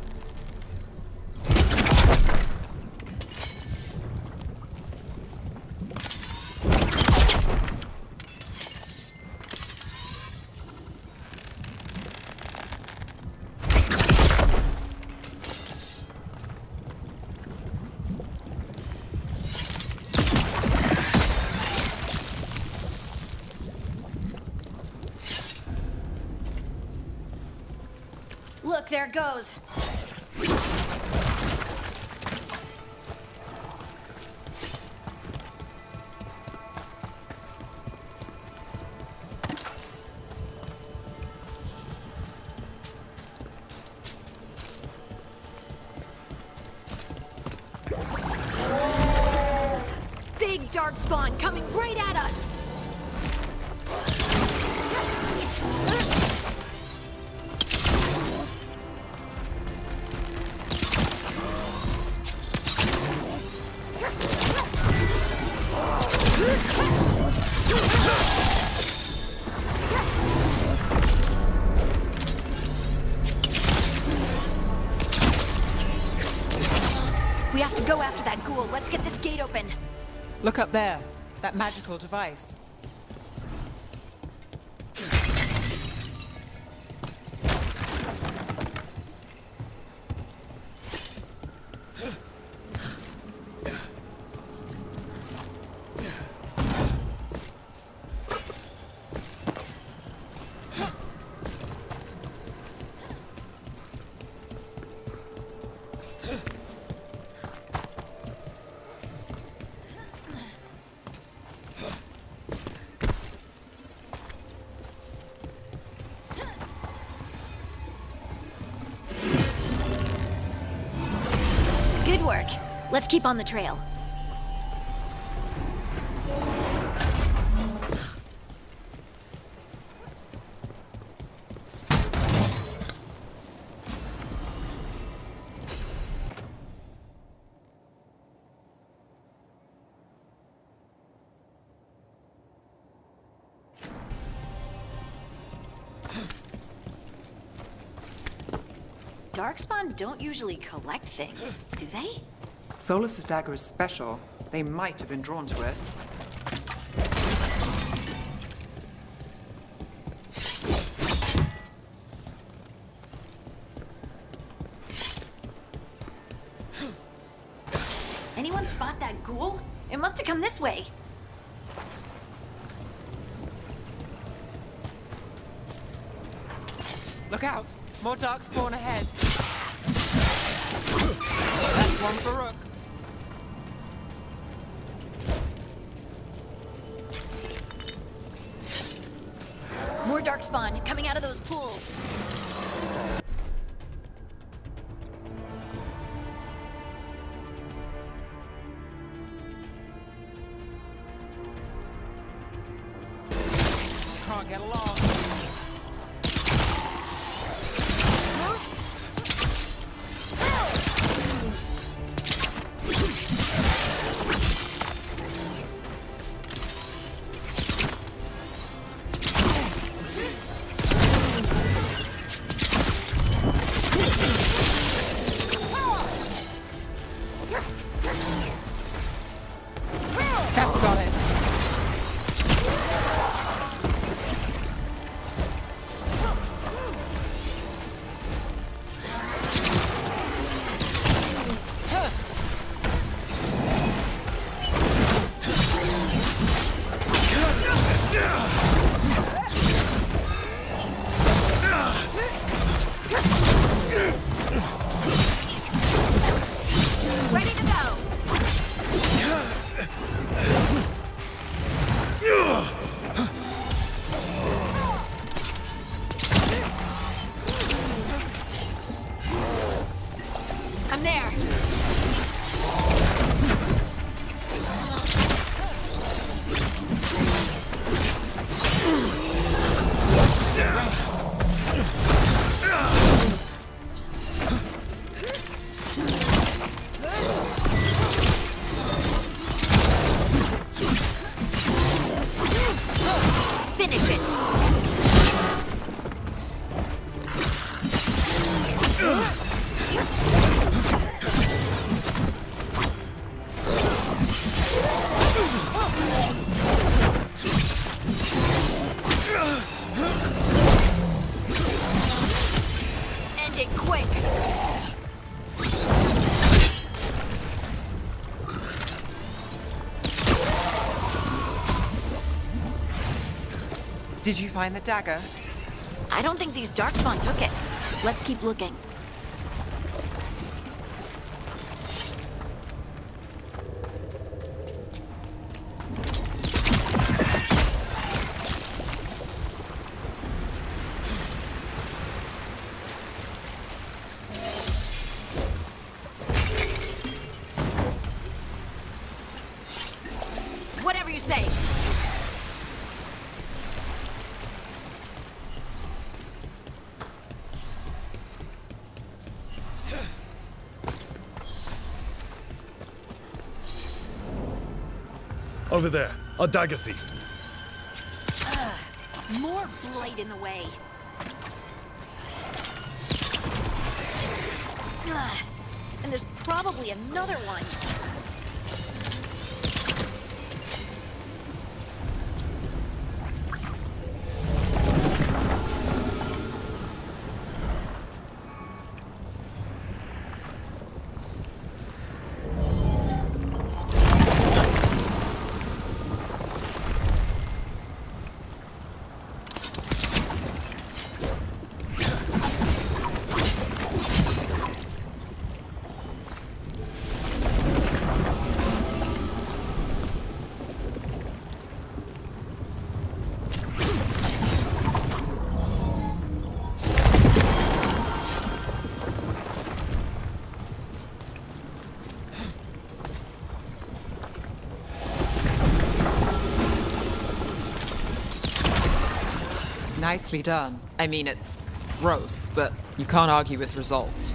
Look, there it goes. Big darkspawn coming right at us. We have to go after that ghoul. Let's get this gate open. Look up there. That magical device. Good work. Let's keep on the trail. Darkspawn don't usually collect things, do they? Solus's dagger is special. They might have been drawn to it. Anyone spot that ghoul? It must have come this way. Look out! More darkspawn ahead. That's one for Rook. More darkspawn coming out of those pools. Can't get along. That's got it. Ready to go. I'm there. Finish it. End it quick. Did you find the dagger? I don't think these Darkspawn took it. Let's keep looking. Whatever you say. Over there, a dagger thief. More blight in the way. And there's probably another one. Nicely done. I mean, it's gross, but you can't argue with results.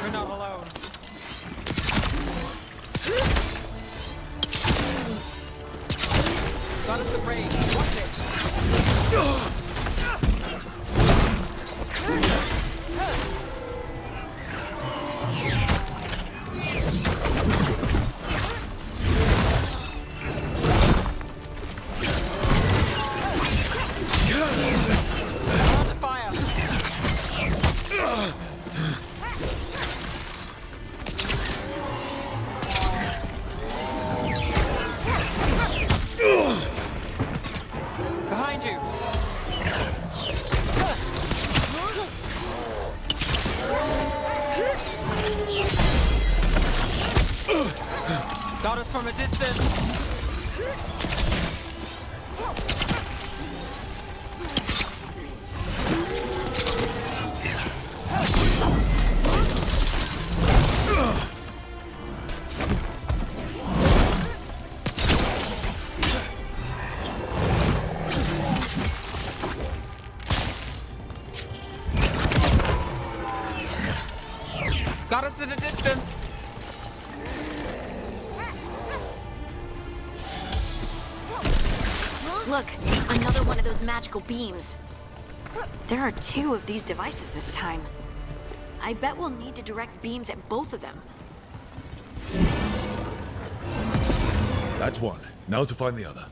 You're not alone. God of the brain, watch it. behind you! Got us from a distance! Got us at a distance! Look, another one of those magical beams. There are 2 of these devices this time. I bet we'll need to direct beams at both of them. That's one. Now to find the other.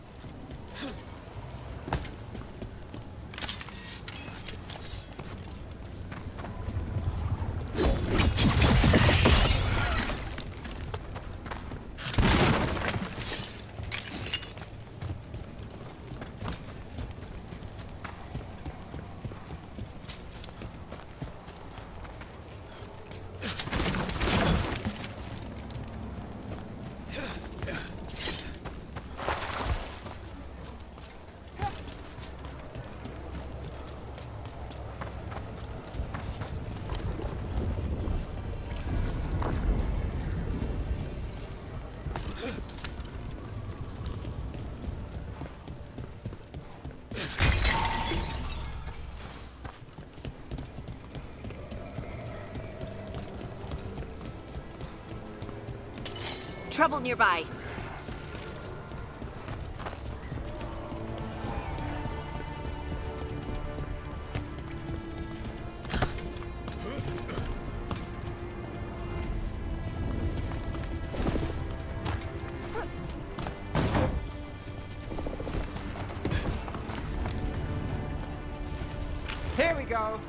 Trouble nearby. Here we go!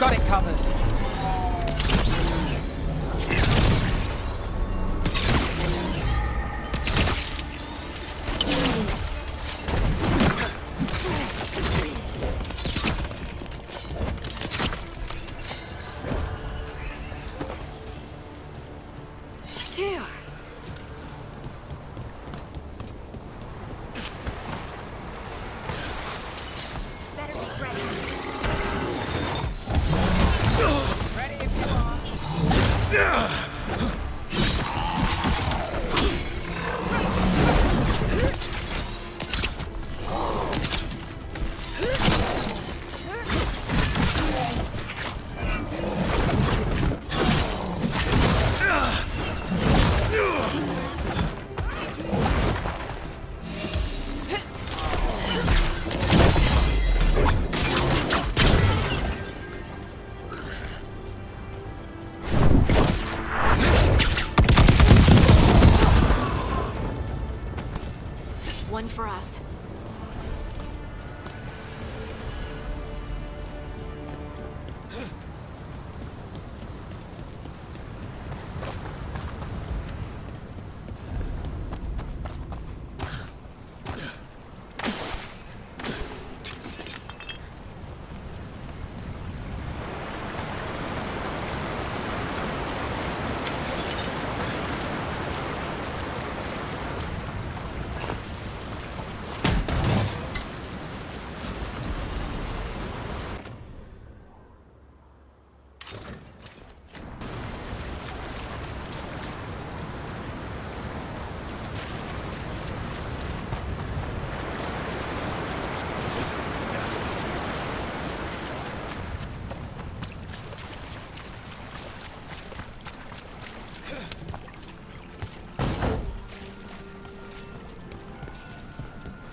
Got it covered. Phew. Better be ready. Ready if you are. one for us.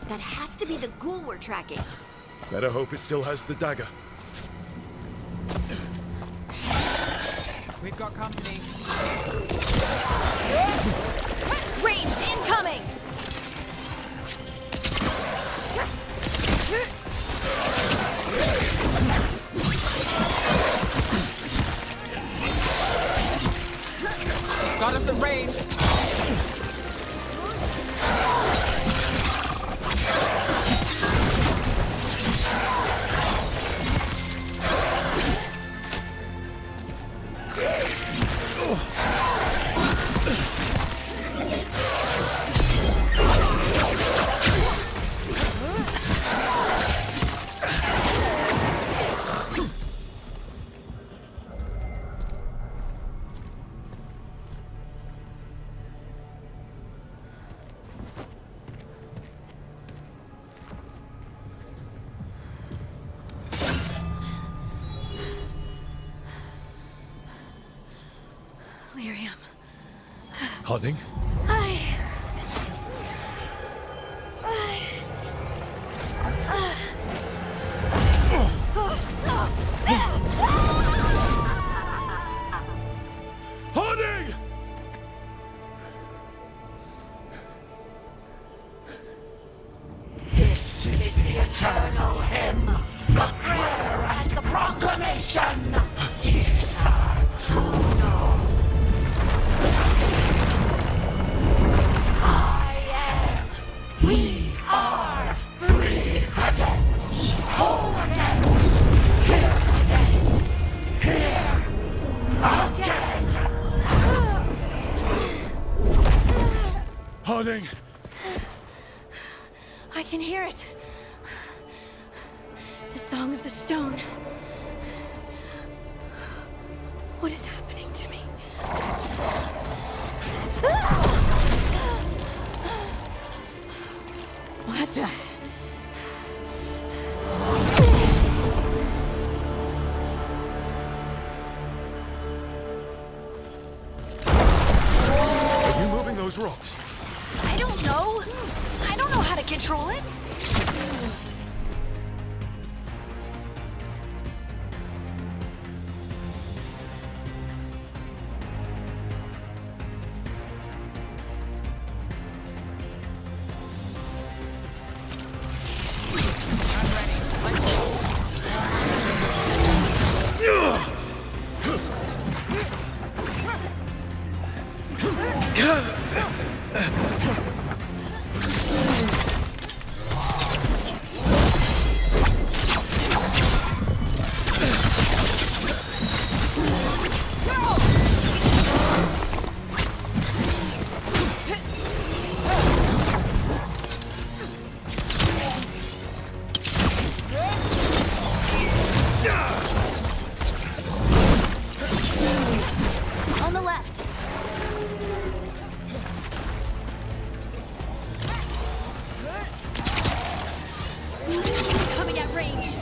That has to be the ghoul we're tracking. Better hope it still has the dagger. We've got company. Ranged incoming! Got us at range. Harding? Harding! This is the eternal hymn, the prayer and the proclamation. Isa to know. We are free again, whole again, here again, here again. Harding! I can hear it. The Song of the Stone. What is happening to me? What the? Are you moving those rocks? I don't know. I don't know how to control it. On the left. Coming at range.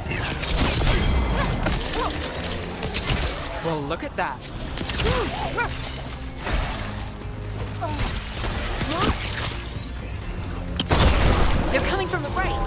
Well, look at that. They're coming from the right.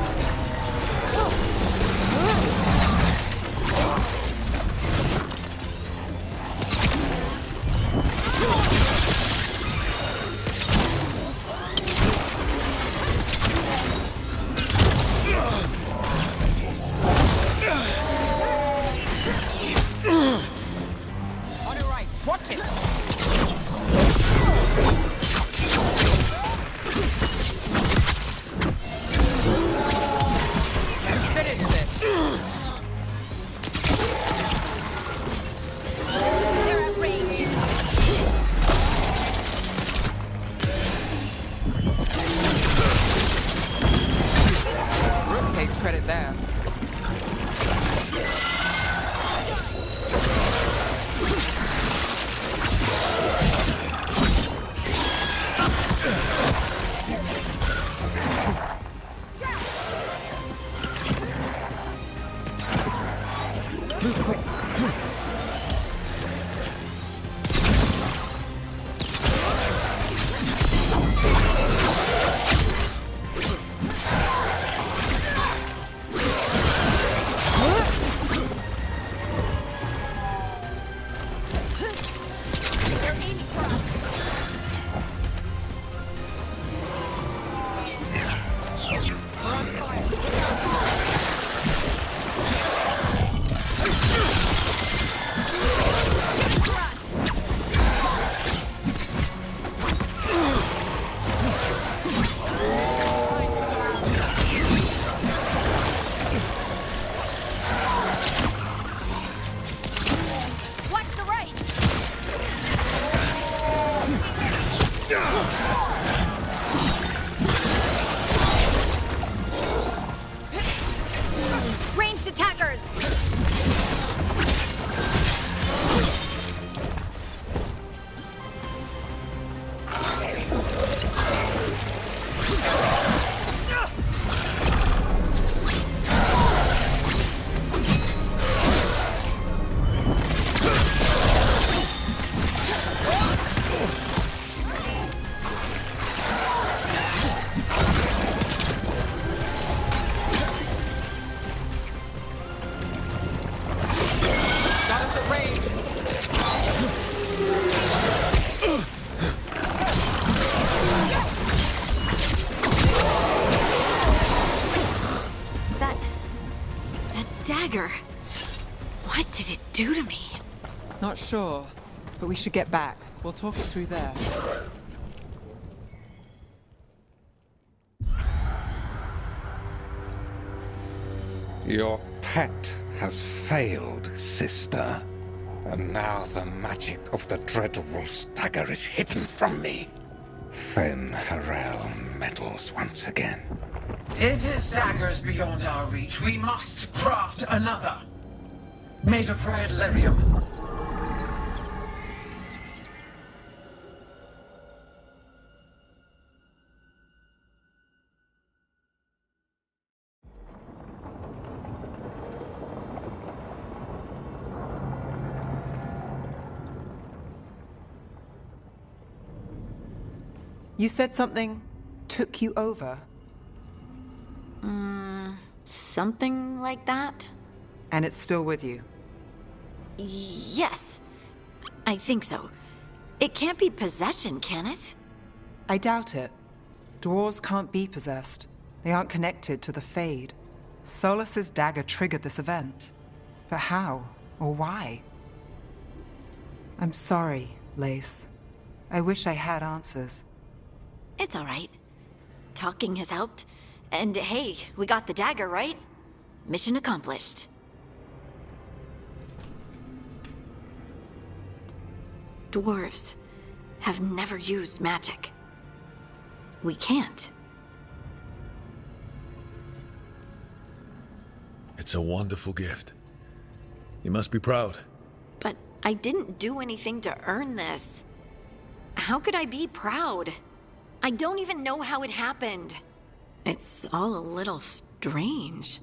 Dagger. What did it do to me? Not sure, but we should get back. We'll talk it through there. Your pet has failed, sister. And now the magic of the Dreadwolf's dagger is hidden from me. Fen Harel meddles once again. If his dagger's beyond our reach, we must craft another. Made of red lyrium. You said something took you over. Something like that? And it's still with you? Yes. I think so. It can't be possession, can it? I doubt it. Dwarves can't be possessed. They aren't connected to the Fade. Solus's dagger triggered this event. But how? Or why? I'm sorry, Lace. I wish I had answers. It's all right. Talking has helped. And hey, we got the dagger, right? Mission accomplished. Dwarves have never used magic. We can't. It's a wonderful gift. You must be proud. But I didn't do anything to earn this. How could I be proud? I don't even know how it happened. It's all a little strange.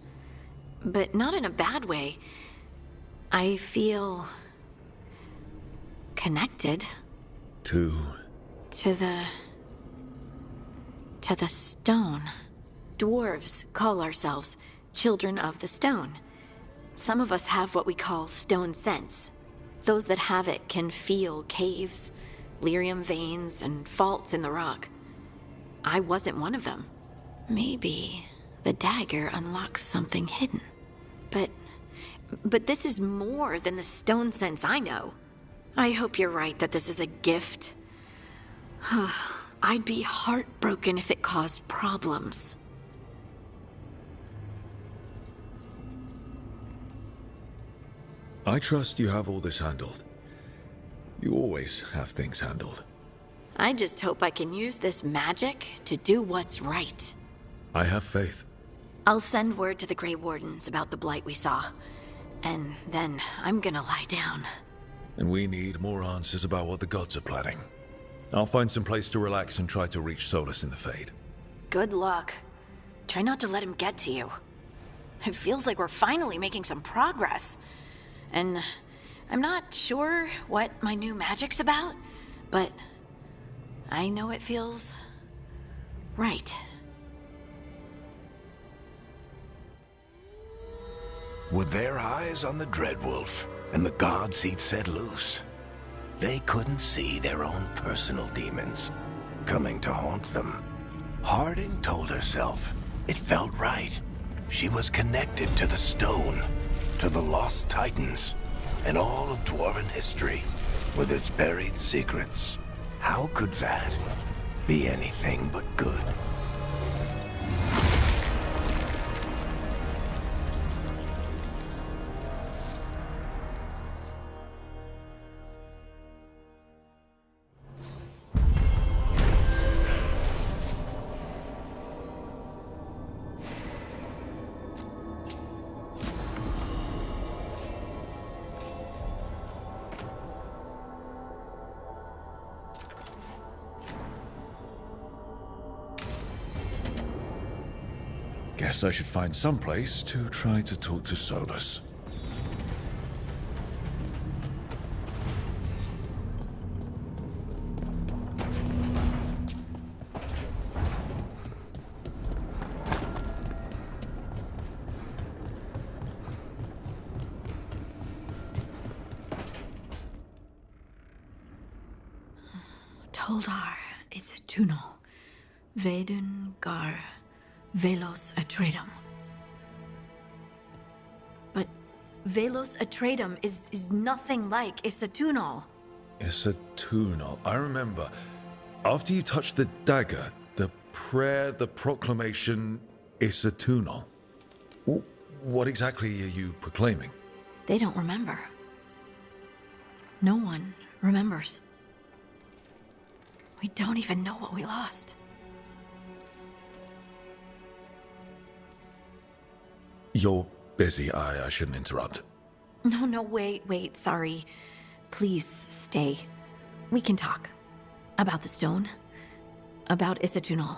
But not in a bad way. I feel connected. To the stone. Dwarves call ourselves children of the stone. Some of us have what we call stone sense. Those that have it can feel caves, lyrium veins, and faults in the rock. I wasn't one of them. Maybe the dagger unlocks something hidden. But this is more than the stone sense I know. I hope you're right that this is a gift. I'd be heartbroken if it caused problems. I trust you have all this handled. You always have things handled. I just hope I can use this magic to do what's right. I have faith. I'll send word to the Grey Wardens about the blight we saw. And then I'm gonna lie down. And we need more answers about what the gods are planning. I'll find some place to relax and try to reach Solus in the Fade. Good luck. Try not to let him get to you. It feels like we're finally making some progress. And I'm not sure what my new magic's about, but I know it feels right. With their eyes on the Dreadwolf and the gods he'd set loose, they couldn't see their own personal demons coming to haunt them. Harding told herself it felt right. She was connected to the stone, to the lost titans, and all of Dwarven history with its buried secrets. How could that be anything but good? Guess I should find some place to try to talk to Solus. Toldar, it's a tunnel. Veilguard, Velos Atreitum. But Velos Atreitum is nothing like Isatunal. Isatunal. I remember. After you touched the dagger, the prayer, the proclamation, Isatunal. What exactly are you proclaiming? They don't remember. No one remembers. We don't even know what we lost. You're busy. I shouldn't interrupt. No, wait, sorry. Please stay. We can talk. About the stone. About Isatunal.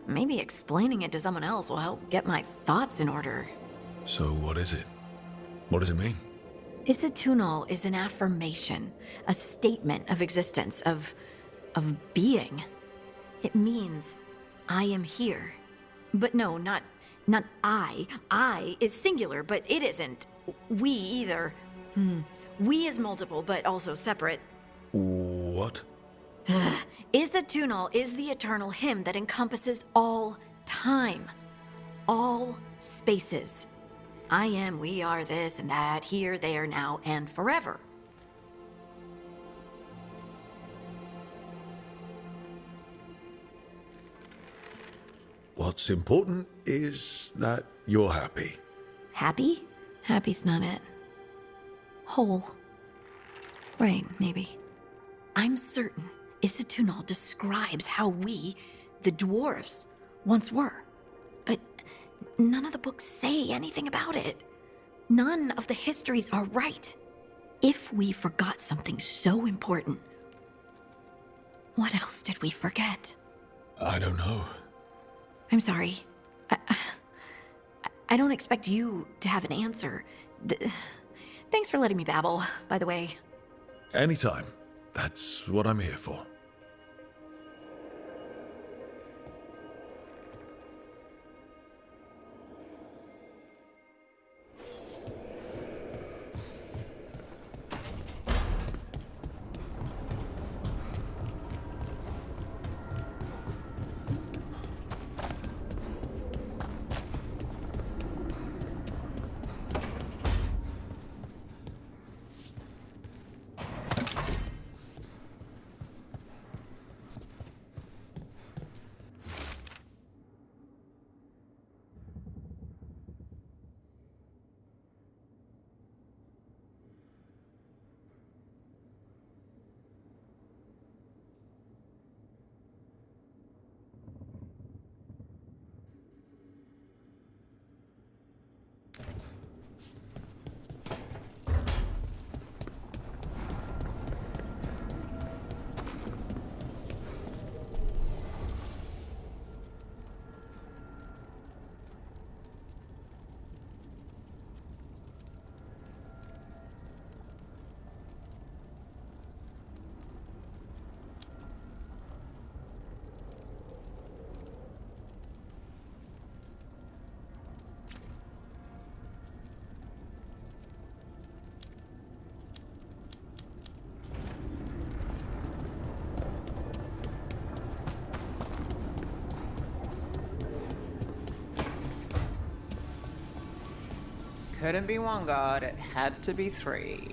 Maybe explaining it to someone else will help get my thoughts in order. So what is it? What does it mean? Isatunal is an affirmation, a statement of existence, of being. It means I am here. But no, not I. I is singular, but it isn't. We either. We is multiple, but also separate. What? Isatunal is the eternal hymn that encompasses all time. All spaces. I am, we are, this and that, here, there, now, and forever. What's important is that you're happy. Happy? Happy's not it. Whole. Right, maybe. I'm certain Isatunal describes how we, the dwarves, once were. But none of the books say anything about it. None of the histories are right. If we forgot something so important, what else did we forget? I don't know. I'm sorry. I don't expect you to have an answer. Thanks for letting me babble, by the way. Anytime. That's what I'm here for. Couldn't be one god, it had to be three.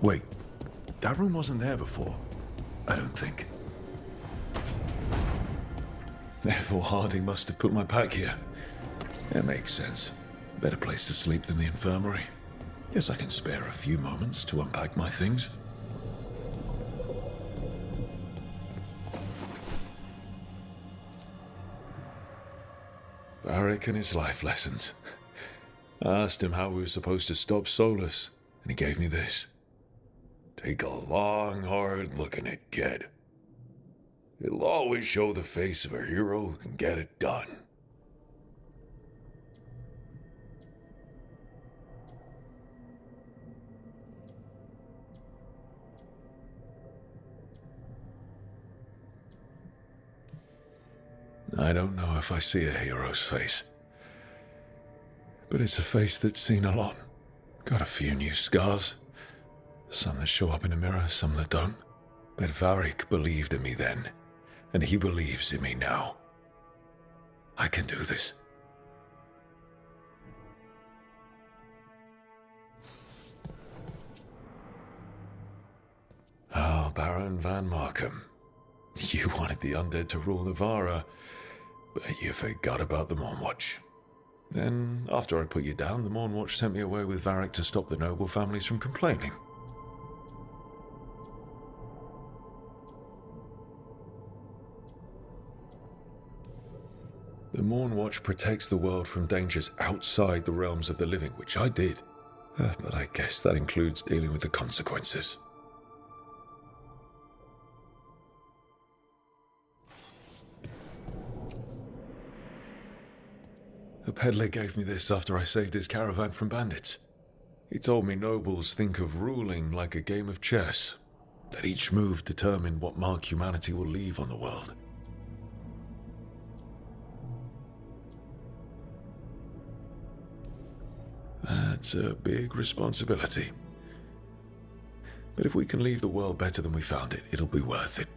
Wait, that room wasn't there before. I don't think. Therefore, Harding must have put my pack here. It makes sense. Better place to sleep than the infirmary. Guess I can spare a few moments to unpack my things. Varric and his life lessons. I asked him how we were supposed to stop Solus, and he gave me this. Take a long, hard look at it, kid. It'll always show the face of a hero who can get it done. I don't know if I see a hero's face, but it's a face that's seen a lot. Got a few new scars. Some that show up in a mirror, some that don't. But Varric believed in me then, and he believes in me now. I can do this. Oh, Baron Van Markham. You wanted the undead to rule Navarra, but you forgot about the Mournwatch. Then, after I put you down, the Mournwatch sent me away with Varric to stop the noble families from complaining. The Mournwatch protects the world from dangers outside the realms of the living, which I did. But I guess that includes dealing with the consequences. A peddler gave me this after I saved his caravan from bandits. He told me nobles think of ruling like a game of chess, that each move determined what mark humanity will leave on the world. That's a big responsibility. But if we can leave the world better than we found it, it'll be worth it.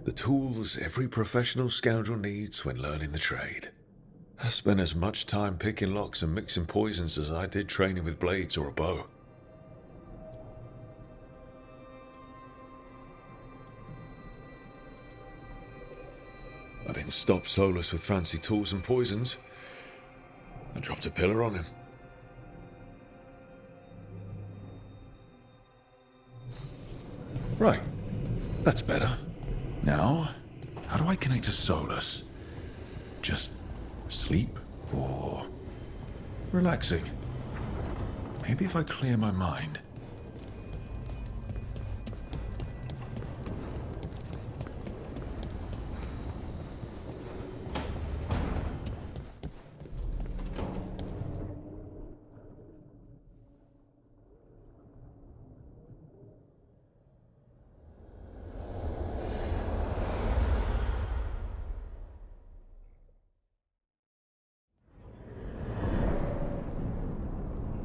The tools every professional scoundrel needs when learning the trade. I spent as much time picking locks and mixing poisons as I did training with blades or a bow. I didn't stop Solus with fancy tools and poisons. I dropped a pillar on him. Right. That's better. Now, how do I connect to Solus? Just sleep or relaxing? Maybe if I clear my mind.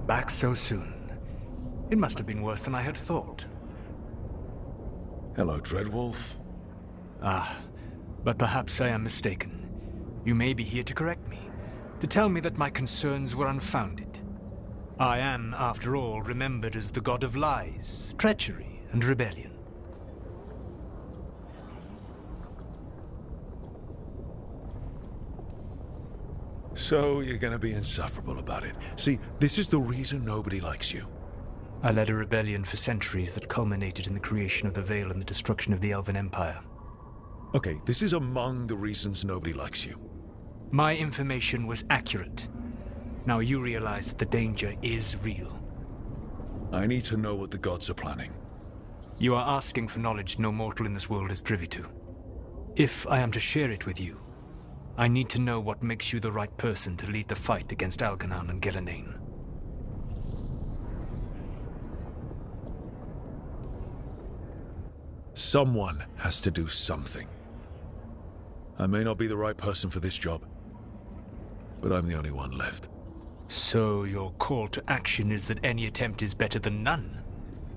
Back so soon. It must have been worse than I had thought. Hello, Dreadwolf. Ah, but perhaps I am mistaken. You may be here to correct me, to tell me that my concerns were unfounded. I am, after all, remembered as the god of lies, treachery, and rebellion. So you're gonna be insufferable about it. See, this is the reason nobody likes you. I led a rebellion for centuries that culminated in the creation of the Veil and the destruction of the Elven Empire. Okay, this is among the reasons nobody likes you. My information was accurate. Now you realize that the danger is real. I need to know what the gods are planning. You are asking for knowledge no mortal in this world is privy to. If I am to share it with you, I need to know what makes you the right person to lead the fight against Algernon and Gelanane. Someone has to do something. I may not be the right person for this job, but I'm the only one left. So your call to action is that any attempt is better than none?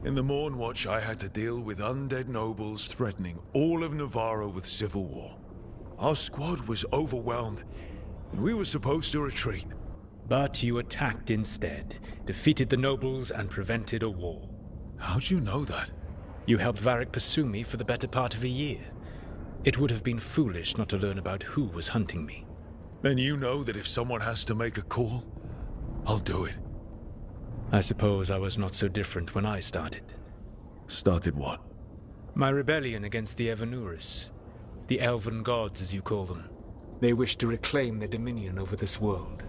In the Morn Watch, I had to deal with undead nobles threatening all of Navarro with civil war. Our squad was overwhelmed, and we were supposed to retreat. But you attacked instead, defeated the nobles, and prevented a war. How'd you know that? You helped Varric pursue me for the better part of a year. It would have been foolish not to learn about who was hunting me. Then you know that if someone has to make a call, I'll do it. I suppose I was not so different when I started. Started what? My rebellion against the Evanurus. The Elven Gods, as you call them. They wish to reclaim their dominion over this world.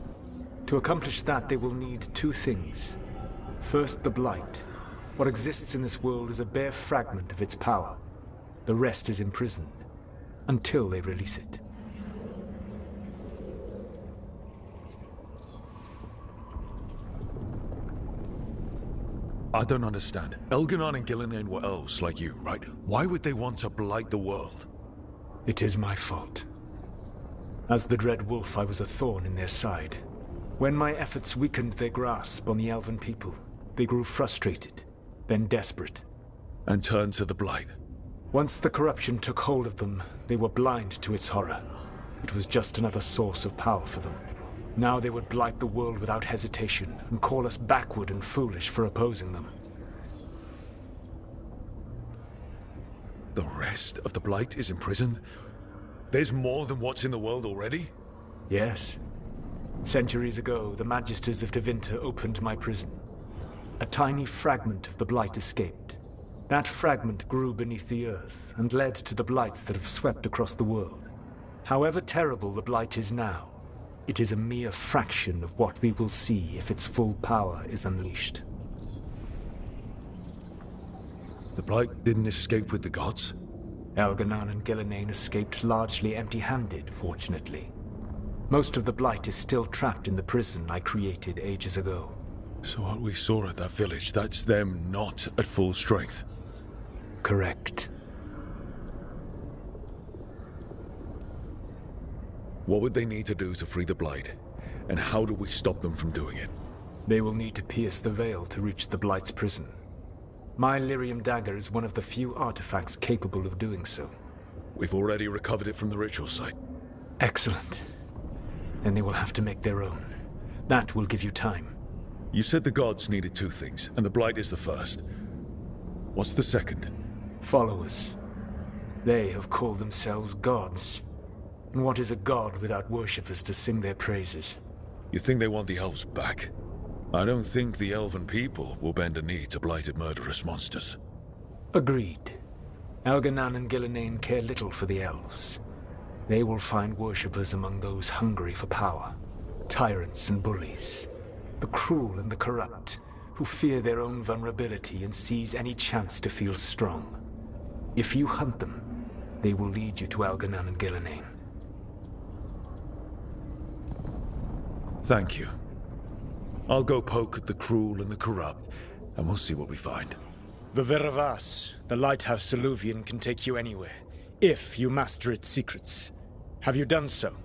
To accomplish that, they will need two things. First, the Blight. What exists in this world is a bare fragment of its power. The rest is imprisoned, until they release it. I don't understand. Elganon and Gillinan were elves like you, right? Why would they want to blight the world? It is my fault. As the Dread Wolf, I was a thorn in their side. When my efforts weakened their grasp on the Elven people, they grew frustrated, then desperate. And turned to the Blight. Once the corruption took hold of them, they were blind to its horror. It was just another source of power for them. Now they would blight the world without hesitation, and call us backward and foolish for opposing them. The rest of the Blight is imprisoned? There's more than what's in the world already? Yes. Centuries ago, the Magisters of Tevinter opened my prison. A tiny fragment of the Blight escaped. That fragment grew beneath the earth, and led to the Blights that have swept across the world. However terrible the Blight is now, it is a mere fraction of what we will see if its full power is unleashed. The Blight didn't escape with the gods? Elganon and Gillinan escaped largely empty-handed, fortunately. Most of the Blight is still trapped in the prison I created ages ago. So what we saw at that village, that's them not at full strength? Correct. What would they need to do to free the Blight? And how do we stop them from doing it? They will need to pierce the veil to reach the Blight's prison. My Lyrium dagger is one of the few artifacts capable of doing so. We've already recovered it from the ritual site. Excellent. Then they will have to make their own. That will give you time. You said the gods needed two things, and the Blight is the first. What's the second? Followers. They have called themselves gods. And what is a god without worshippers to sing their praises? You think they want the elves back? I don't think the elven people will bend a knee to blighted murderous monsters. Agreed. Elganon and Gillinan care little for the elves. They will find worshippers among those hungry for power. Tyrants and bullies. The cruel and the corrupt, who fear their own vulnerability and seize any chance to feel strong. If you hunt them, they will lead you to Elganon and Gillinan. Thank you. I'll go poke at the cruel and the corrupt, and we'll see what we find. The Veravas, the lighthouse Soluvian, can take you anywhere, if you master its secrets. Have you done so?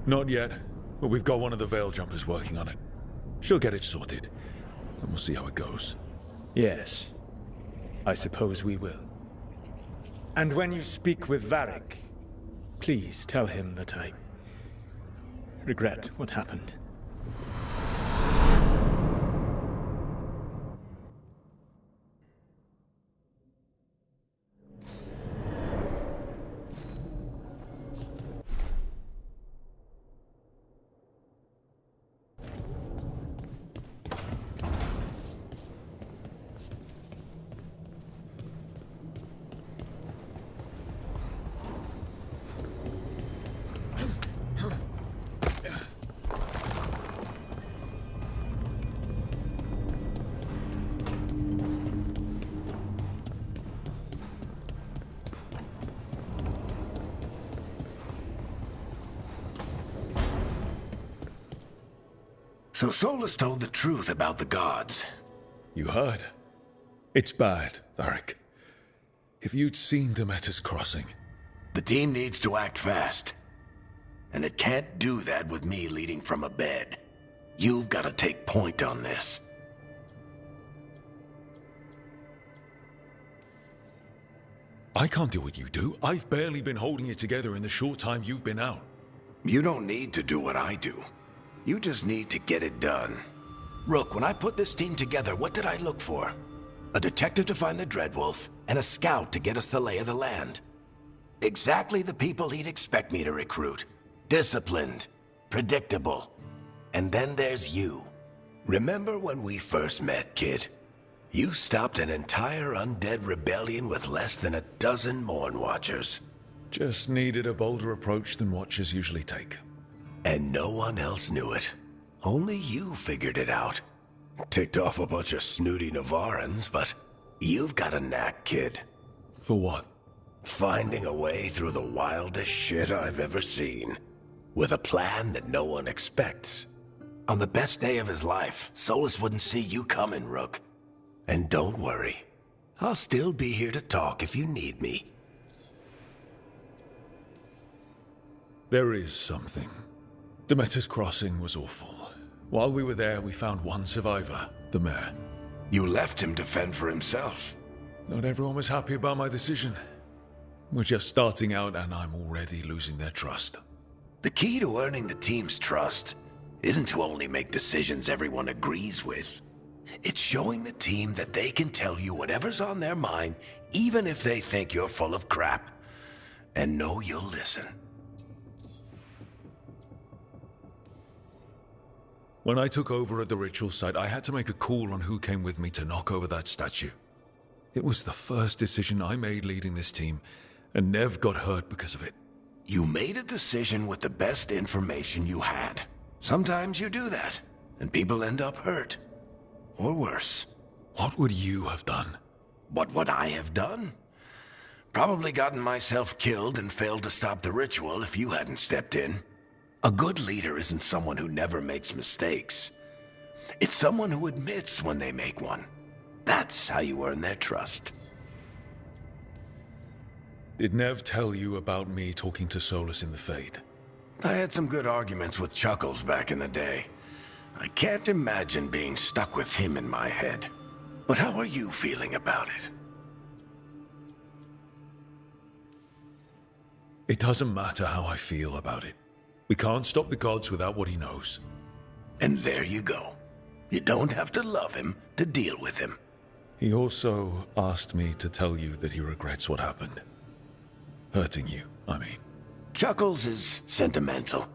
Not yet, but we've got one of the Veil Jumpers working on it. She'll get it sorted, and we'll see how it goes. Yes, I suppose we will. And when you speak with Varric, please tell him that I regret what happened. So Solus told the truth about the gods. You heard? It's bad, Varric. If you'd seen Demeter's crossing... The team needs to act fast. And it can't do that with me leading from a bed. You've got to take point on this. I can't do what you do. I've barely been holding it together in the short time you've been out. You don't need to do what I do. You just need to get it done. Rook, when I put this team together, what did I look for? A detective to find the Dreadwolf, and a scout to get us the lay of the land. Exactly the people he'd expect me to recruit. Disciplined, predictable. And then there's you. Remember when we first met, kid? You stopped an entire undead rebellion with less than a dozen Mourn Watchers. Just needed a bolder approach than Watchers usually take. And no one else knew it. Only you figured it out. Ticked off a bunch of snooty Navarrans, but you've got a knack, kid. For what? Finding a way through the wildest shit I've ever seen. With a plan that no one expects. On the best day of his life, Solus wouldn't see you coming, Rook. And don't worry. I'll still be here to talk if you need me. There is something. Demeter's Crossing was awful. While we were there, we found one survivor, the mayor. You left him to fend for himself. Not everyone was happy about my decision. We're just starting out and I'm already losing their trust. The key to earning the team's trust isn't to only make decisions everyone agrees with. It's showing the team that they can tell you whatever's on their mind, even if they think you're full of crap. And know you'll listen. When I took over at the ritual site, I had to make a call on who came with me to knock over that statue. It was the first decision I made leading this team, and Nev got hurt because of it. You made a decision with the best information you had. Sometimes you do that, and people end up hurt. Or worse. What would you have done? What would I have done? Probably gotten myself killed and failed to stop the ritual if you hadn't stepped in. A good leader isn't someone who never makes mistakes. It's someone who admits when they make one. That's how you earn their trust. Did Nev tell you about me talking to Solus in the Fade? I had some good arguments with Chuckles back in the day. I can't imagine being stuck with him in my head. But how are you feeling about it? It doesn't matter how I feel about it. We can't stop the gods without what he knows. And there you go. You don't have to love him to deal with him. He also asked me to tell you that he regrets what happened. Hurting you, I mean. Chuckles is sentimental.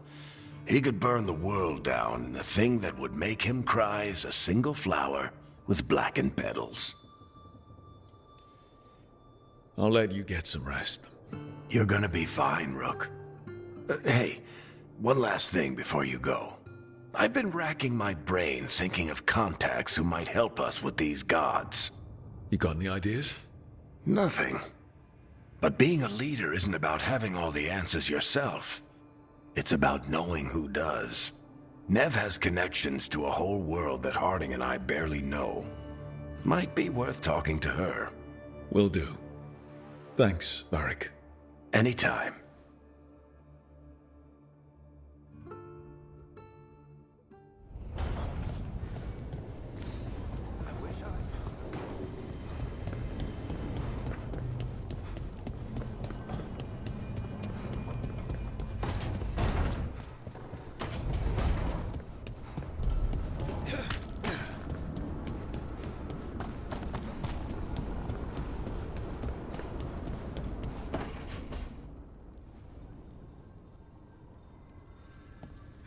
He could burn the world down, and the thing that would make him cry is a single flower with blackened petals. I'll let you get some rest. You're gonna be fine, Rook. Hey, one last thing before you go. I've been racking my brain thinking of contacts who might help us with these gods. You got any ideas? Nothing. But being a leader isn't about having all the answers yourself. It's about knowing who does. Nev has connections to a whole world that Harding and I barely know. Might be worth talking to her. Will do. Thanks, Varric. Anytime.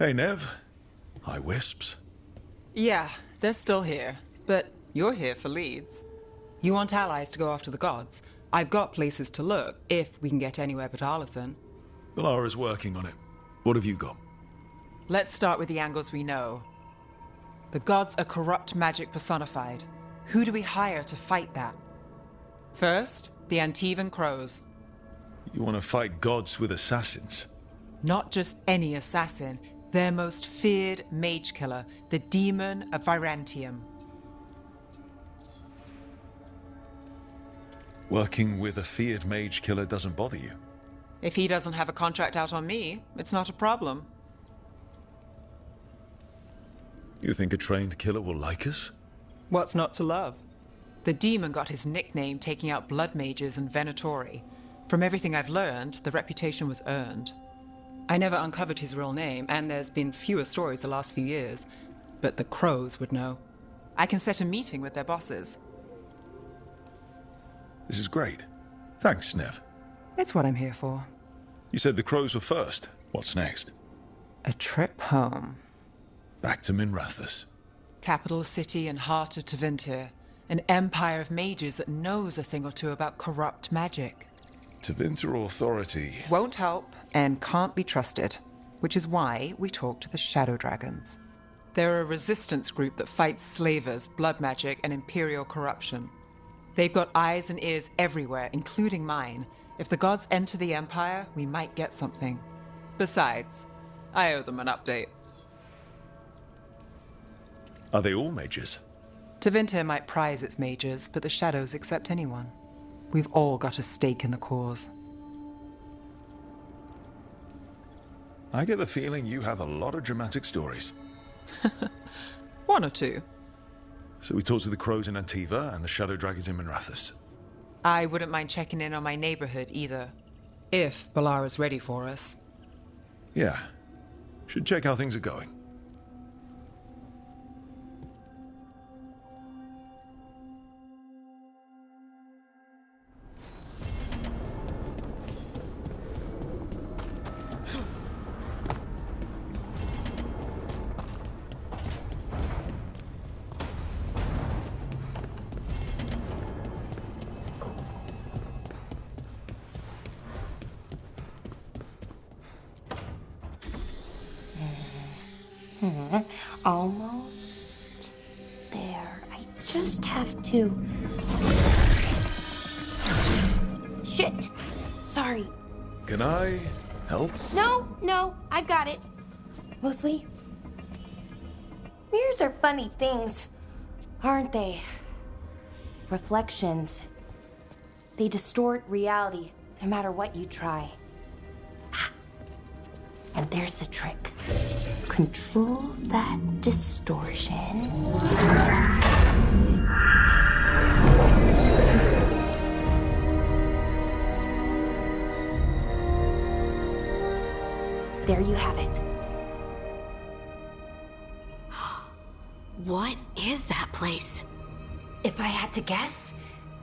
Hey, Nev. Hi, Wisps. Yeah, they're still here. But you're here for leads. You want allies to go after the gods. I've got places to look, if we can get anywhere but Arlathan. Valara's working on it. What have you got? Let's start with the angles we know. The gods are corrupt magic personified. Who do we hire to fight that? First, the Antivan Crows. You want to fight gods with assassins? Not just any assassin. Their most feared mage killer, the Demon of Virantium. Working with a feared mage killer doesn't bother you? If he doesn't have a contract out on me, it's not a problem. You think a trained killer will like us? What's not to love? The demon got his nickname taking out blood mages and Venatori. From everything I've learned, the reputation was earned. I never uncovered his real name, and there's been fewer stories the last few years, but the crows would know. I can set a meeting with their bosses. This is great. Thanks, Nev. It's what I'm here for. You said the crows were first. What's next? A trip home. Back to Minrathous. Capital city and heart of Tevinter. An empire of mages that knows a thing or two about corrupt magic. Tevinter authority Won't help and can't be trusted, which is why we talk to the Shadow Dragons. They're a resistance group that fights slavers, blood magic, and imperial corruption. They've got eyes and ears everywhere, including mine. If the gods enter the Empire, we might get something. Besides, I owe them an update. Are they all mages? Tevinter might prize its mages, but the Shadows accept anyone. We've all got a stake in the cause. I get the feeling you have a lot of dramatic stories. One or two. So we talked to the crows in Antiva and the Shadow Dragons in Minrathous. I wouldn't mind checking in on my neighborhood either. If Balara's ready for us. Yeah. Should check how things are going. Almost there. I just have to... Shit! Sorry. Can I help? No, I've got it. Mostly. Mirrors are funny things, aren't they? Reflections. They distort reality, no matter what you try. And there's the trick. Control that distortion. There you have it. What is that place? If I had to guess,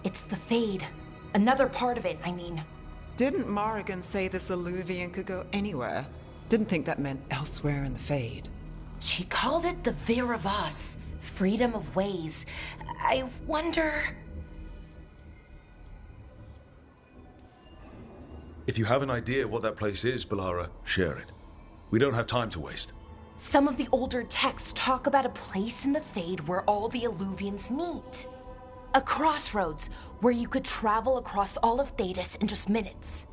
it's the Fade. Another part of it, I mean. Didn't Morrigan say this Alluvian could go anywhere? Didn't think that meant elsewhere in the Fade. She called it the Viravas, freedom of ways. I wonder... If you have an idea what that place is, Balara, share it. We don't have time to waste. Some of the older texts talk about a place in the Fade where all the Alluvians meet. A crossroads where you could travel across all of Thedas in just minutes.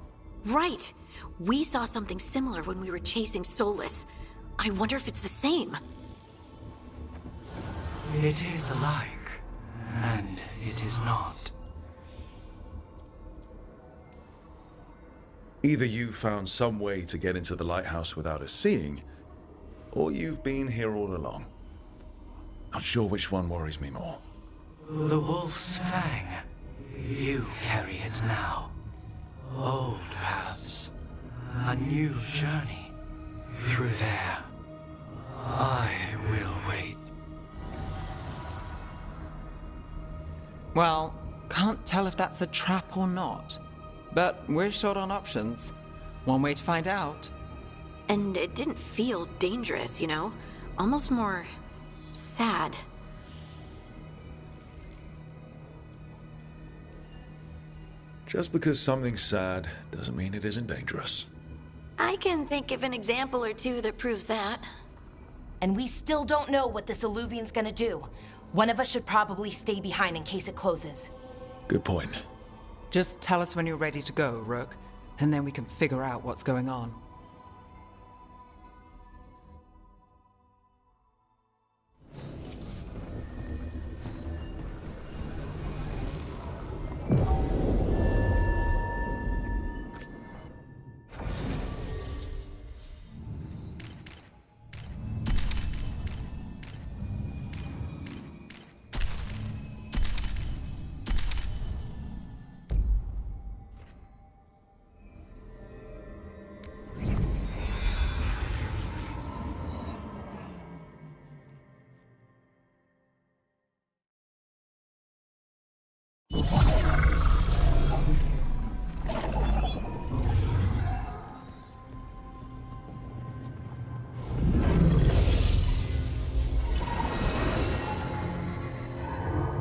Right. We saw something similar when we were chasing Solus. I wonder if it's the same. It is alike, and it is not. Either you found some way to get into the lighthouse without us seeing, or you've been here all along. Not sure which one worries me more. The Wolf's Fang. You carry it now. Old paths. A new journey. Through there. I will wait. Well, can't tell if that's a trap or not. But we're short on options. One way to find out. And it didn't feel dangerous, you know? Almost more... sad. Just because something's sad doesn't mean it isn't dangerous. I can think of an example or two that proves that. And we still don't know what this Alluvian's gonna do. One of us should probably stay behind in case it closes. Good point. Just tell us when you're ready to go, Rook, and then we can figure out what's going on.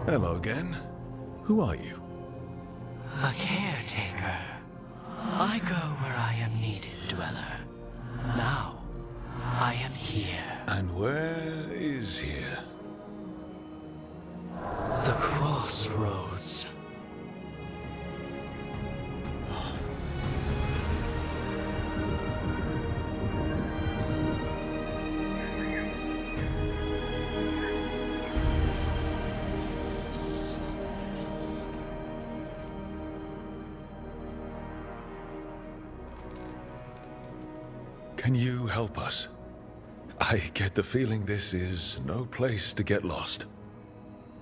Hello again. Who are you? A caretaker. I go where I am needed, Dweller. Now, I am here. And where is here? The crossroads. Can you help us? I get the feeling this is no place to get lost.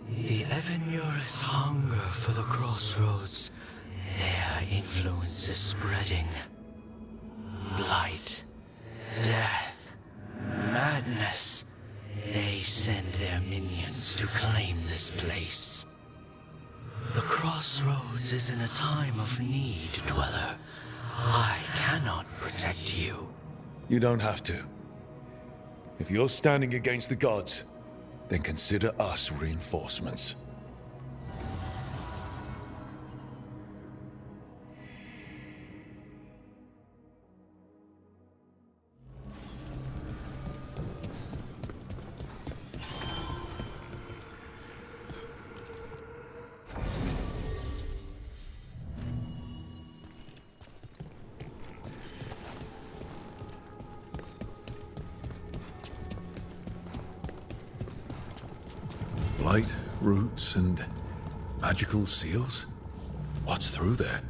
The Evanurus hunger for the crossroads. Their influence is spreading. Blight, death, madness. They send their minions to claim this place. The crossroads is in a time of need, Dweller. I cannot protect you. You don't have to. If you're standing against the gods, then consider us reinforcements. Blight, roots, and magical seals? What's through there?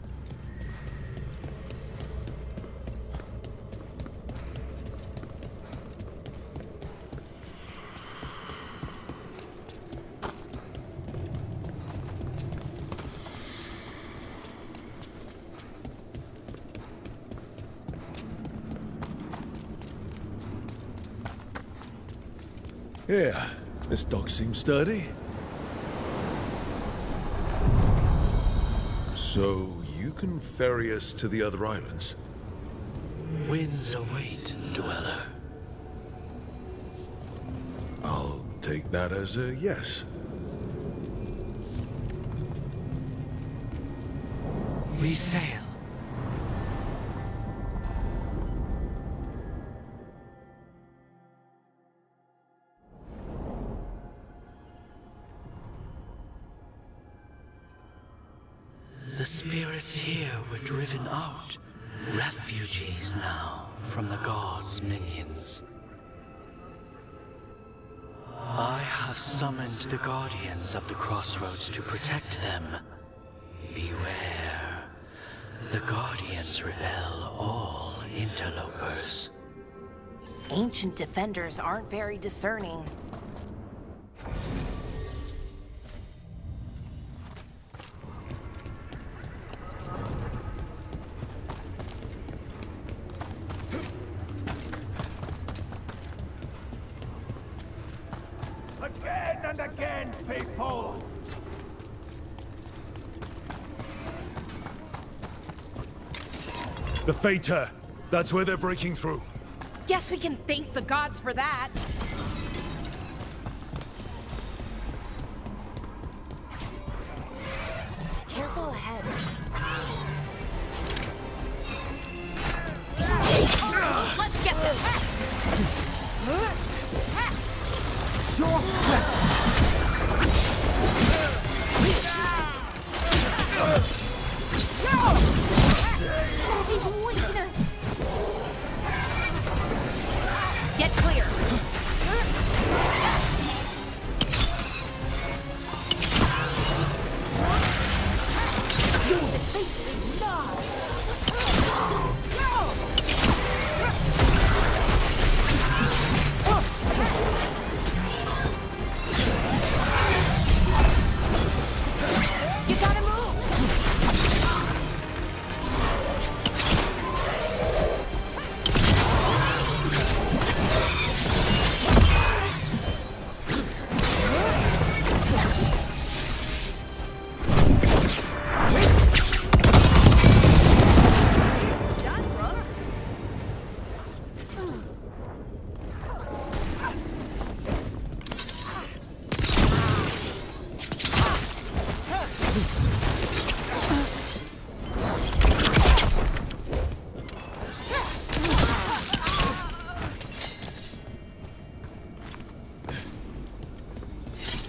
Yeah, this dock seems sturdy. So, you can ferry us to the other islands? Winds await, Dweller. I'll take that as a yes. We sail. The spirits here were driven out. Refugees now from the gods' minions. I have summoned the guardians of the crossroads to protect them. Beware. The guardians repel all interlopers. Ancient defenders aren't very discerning. Again and again, people! The Fater! That's where they're breaking through. Guess we can thank the gods for that. Careful ahead. Let's get this. Get clear. You gotta move.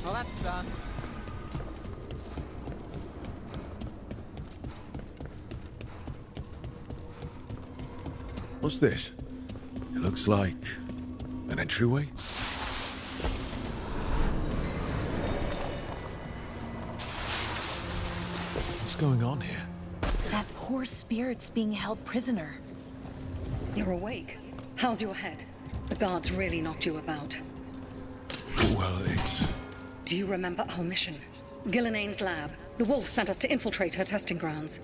Well, that's done. What's this? It looks like an entryway? What's going on here? That poor spirit's being held prisoner. You're awake. How's your head? The guards really knocked you about. Well, it's... Do you remember our mission? Gillenane's lab. The wolf sent us to infiltrate her testing grounds.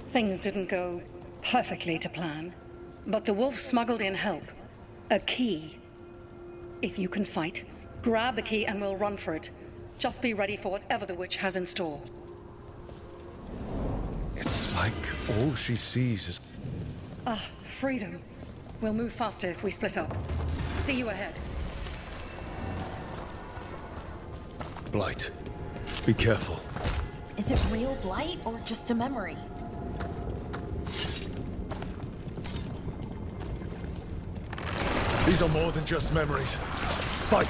Things didn't go perfectly to plan, but the wolf smuggled in help. A key. If you can fight, grab the key and we'll run for it. Just be ready for whatever the witch has in store. It's like all she sees is... Ah, freedom. We'll move faster if we split up. See you ahead. Blight. Be careful. Is it real blight or just a memory? These are more than just memories. Fight!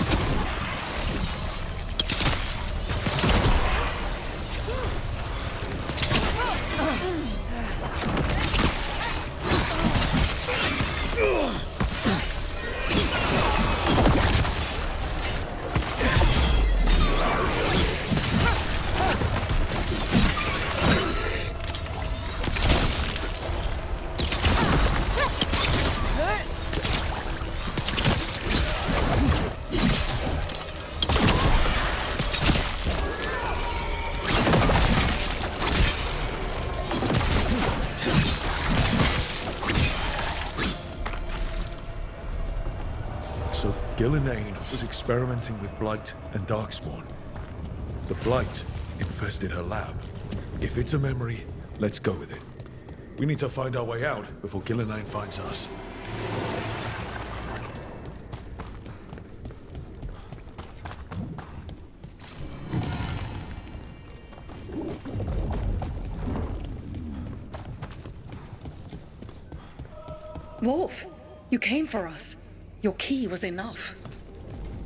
Gillenane was experimenting with Blight and Darkspawn. The Blight infested her lab. If it's a memory, let's go with it. We need to find our way out before Gillenane finds us. Wolf, you came for us. Your key was enough.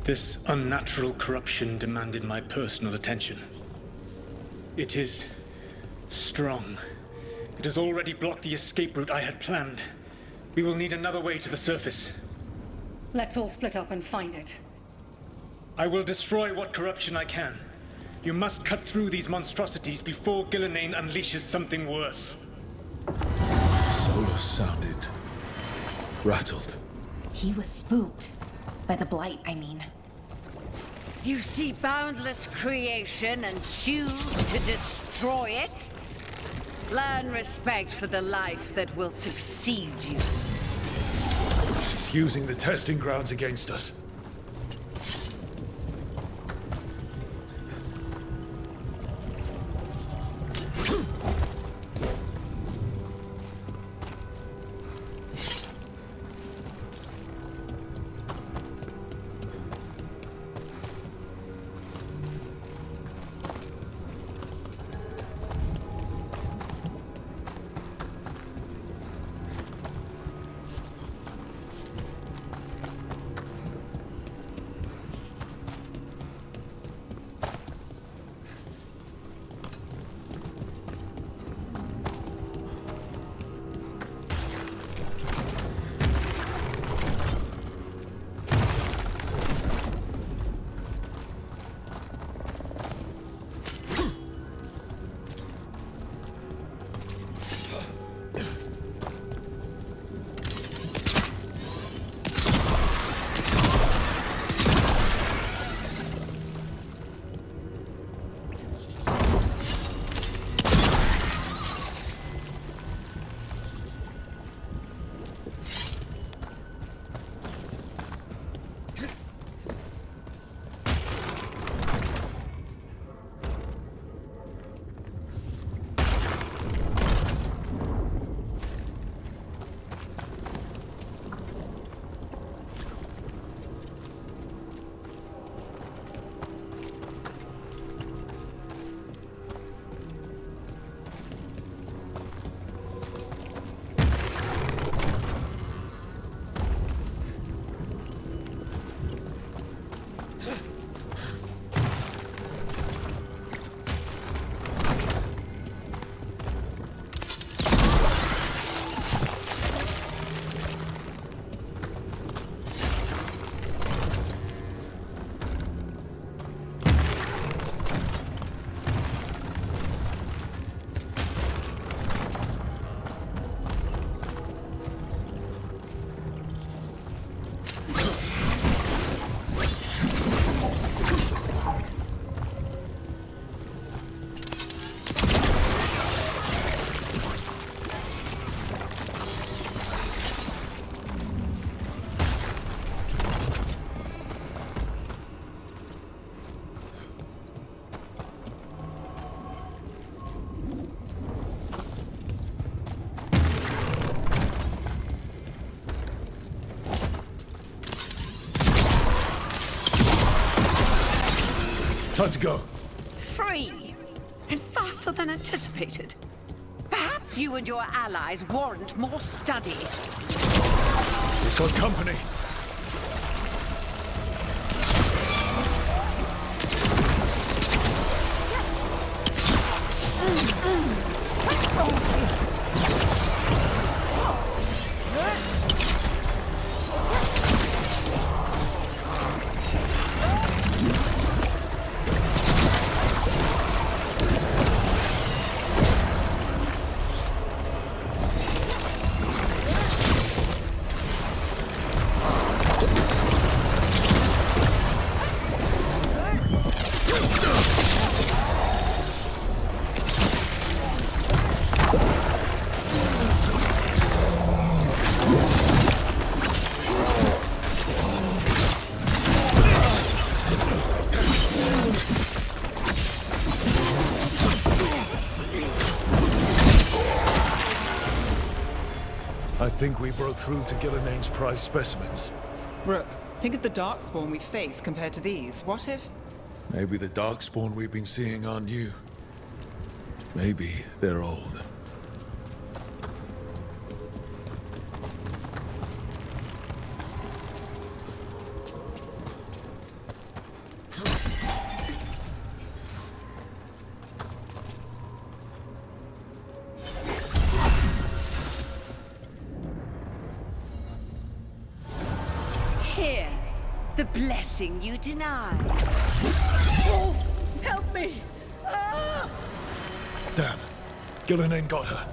This unnatural corruption demanded my personal attention. It is strong. It has already blocked the escape route I had planned. We will need another way to the surface. Let's all split up and find it. I will destroy what corruption I can. You must cut through these monstrosities before Gillenane unleashes something worse. Solus sounded rattled. He was spooked. By the blight, I mean. You see boundless creation and choose to destroy it? Learn respect for the life that will succeed you. She's using the testing grounds against us. Time to go. Free. And faster than anticipated. Perhaps you and your allies warrant more study. We've got company. I think we broke through to Gillinane's prize specimens. Rook, think of the Darkspawn we face compared to these. What if... Maybe the Darkspawn we've been seeing aren't new. Maybe they're old. Here, the blessing you denied. Oh, help me! Ah! Damn. Gillinane got her.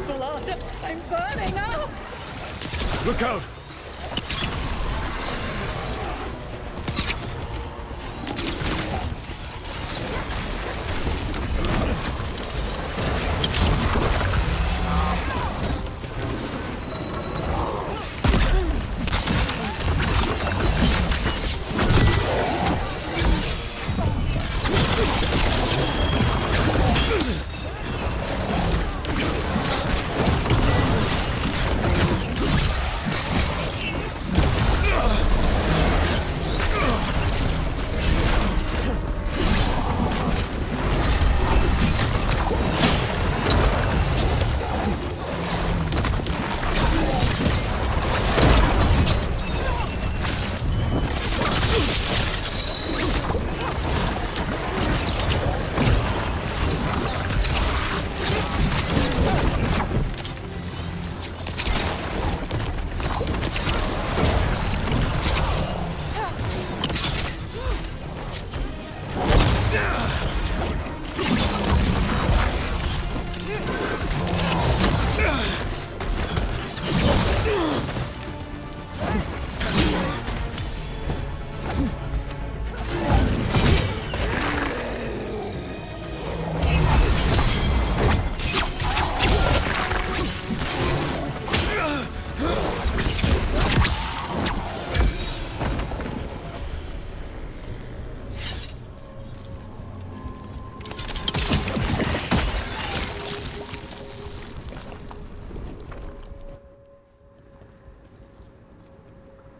Blood! I'm burning up! Look out!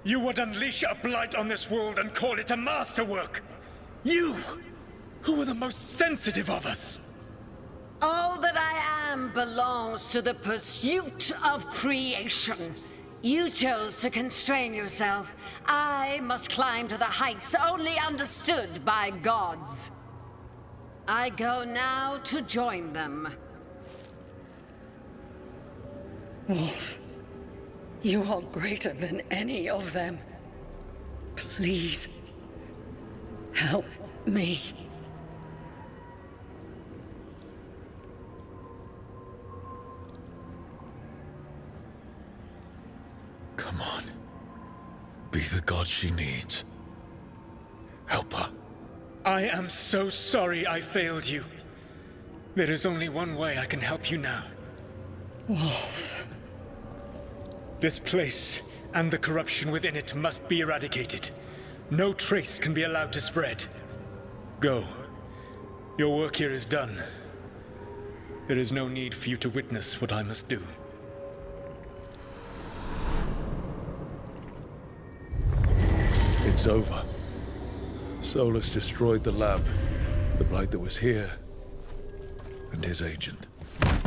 You would unleash a blight on this world and call it a masterwork! You, who are the most sensitive of us! All that I am belongs to the pursuit of creation. You chose to constrain yourself. I must climb to the heights only understood by gods. I go now to join them. Wolf, you are greater than any of them. Please, help me. Come on. Be the god she needs. Help her. I am so sorry I failed you. There is only one way I can help you now. Wolf. This place and the corruption within it must be eradicated. No trace can be allowed to spread. Go. Your work here is done. There is no need for you to witness what I must do. It's over. Solus destroyed the lab, the Blight that was here, and his agent.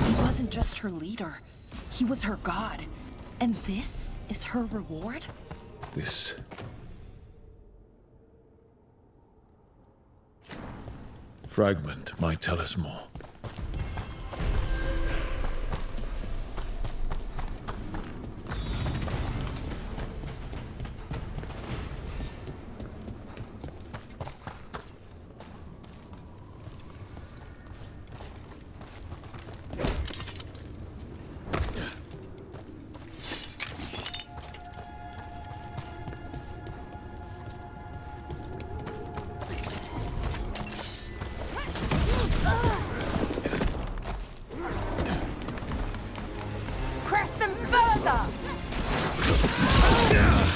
He wasn't just her leader. He was her god. And this is her reward? This... fragment might tell us more. Press them further!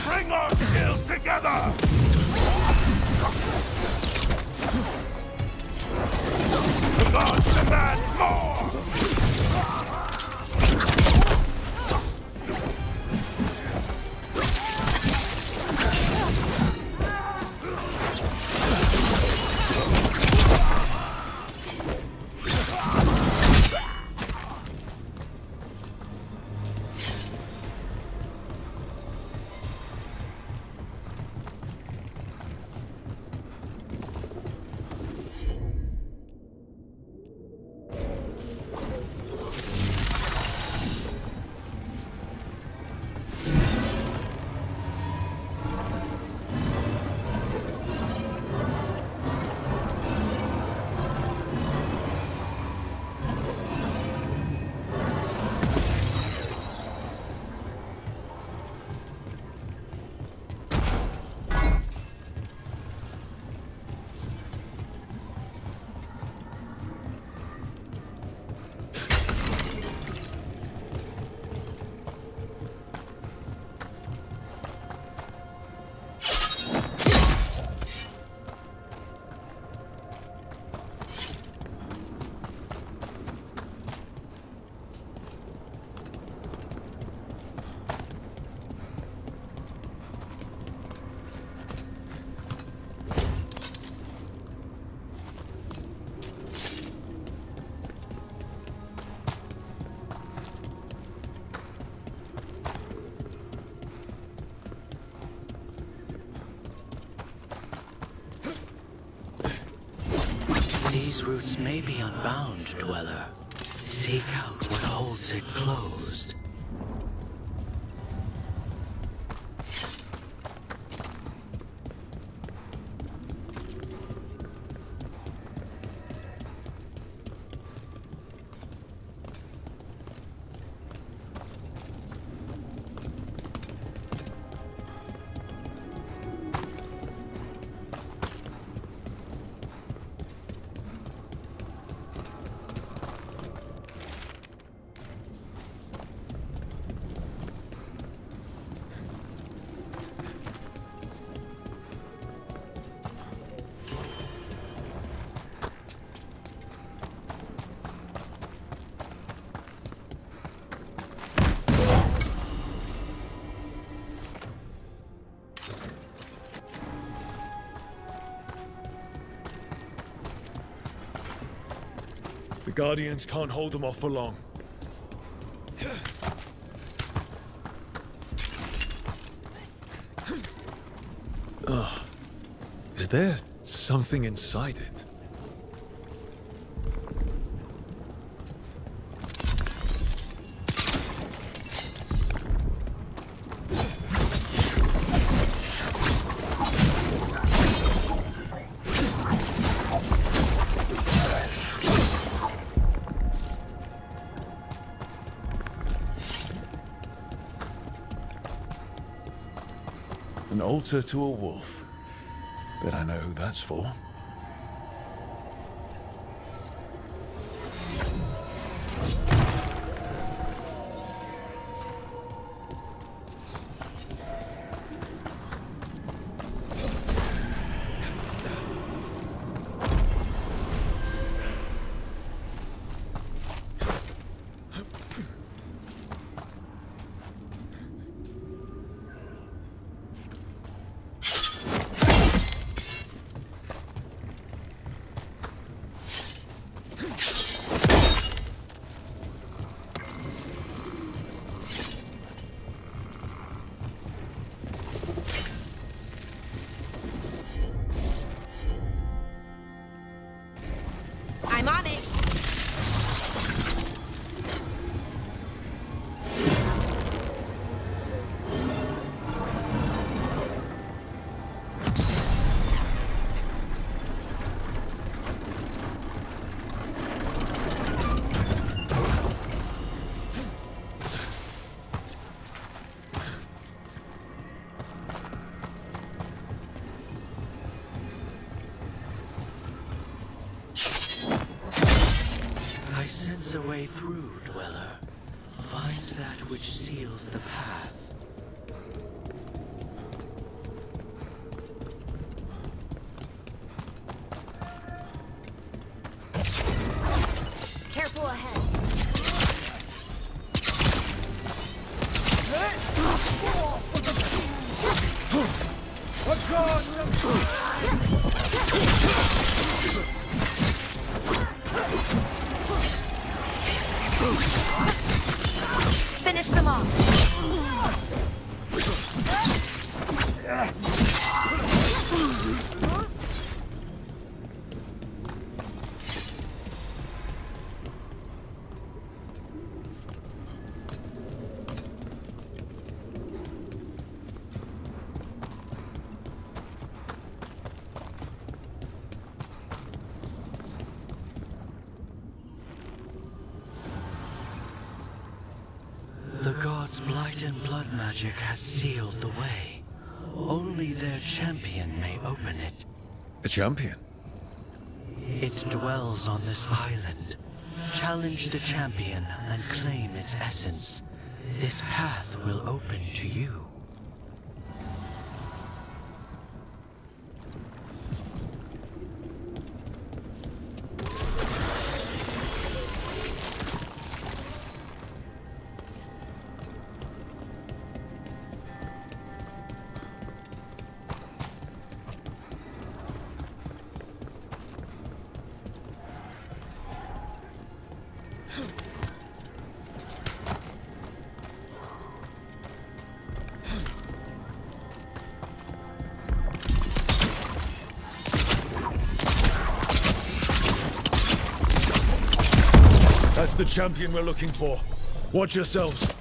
Bring our skills together! The gods demand more! These roots may be unbound, Dweller. Seek out what holds it closed. The Guardians can't hold them off for long. Ugh. Is there something inside it? An altar to a wolf. Bet I know who that's for. is a way through, Dweller. Find that which seals the path. Careful ahead. Finish them off. The gods' blight and blood magic has sealed the way. Only their champion may open it. A champion? It dwells on this island. Challenge the champion and claim its essence. This path will open to you. That's the champion we're looking for. Watch yourselves.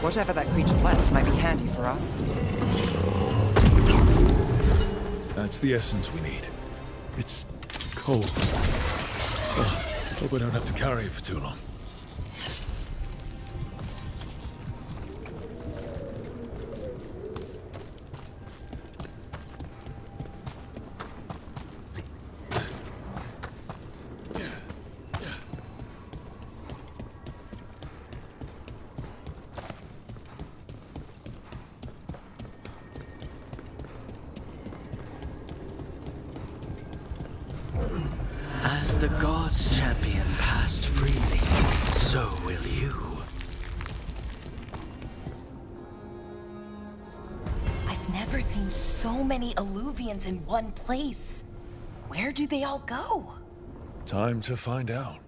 Whatever that creature left might be handy for us. That's the essence we need. It's cold. Hope I don't have to carry it for too long. As the gods' champion passed freely, so will you. I've never seen so many Alluvians in one place. Where do they all go? Time to find out.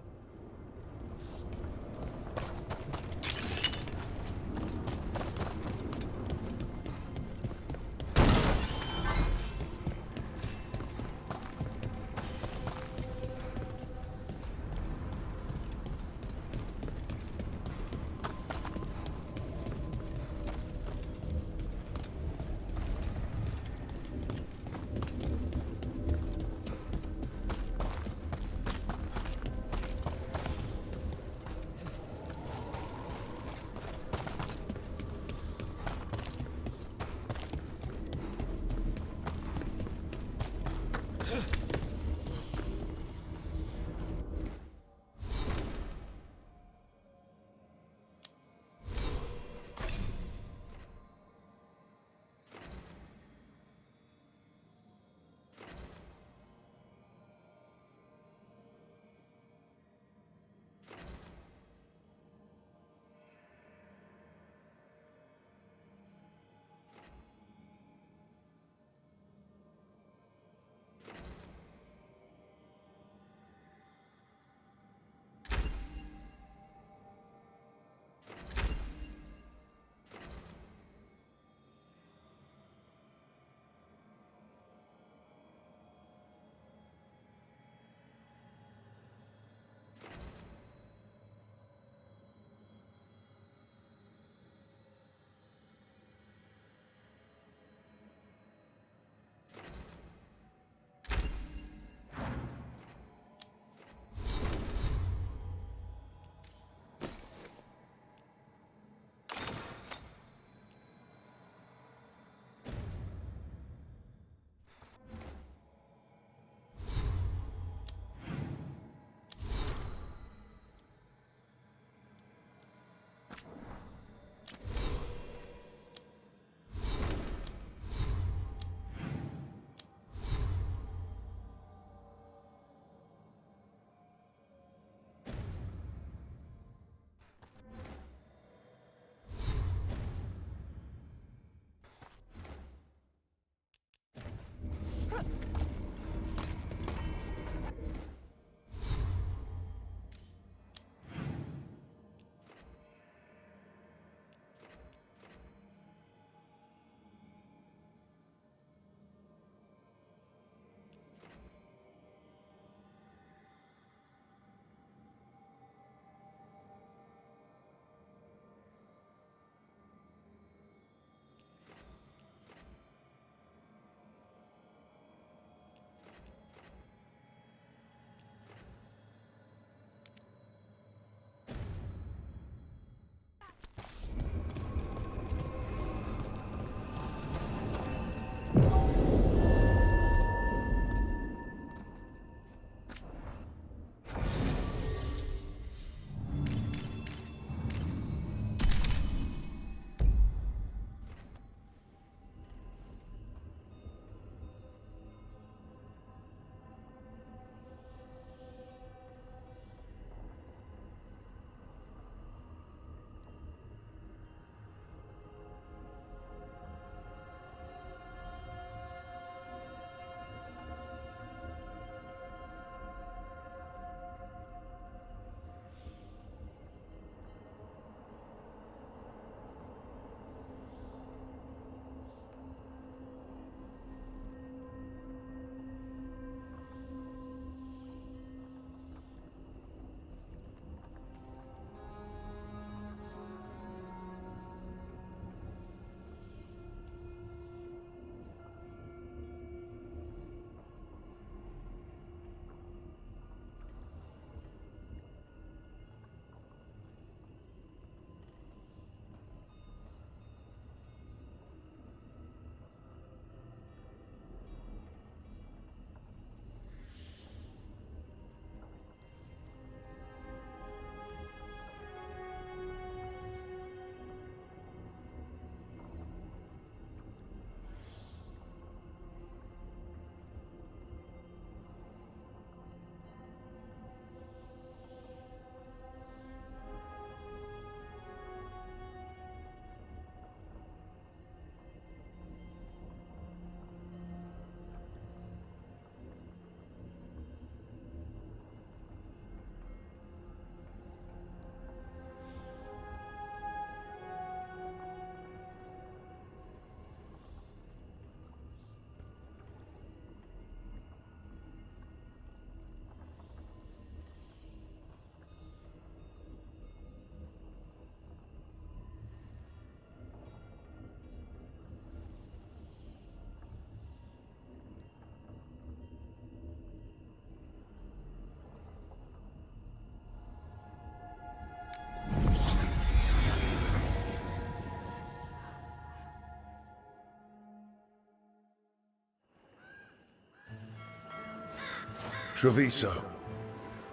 Treviso,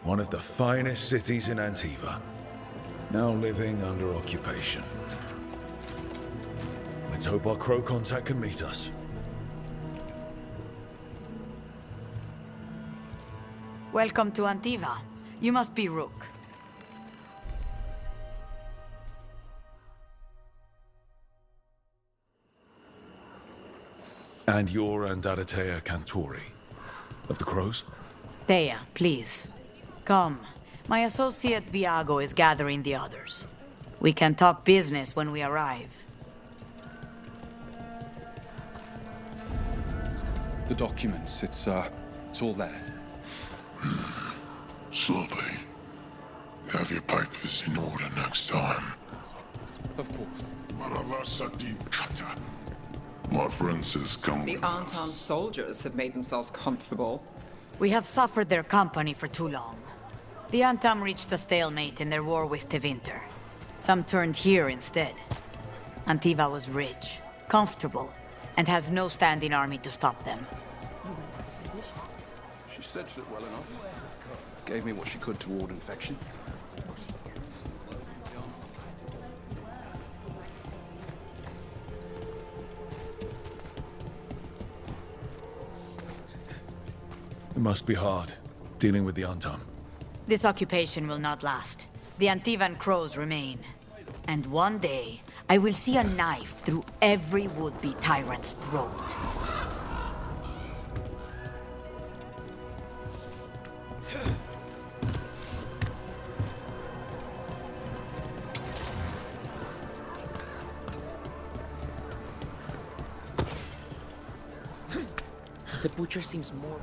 one of the finest cities in Antiva, now living under occupation. Let's hope our crow contact can meet us. Welcome to Antiva. You must be Rook. And you're Andaratea Cantori, of the Crows? Thea, please. Come. My associate Viago is gathering the others. We can talk business when we arrive. The documents, it's all there. Sloppy. Have your papers in order next time. Of course. My friend says come The with Anton soldiers have made themselves comfortable. We have suffered their company for too long. The Antam reached a stalemate in their war with Tevinter. Some turned here instead. Antiva was rich, comfortable, and has no standing army to stop them. She stretched it well enough. Gave me what she could to ward infection. It must be hard, dealing with the Antam. This occupation will not last. The Antivan crows remain. And one day, I will see a knife through every would-be tyrant's throat. The butcher seems more...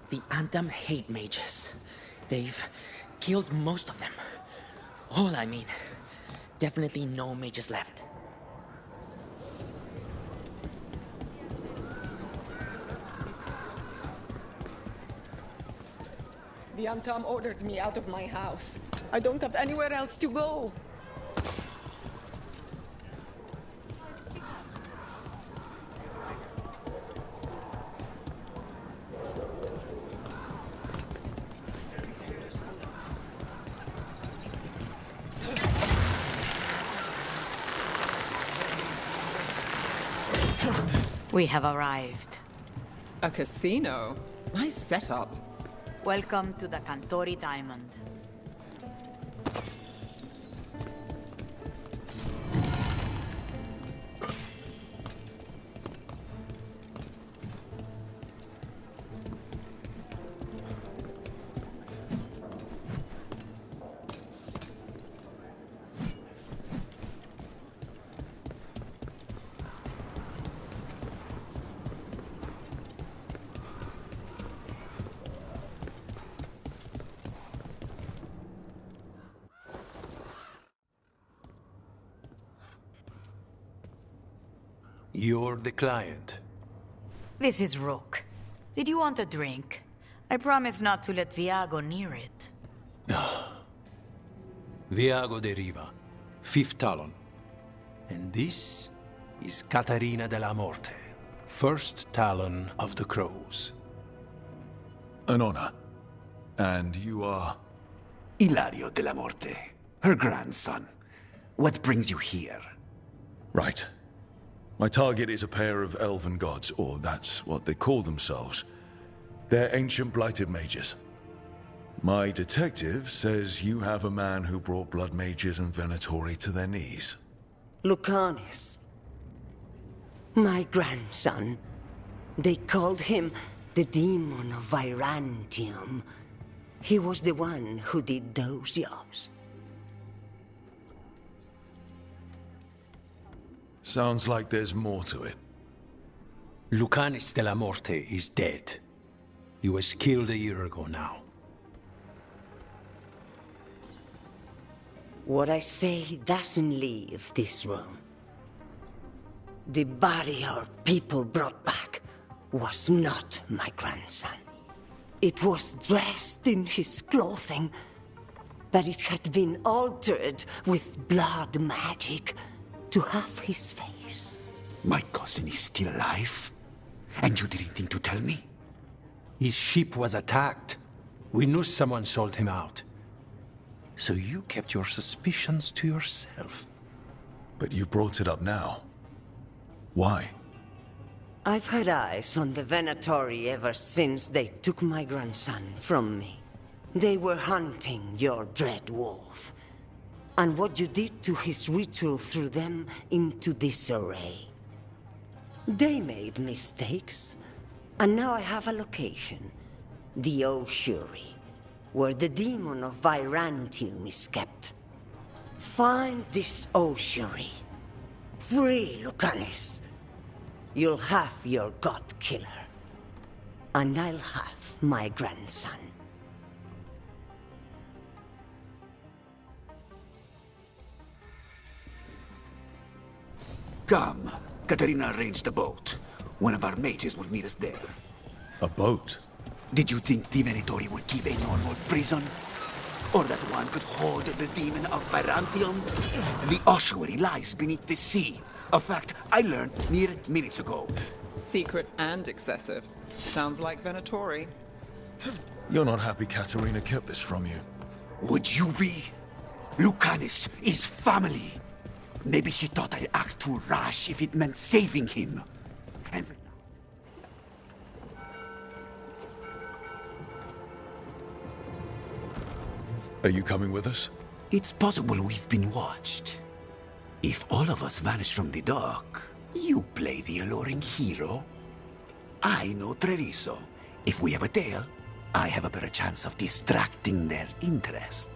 The Antam hate mages. They've killed most of them. All, I mean. Definitely no mages left. The Antam ordered me out of my house. I don't have anywhere else to go. We have arrived. A casino? Nice setup. Welcome to the Cantori Diamond. You're the client. This is Rook. Did you want a drink? I promise not to let Viago near it. Viago de Riva, 5th Talon. And this is Catarina de la Morte, 1st Talon of the Crows. An honor. And you are? Ilario de la Morte, her grandson. What brings you here? Right. My target is a pair of elven gods, or that's what they call themselves. They're ancient blighted mages. My detective says you have a man who brought blood mages and Venatori to their knees. Lucanis. My grandson. They called him the Demon of Virantium. He was the one who did those jobs. Sounds like there's more to it. Lucanis de la Morte is dead. He was killed a year ago now. What I say doesn't leave this room. The body our people brought back was not my grandson. It was dressed in his clothing, but it had been altered with blood magic to have his face. My cousin is still alive? And you didn't think to tell me? His ship was attacked. We knew someone sold him out. So you kept your suspicions to yourself. But you brought it up now. Why? I've had eyes on the Venatori ever since they took my grandson from me. They were hunting your dread wolf. And what you did to his ritual threw them into disarray. They made mistakes, and now I have a location. The Ossuary, where the demon of Virantium is kept. Find this Ossuary. Free Lucanis. You'll have your god killer. And I'll have my grandson. Come. Katarina arranged a boat. One of our mages will meet us there. A boat? Did you think the Venatori would keep a normal prison? Or that one could hold the demon of Virantium? The ossuary lies beneath the sea. A fact I learned mere minutes ago. Secret and excessive. Sounds like Venatori. You're not happy Katarina kept this from you. Would you be? Lucanis is family. Maybe she thought I'd act too rash if it meant saving him. And... Are you coming with us? It's possible we've been watched. If all of us vanish from the dock, you play the alluring hero. I know Treviso. If we have a tail, I have a better chance of distracting their interest.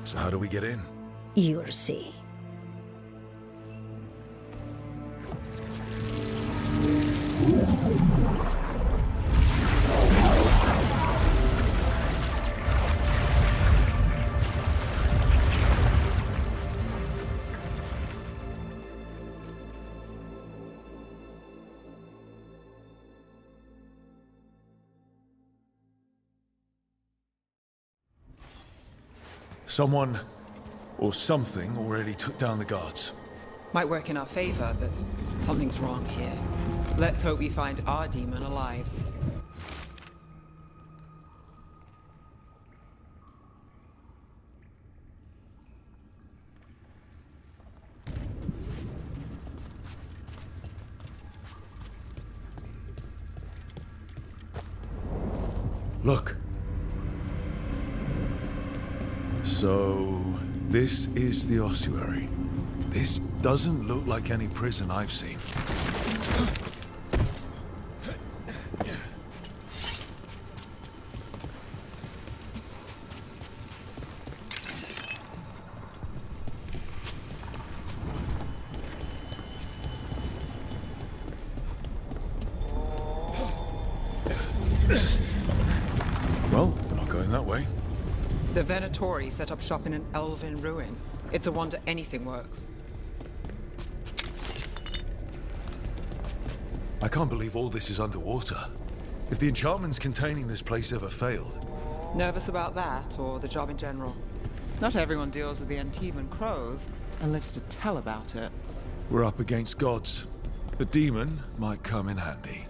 So how do we get in? You'll see. Someone or something already took down the guards. Might work in our favor, but something's wrong here. Let's hope we find our demon alive. Look. So, this is the ossuary. This doesn't look like any prison I've seen. Well, we're not going that way. The Venatori set up shop in an elven ruin. It's a wonder anything works. I can't believe all this is underwater. If the enchantments containing this place ever failed... Nervous about that, or the job in general? Not everyone deals with the Antivan crows and lives to tell about it. We're up against gods. The demon might come in handy.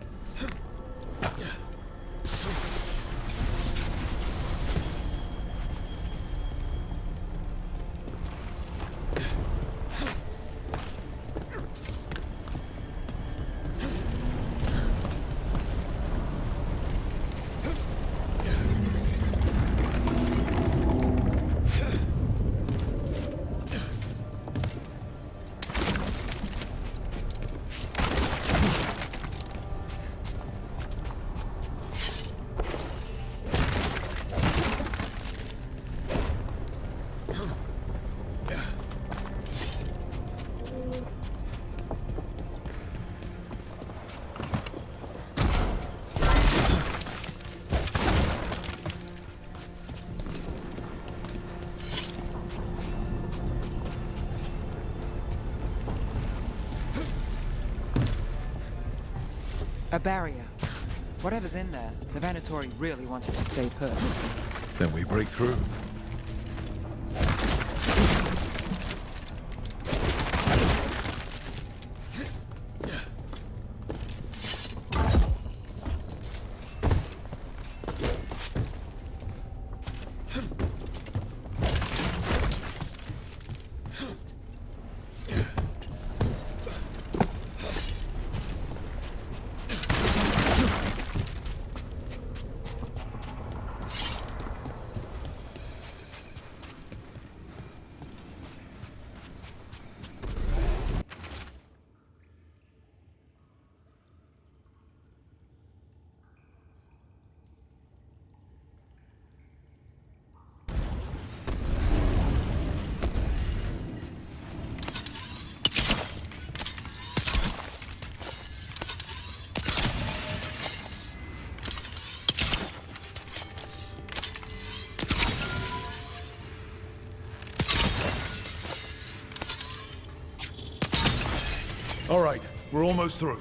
A barrier. Whatever's in there, the Venatori really wanted to stay put. Then we break through. All right, we're almost through.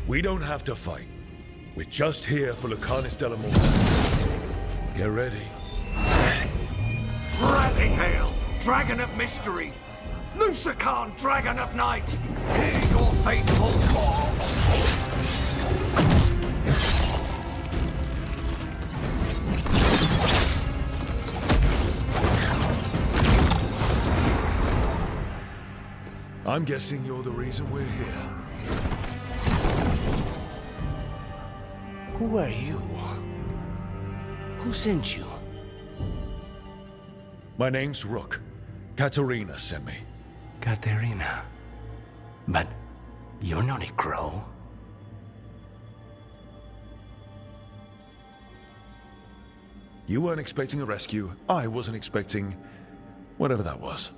We don't have to fight. We're just here for Lucanus de la Morte. Get ready. Rising Hail, Dragon of Mystery! Lucican, Dragon of Night! Hear your faithful call! I'm guessing you're the reason we're here. Who are you? Who sent you? My name's Rook. Katerina sent me. Katerina. But you're not a crow. You weren't expecting a rescue. I wasn't expecting whatever that was.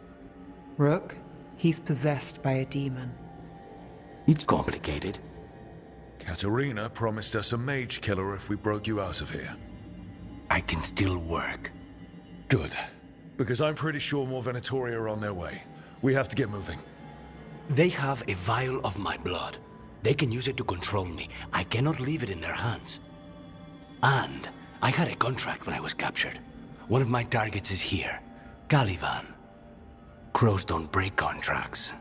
Rook, he's possessed by a demon. It's complicated. Katerina promised us a mage killer if we broke you out of here. I can still work. Good. Because I'm pretty sure more Venatori are on their way. We have to get moving. They have a vial of my blood. They can use it to control me. I cannot leave it in their hands. And I had a contract when I was captured. One of my targets is here. Caliban. Crows don't break contracts.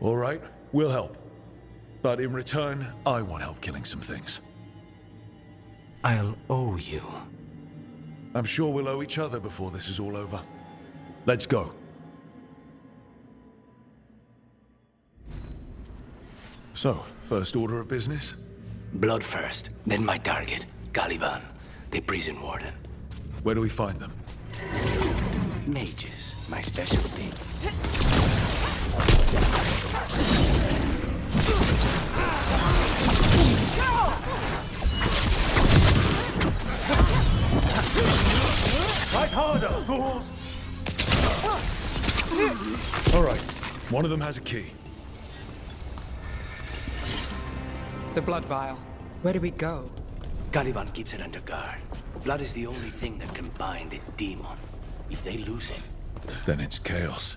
All right, we'll help. But in return, I want help killing some things. I'll owe you. I'm sure we'll owe each other before this is all over. Let's go. So, first order of business? Blood first, then my target, Caliban, the prison warden. Where do we find them? Mages, my specialty. Fight harder, fools! All right, one of them has a key. The blood vial. Where do we go? Caliban keeps it under guard. Blood is the only thing that can bind a demon. If they lose it... Then it's chaos.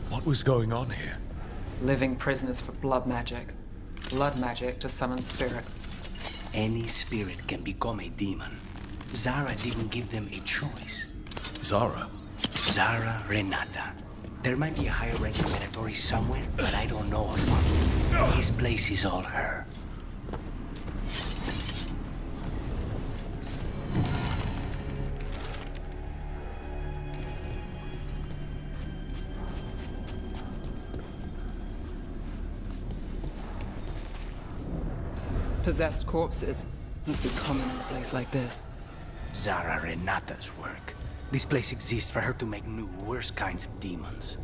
What was going on here? Living prisoners for blood magic. blood magic to summon spirits. Any spirit can become a demon. Zara didn't give them a choice. Zara? Zara Renata. There might be a higher-ranking Venatori somewhere, but I don't know of one. This place is all her. Possessed corpses must be common in a place like this. Zara Renata's work. This place exists for her to make new, worse kinds of demons.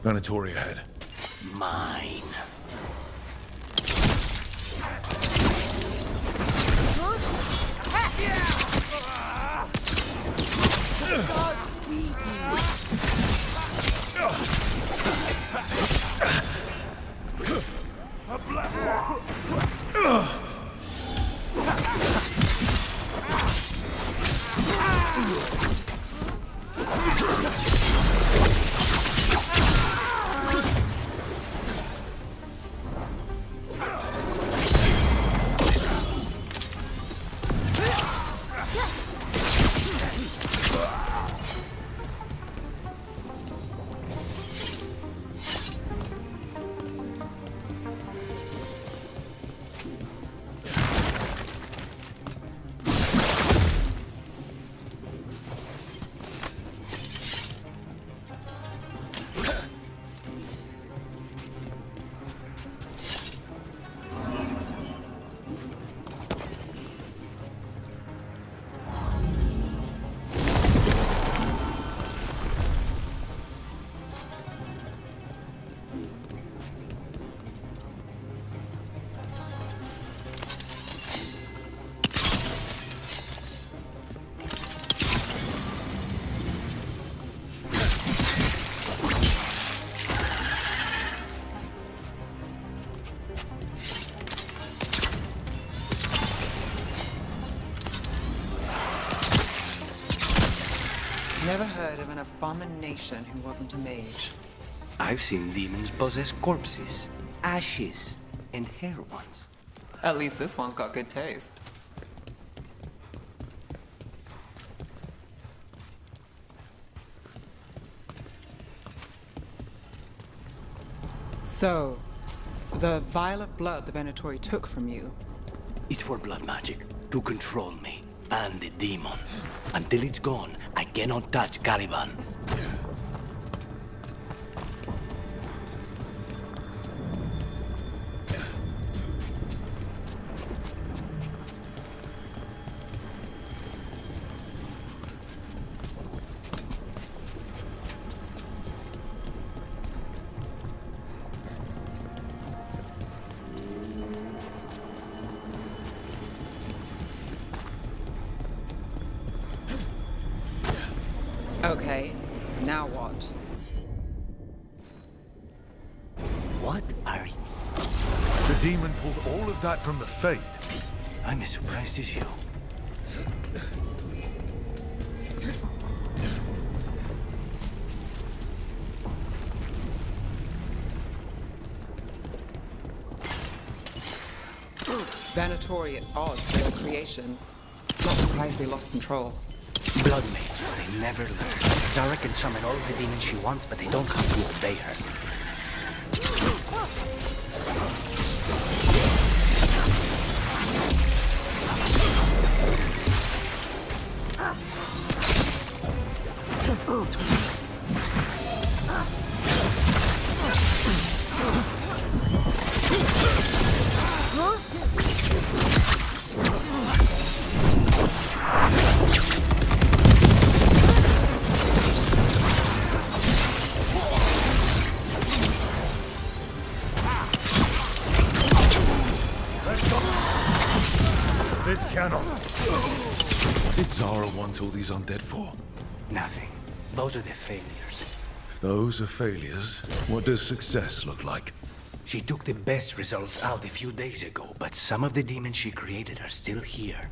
Venatori ahead. Mine. Never heard of an abomination who wasn't a mage. I've seen demons possess corpses, ashes, and hair ones. At least this one's got good taste. So, the vial of blood the Venatori took from you. It's for blood magic, to control me, and the demon. Until it's gone, I cannot touch Caliban. Okay, now what? What are you? The demon pulled all of that from the Fade. I'm as surprised as you. Venatori at odds with their creations. Not surprised they lost control. Blood mages, they never learn. Zara can summon all the demons she wants, but they don't have to obey her. What did Zara want all these undead for? Nothing. Those are the failures. If those are failures, what does success look like? She took the best results out a few days ago, but some of the demons she created are still here.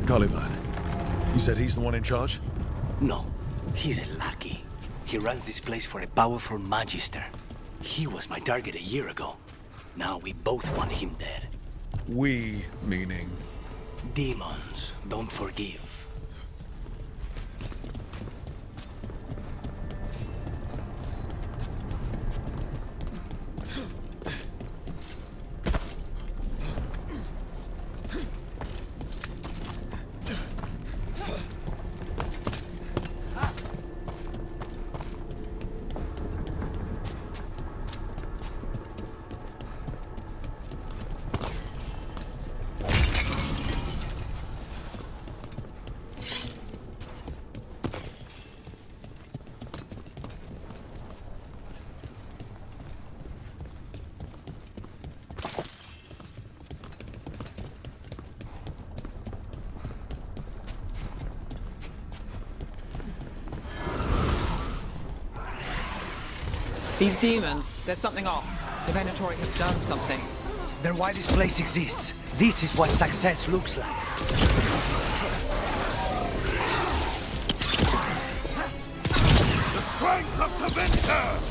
Caliban. You said he's the one in charge? No, he's a lackey. He runs this place for a powerful magister. He was my target a year ago. Now we both want him dead. We, meaning? Demons don't forgive. These demons, there's something off. The Venatori have done something. They're why this place exists. This is what success looks like. The strength of the Winter!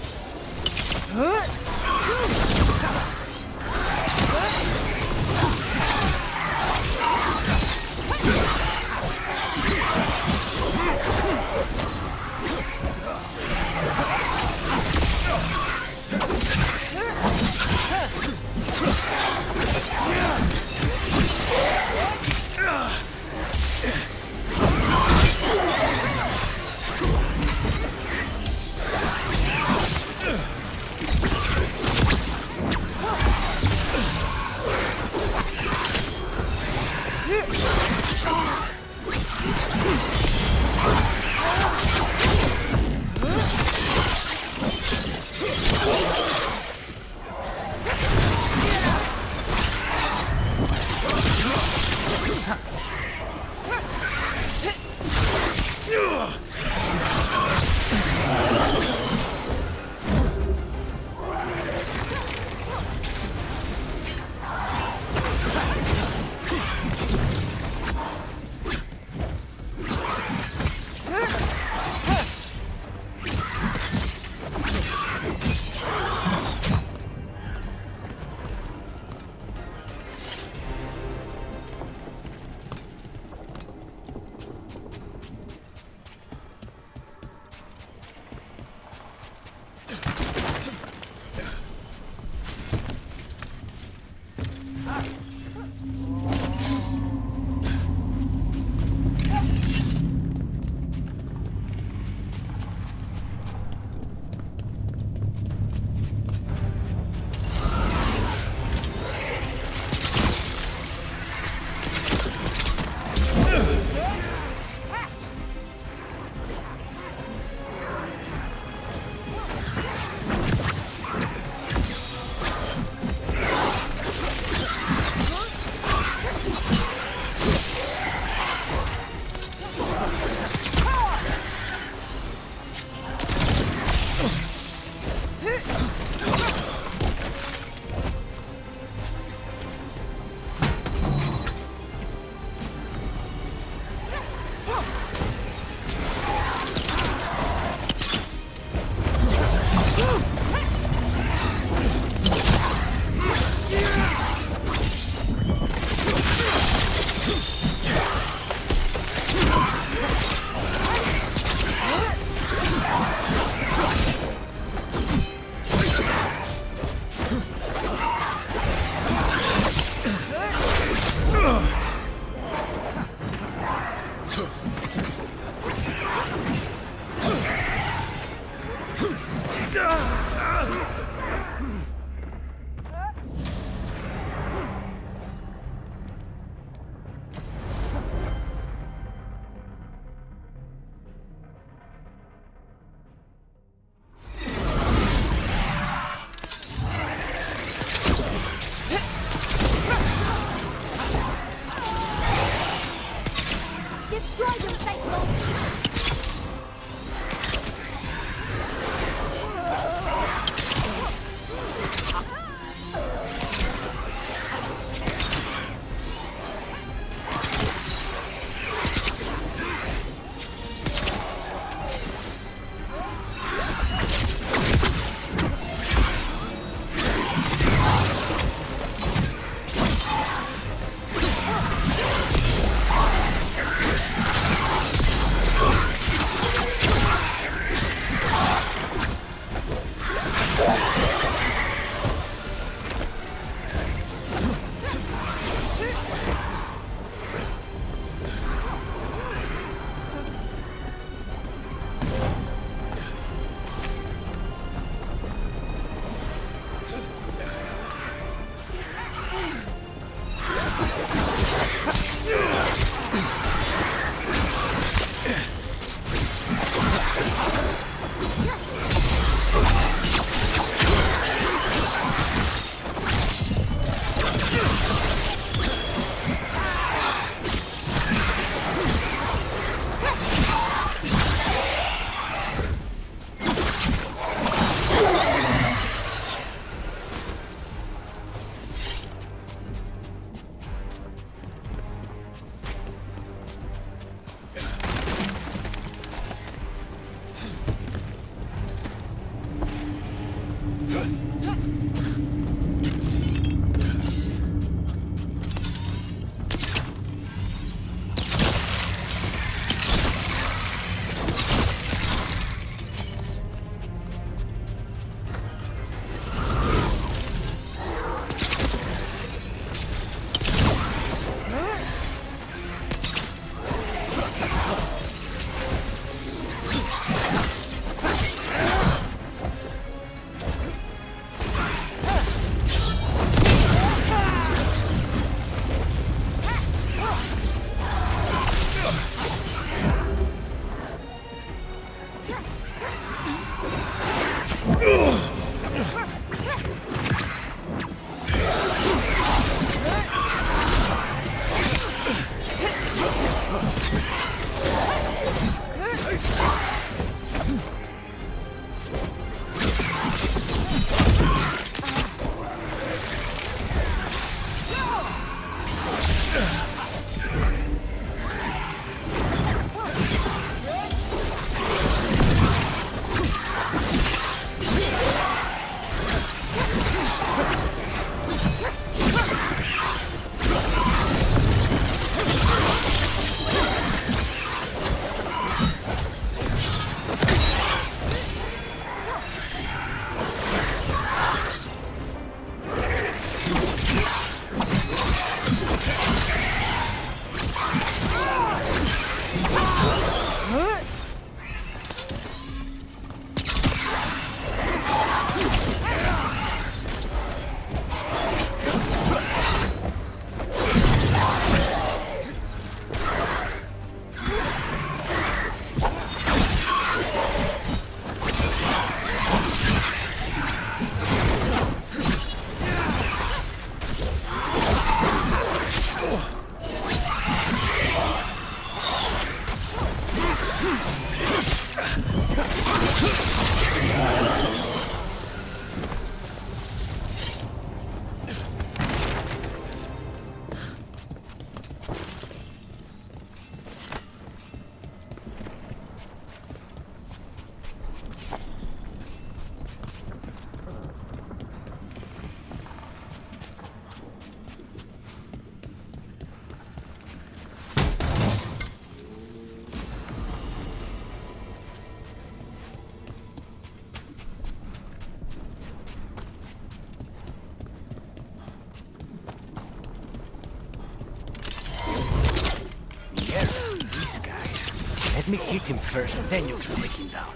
Let me hit him first, then you can take him down.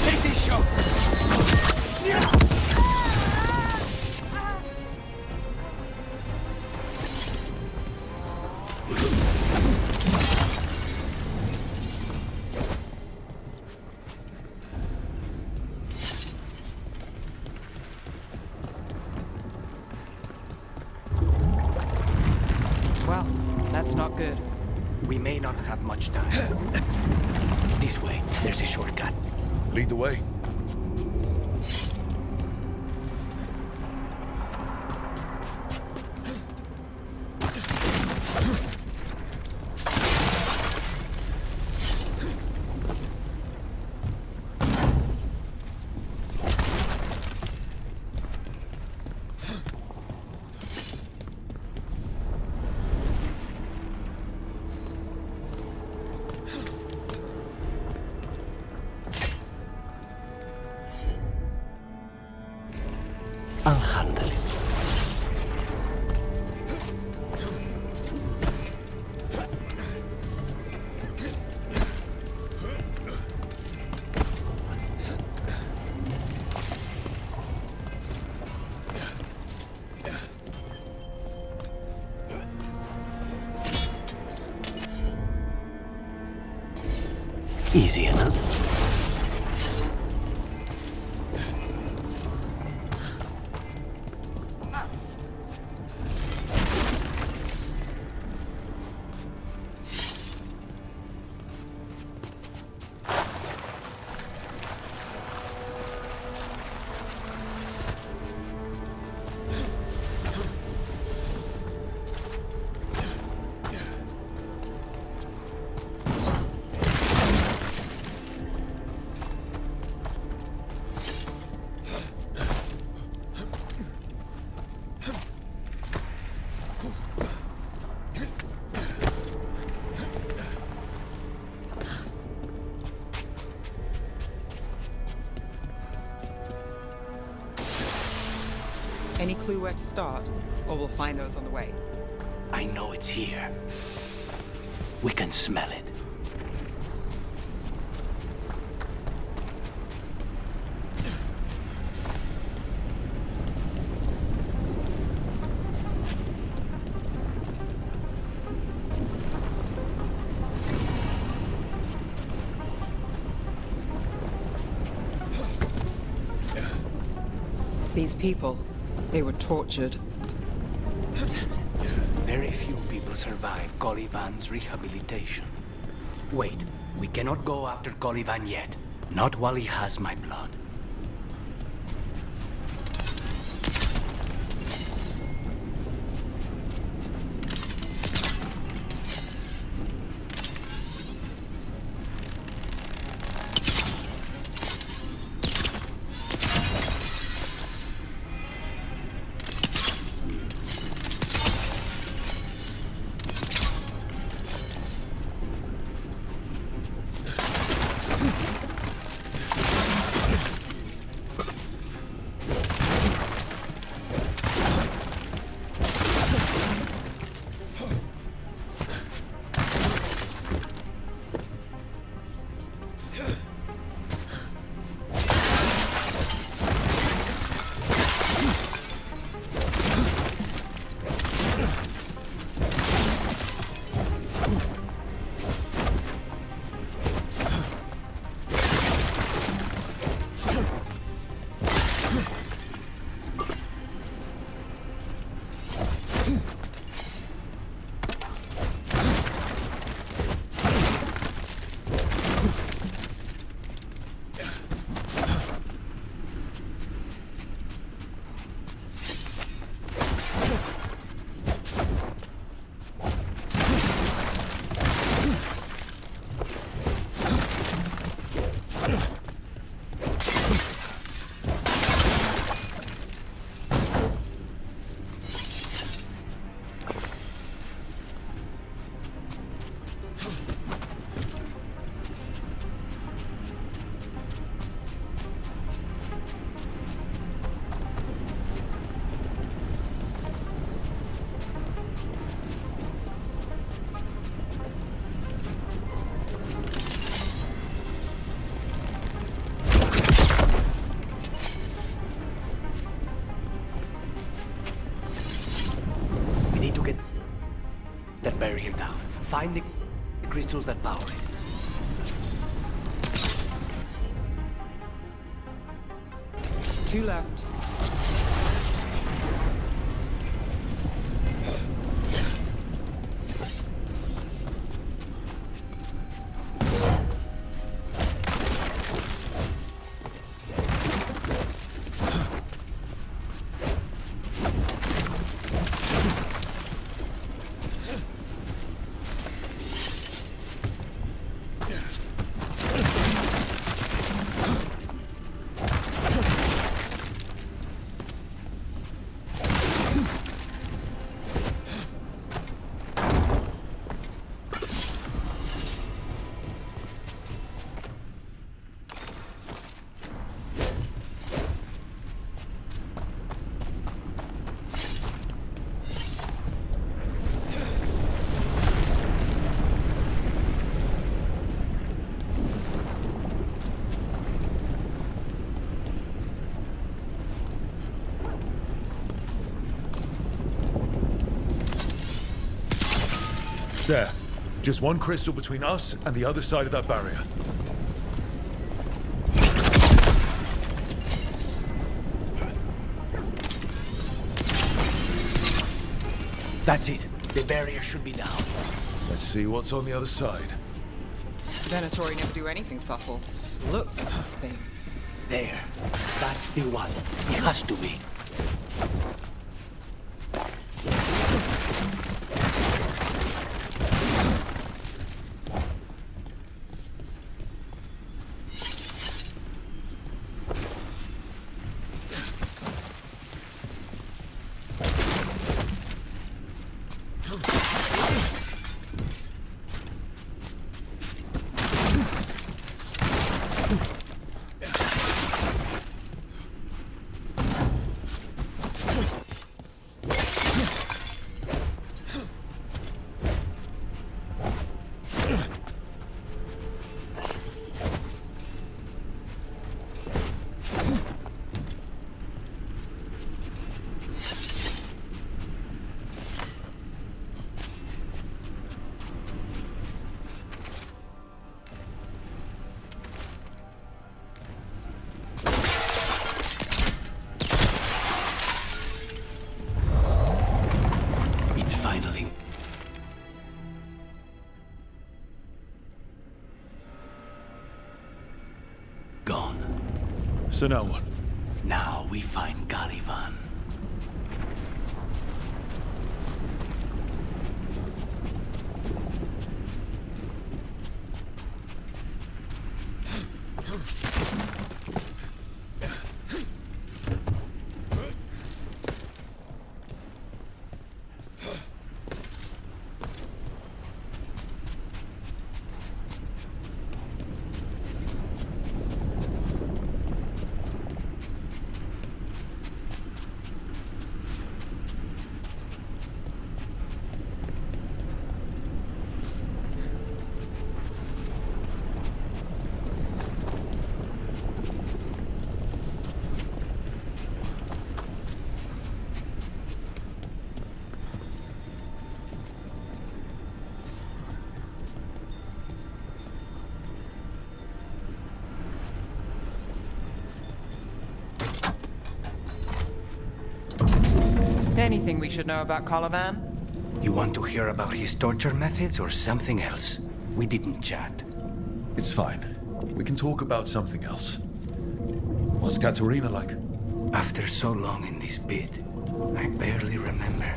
Take these shots! Well, that's not good. We may not have much time. This way, there's a shortcut. Lead the way. I'll handle it. Easy enough. Any clue where to start? Or we'll find those on the way. I know it's here. We can smell it. These people, they were tortured. Very few people survive Colivan's rehabilitation. Wait, we cannot go after Colivan yet. Not while he has my blood. Find the crystals that power it. Two left. There. Just one crystal between us and the other side of that barrier. That's it. The barrier should be down. Let's see what's on the other side. Venatori never do anything subtle. Look at that thing. There. That's the one. It has to be. So now what? Now we find Caliban. Anything we should know about Colivan? You want to hear about his torture methods or something else? We didn't chat. It's fine. We can talk about something else. What's Katerina like? After so long in this pit, I barely remember.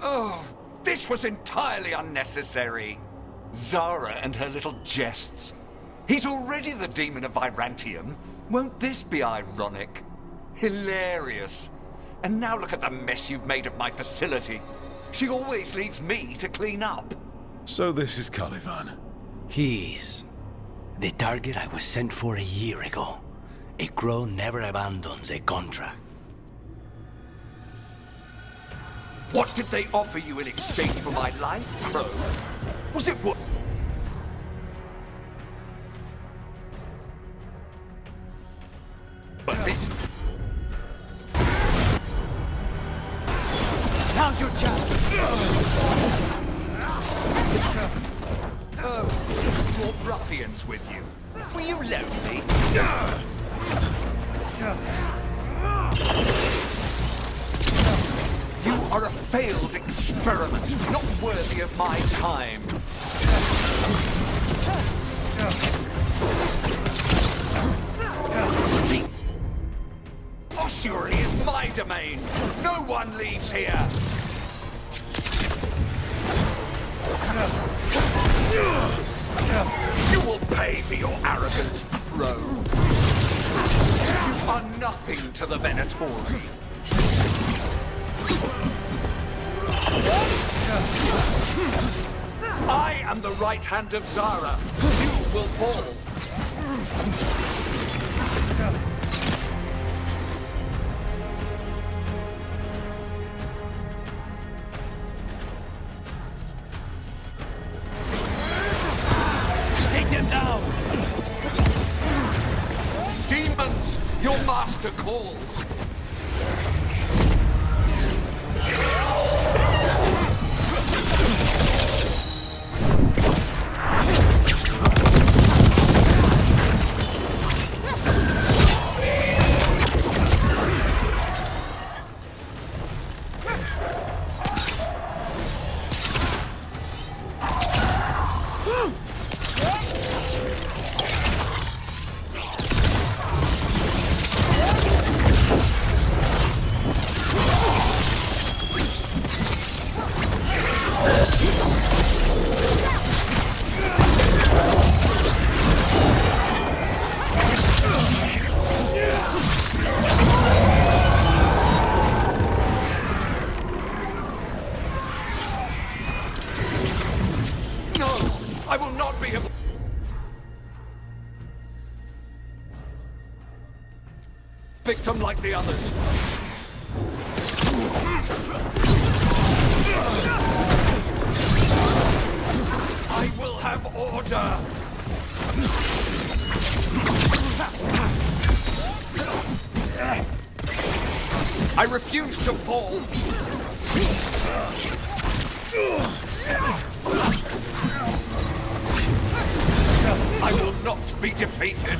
Oh, this was entirely unnecessary. Zara and her little jests. He's already the demon of Virantium. Won't this be ironic? Hilarious. And now look at the mess you've made of my facility. She always leaves me to clean up. So this is Caliban. He is. The target I was sent for a year ago. A crow never abandons a contract. What did they offer you in exchange for my life, Crow? Was it what? Worth it? Now's your chance! Oh, more ruffians with you. Were you lonely? You are a failed experiment, not worthy of my time. Ossuary is my domain. No one leaves here. You will pay for your arrogance, Crow. You are nothing to the Venatori. I am the right hand of Zara. You will fall. Take them down! Demons, your master calls. I will not be a victim like the others. I will have order. I refuse to fall. I will not be defeated.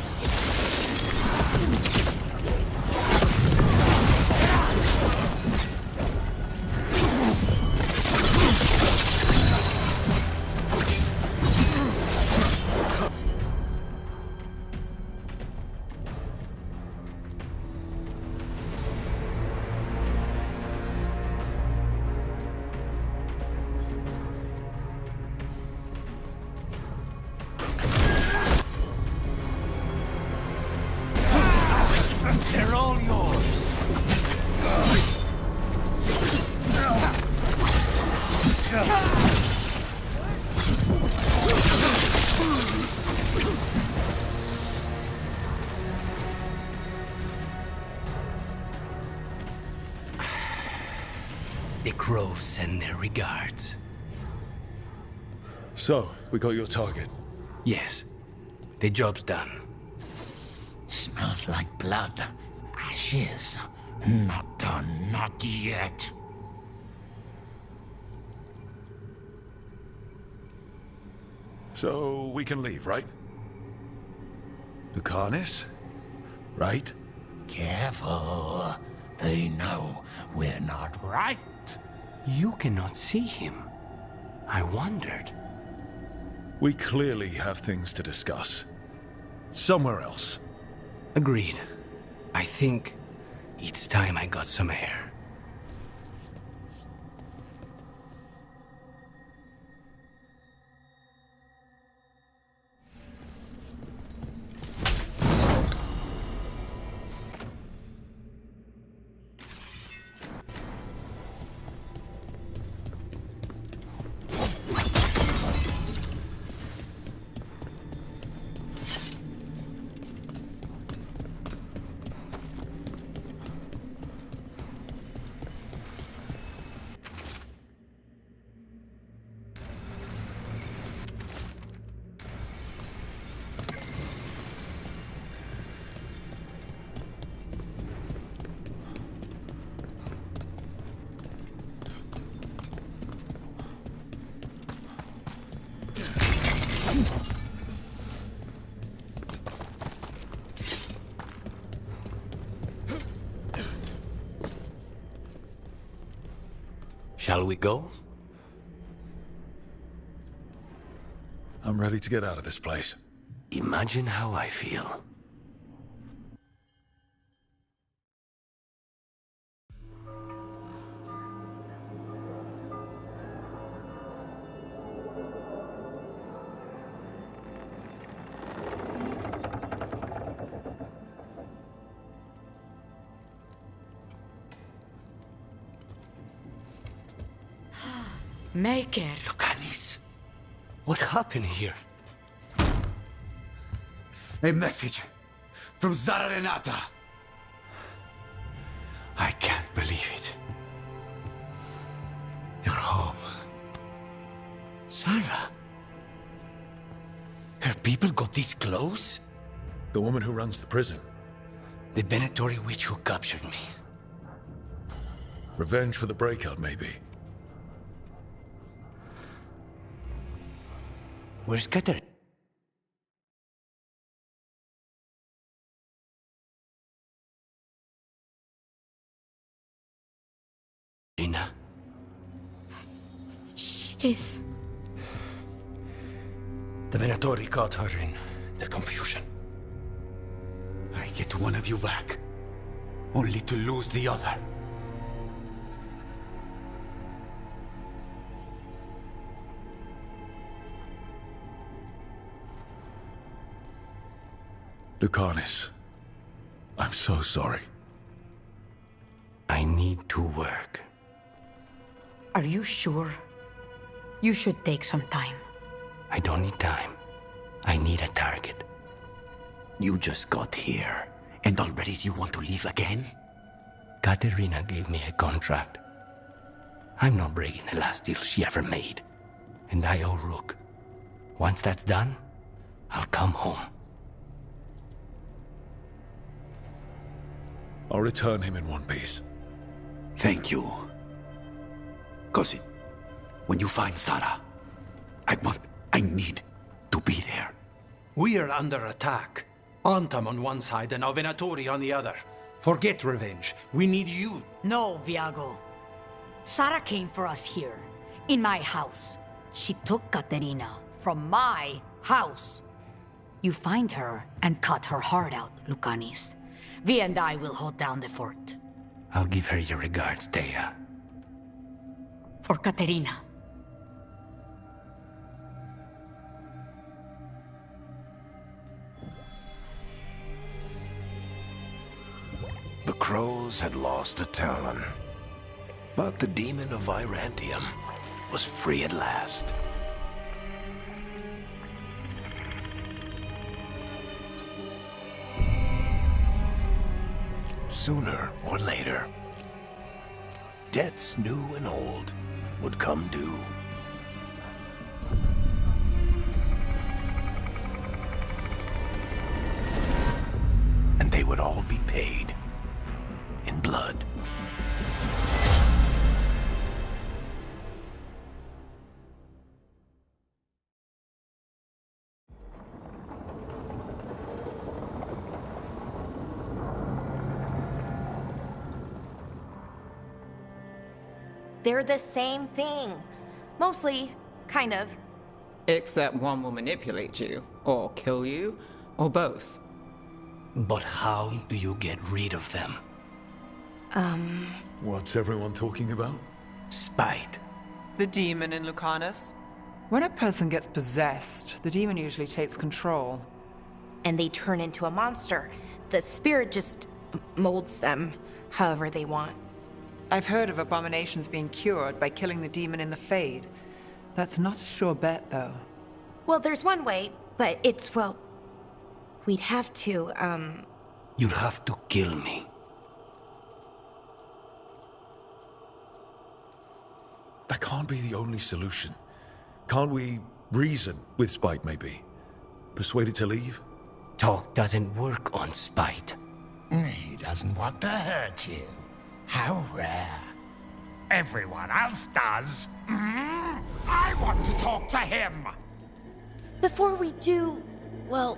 They're all yours. The crows send their regards. So, we got your target. Yes. The job's done. Smells like blood. Ashes. Not done, not yet. So we can leave, right? Lucanus? Right? Careful. They know we're not right. You cannot see him. I wondered. We clearly have things to discuss. Somewhere else. Agreed. I think it's time I got some air. Shall we go? I'm ready to get out of this place. Imagine how I feel. Maker. Lucanus, what happened here? A message from Zara Renata. I can't believe it. You're home. Sarah? Her people got this close? The woman who runs the prison. The Venatori witch who captured me. Revenge for the breakout, maybe. Where's Katarina? She's... The Venatori caught her in the confusion. I get one of you back, only to lose the other. Lucanus, I'm so sorry. I need to work. Are you sure? You should take some time. I don't need time. I need a target. You just got here, and already you want to leave again? Katerina gave me a contract. I'm not breaking the last deal she ever made. And I owe Rook. Once that's done, I'll come home. I'll return him in one piece. Thank you. Cousin, when you find Sarah, I need to be there. We are under attack. Antam on one side and Venatori on the other. Forget revenge. We need you. No, Viago. Sarah came for us here, in my house. She took Katerina from my house. You find her and cut her heart out, Lucanus. Vi and I will hold down the fort. I'll give her your regards, Thea. For Katerina. The crows had lost a talon, but the demon of Virantium was free at last. Sooner or later, debts new and old would come due. And they would all be paid in blood. They're the same thing. Mostly, kind of. Except one will manipulate you, or kill you, or both. But how do you get rid of them? What's everyone talking about? Spite. The demon in Lucanus. When a person gets possessed, the demon usually takes control. And they turn into a monster. The spirit just molds them however they want. I've heard of abominations being cured by killing the demon in the Fade. That's not a sure bet, though. Well, there's one way, but it's, well... We'd have to, You'd have to kill me. That can't be the only solution. Can't we reason with Spite, maybe? Persuade it to leave? Talk doesn't work on Spite. He doesn't want to hurt you. How rare. Everyone else does. I want to talk to him. Before we do, well,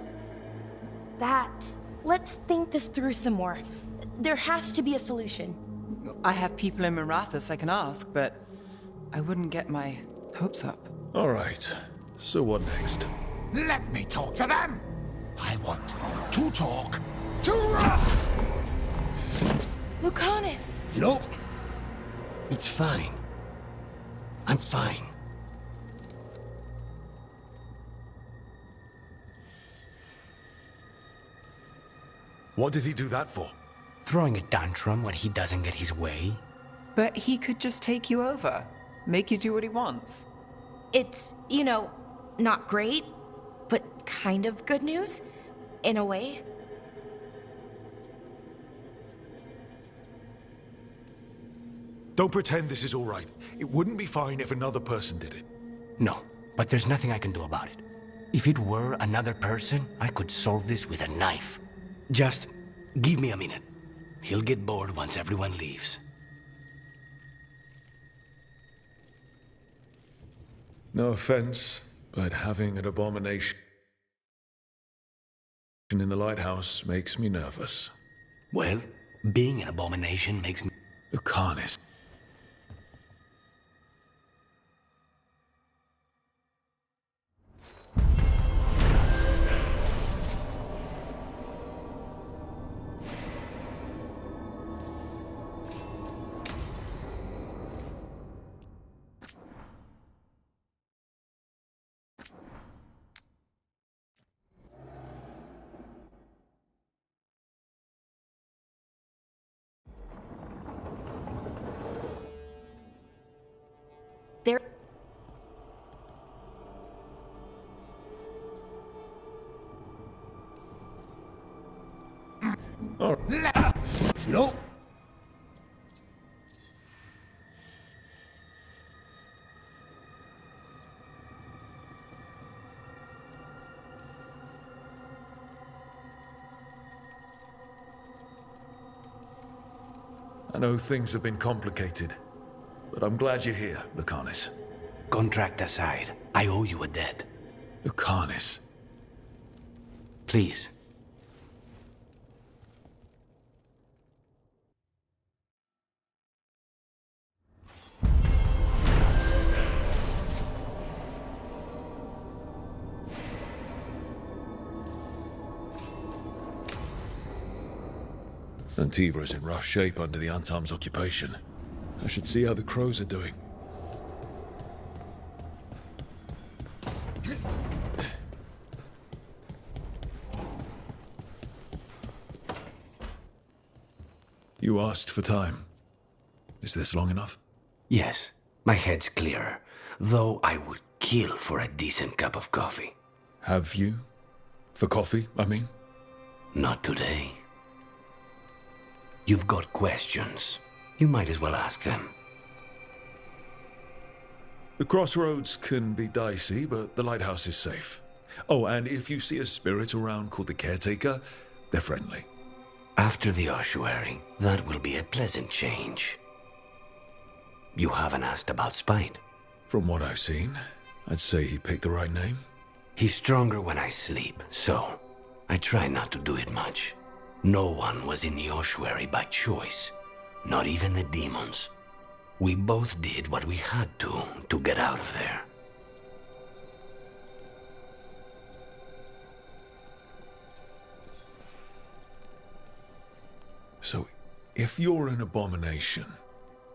let's think this through some more. There has to be a solution. I have people in Marathas I can ask, but I wouldn't get my hopes up. All right. So what next? Let me talk to them. I want to talk to Lucanus! Nope. It's fine. I'm fine. What did he do that for? Throwing a tantrum when he doesn't get his way? But he could just take you over. Make you do what he wants. It's, you know, not great, but kind of good news, in a way. Don't pretend this is all right. It wouldn't be fine if another person did it. No, but there's nothing I can do about it. If it were another person, I could solve this with a knife. Just give me a minute. He'll get bored once everyone leaves. No offense, but having an abomination in the lighthouse makes me nervous. Well, being an abomination makes me... Lucanus. There... Oh. Nope. I know things have been complicated, but I'm glad you're here, Lucanus. Contract aside, I owe you a debt. Lucanus. Please. Antiva's in rough shape under the Antam's occupation. I should see how the crows are doing. You asked for time. Is this long enough? Yes, my head's clearer. Though I would kill for a decent cup of coffee. Have you? For coffee, I mean? Not today. You've got questions. You might as well ask them. The crossroads can be dicey, but the lighthouse is safe. Oh, and if you see a spirit around called the Caretaker, they're friendly. After the ossuary, that will be a pleasant change. You haven't asked about Spite. From what I've seen, I'd say he picked the right name. He's stronger when I sleep, so I try not to do it much. No one was in the ossuary by choice, not even the demons. We both did what we had to get out of there. So, if you're an abomination...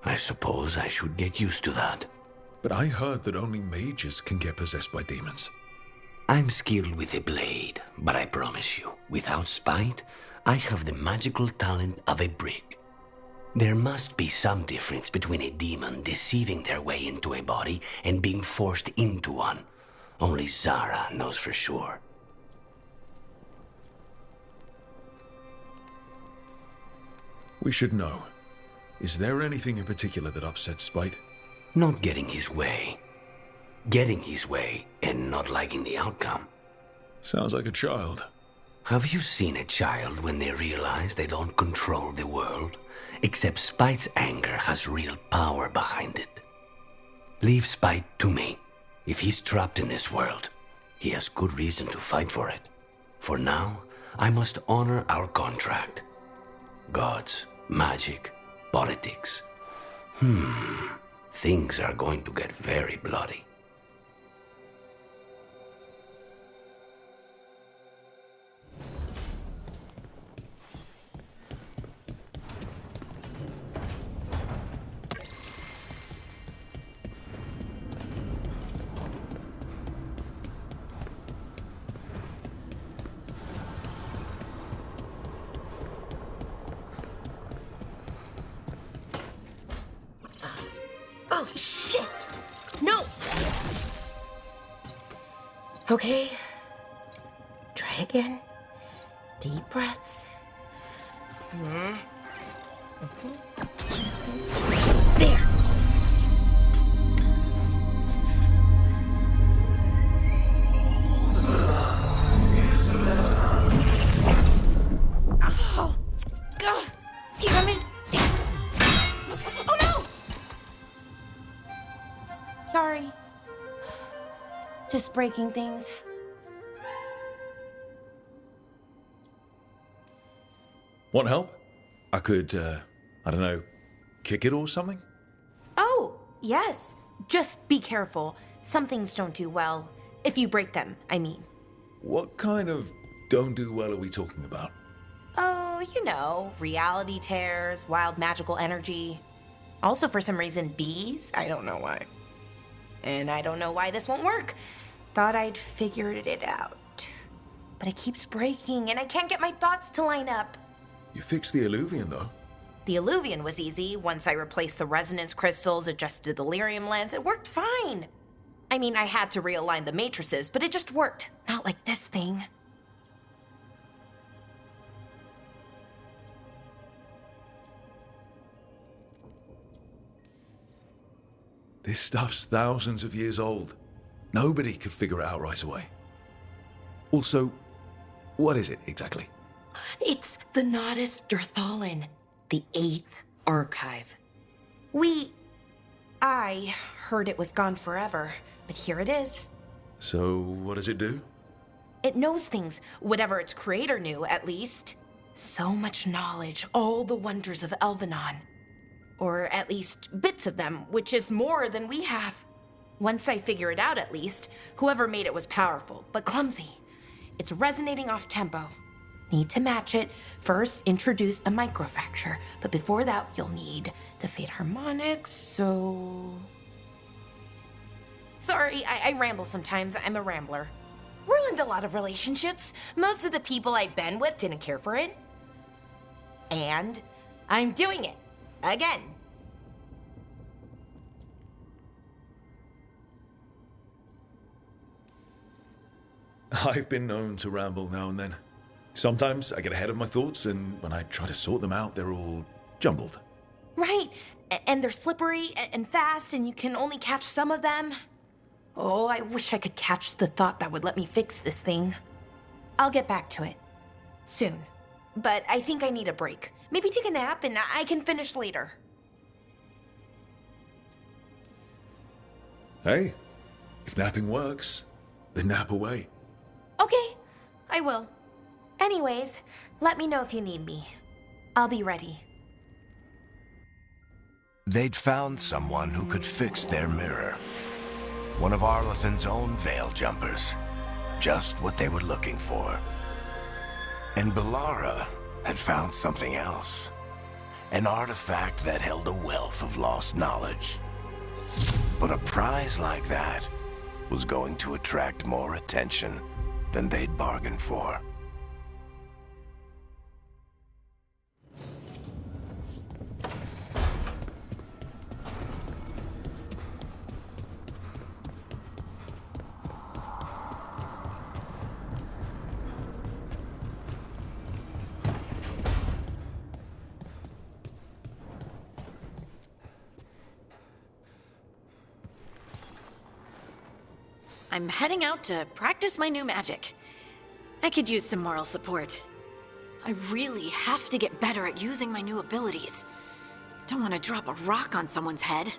I suppose I should get used to that. But I heard that only mages can get possessed by demons. I'm skilled with a blade, but I promise you, without spite, I have the magical talent of a brick. There must be some difference between a demon deceiving their way into a body and being forced into one. Only Zara knows for sure. We should know. Is there anything in particular that upsets Spite? Not getting his way. Getting his way and not liking the outcome. Sounds like a child. Have you seen a child when they realize they don't control the world? Except Spite's anger has real power behind it. Leave Spite to me. If he's trapped in this world, he has good reason to fight for it. For now, I must honor our contract. Gods, magic, politics. Things are going to get very bloody. Oh, shit! No! Okay. Try again. Deep breaths. There! Oh! God! Damn it! Oh no! Sorry. Just breaking things. Want help? I could, I don't know, kick it or something? Oh, yes. Just be careful. Some things don't do well. If you break them, I mean. What kind of don't do well are we talking about? Oh, you know, reality tears, wild magical energy. Also, for some reason, bees. I don't know why. And I don't know why this won't work. Thought I'd figured it out. But it keeps breaking, and I can't get my thoughts to line up. You fixed the Illuvian, though. The Illuvian was easy. Once I replaced the resonance crystals, adjusted the lyrium lens, it worked fine. I mean, I had to realign the matrices, but it just worked. Not like this thing. This stuff's thousands of years old. Nobody could figure it out right away. Also, what is it exactly? It's the Nodus Durthalin, the 8th archive. I heard it was gone forever, but here it is. So, what does it do? It knows things, whatever its creator knew, at least. So much knowledge, all the wonders of Elvenon. Or at least bits of them, which is more than we have. Once I figure it out, at least, whoever made it was powerful, but clumsy. It's resonating off tempo. Need to match it. First, introduce a microfracture, but before that, you'll need the Fate harmonics, so... Sorry, I ramble sometimes. I'm a rambler. Ruined a lot of relationships. Most of the people I've been with didn't care for it. And I'm doing it. Again. I've been known to ramble now and then. Sometimes I get ahead of my thoughts, and when I try to sort them out, they're all jumbled. Right. And they're slippery and fast, and you can only catch some of them. Oh, I wish I could catch the thought that would let me fix this thing. I'll get back to it. Soon. But I think I need a break. Maybe take a nap, and I can finish later. Hey, if napping works, then nap away. Okay, I will. Anyways, let me know if you need me. I'll be ready. They'd found someone who could fix their mirror. One of Arlathan's own veil jumpers. Just what they were looking for. And Bellara had found something else. An artifact that held a wealth of lost knowledge. But a prize like that was going to attract more attention than they'd bargained for. I'm heading out to practice my new magic. I could use some moral support. I really have to get better at using my new abilities. Don't want to drop a rock on someone's head.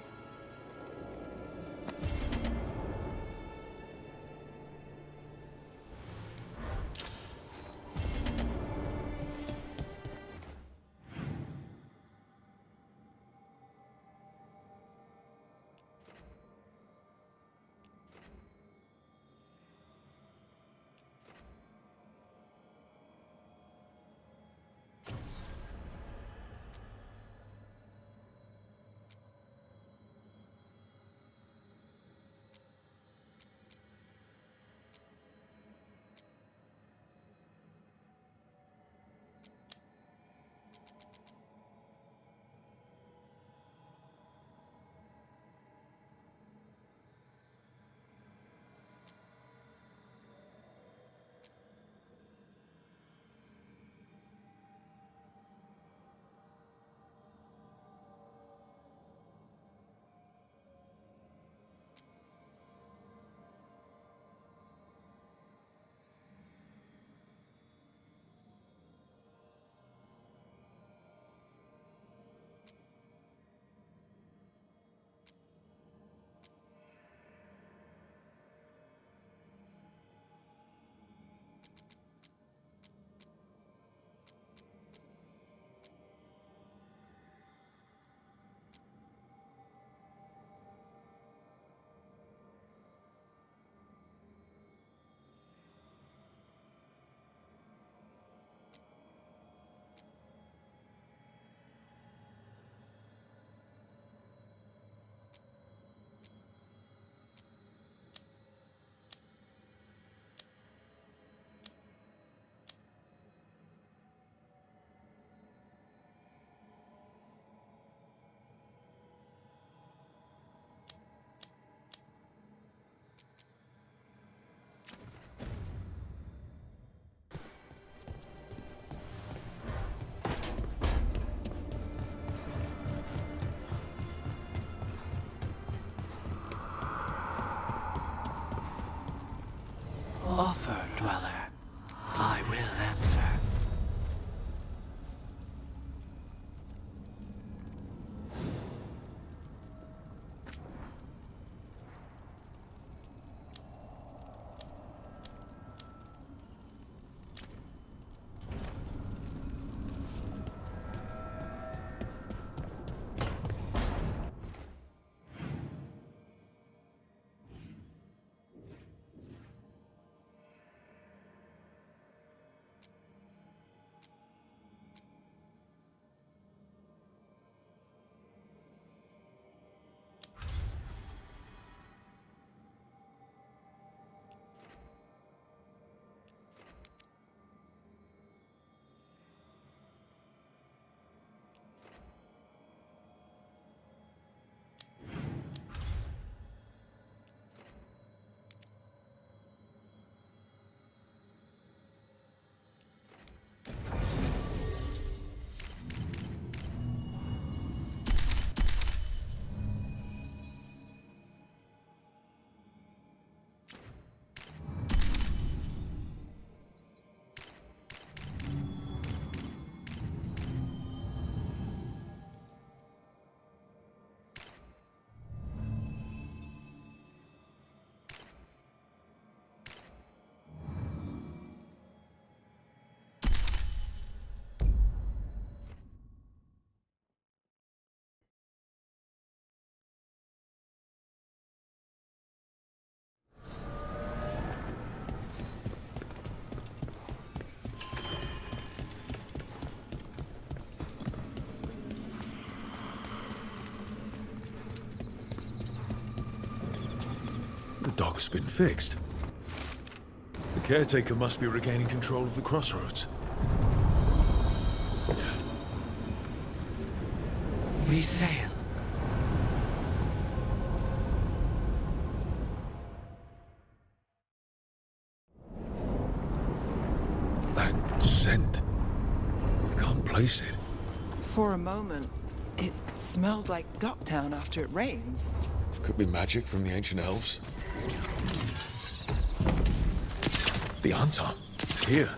dock's been fixed. The caretaker must be regaining control of the crossroads. We sail. That scent. Can't place it. For a moment, it smelled like Docktown after it rains. Could be magic from the ancient elves. The Anton. Here.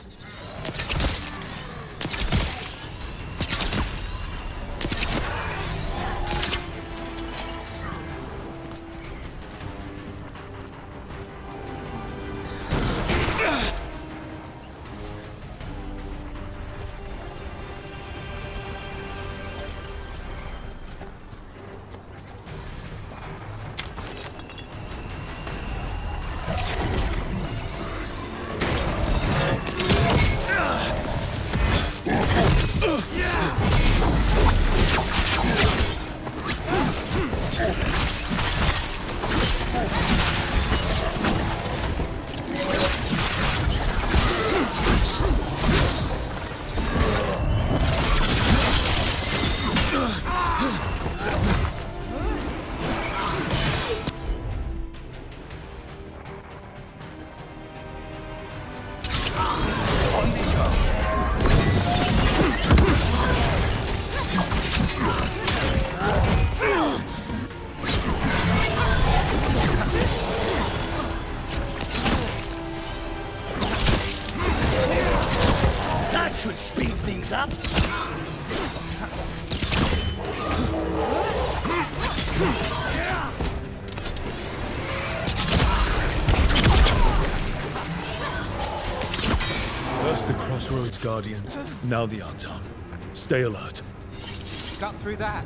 That should speed things up. First the Crossroads Guardians, now the Anton. Stay alert. Got through that.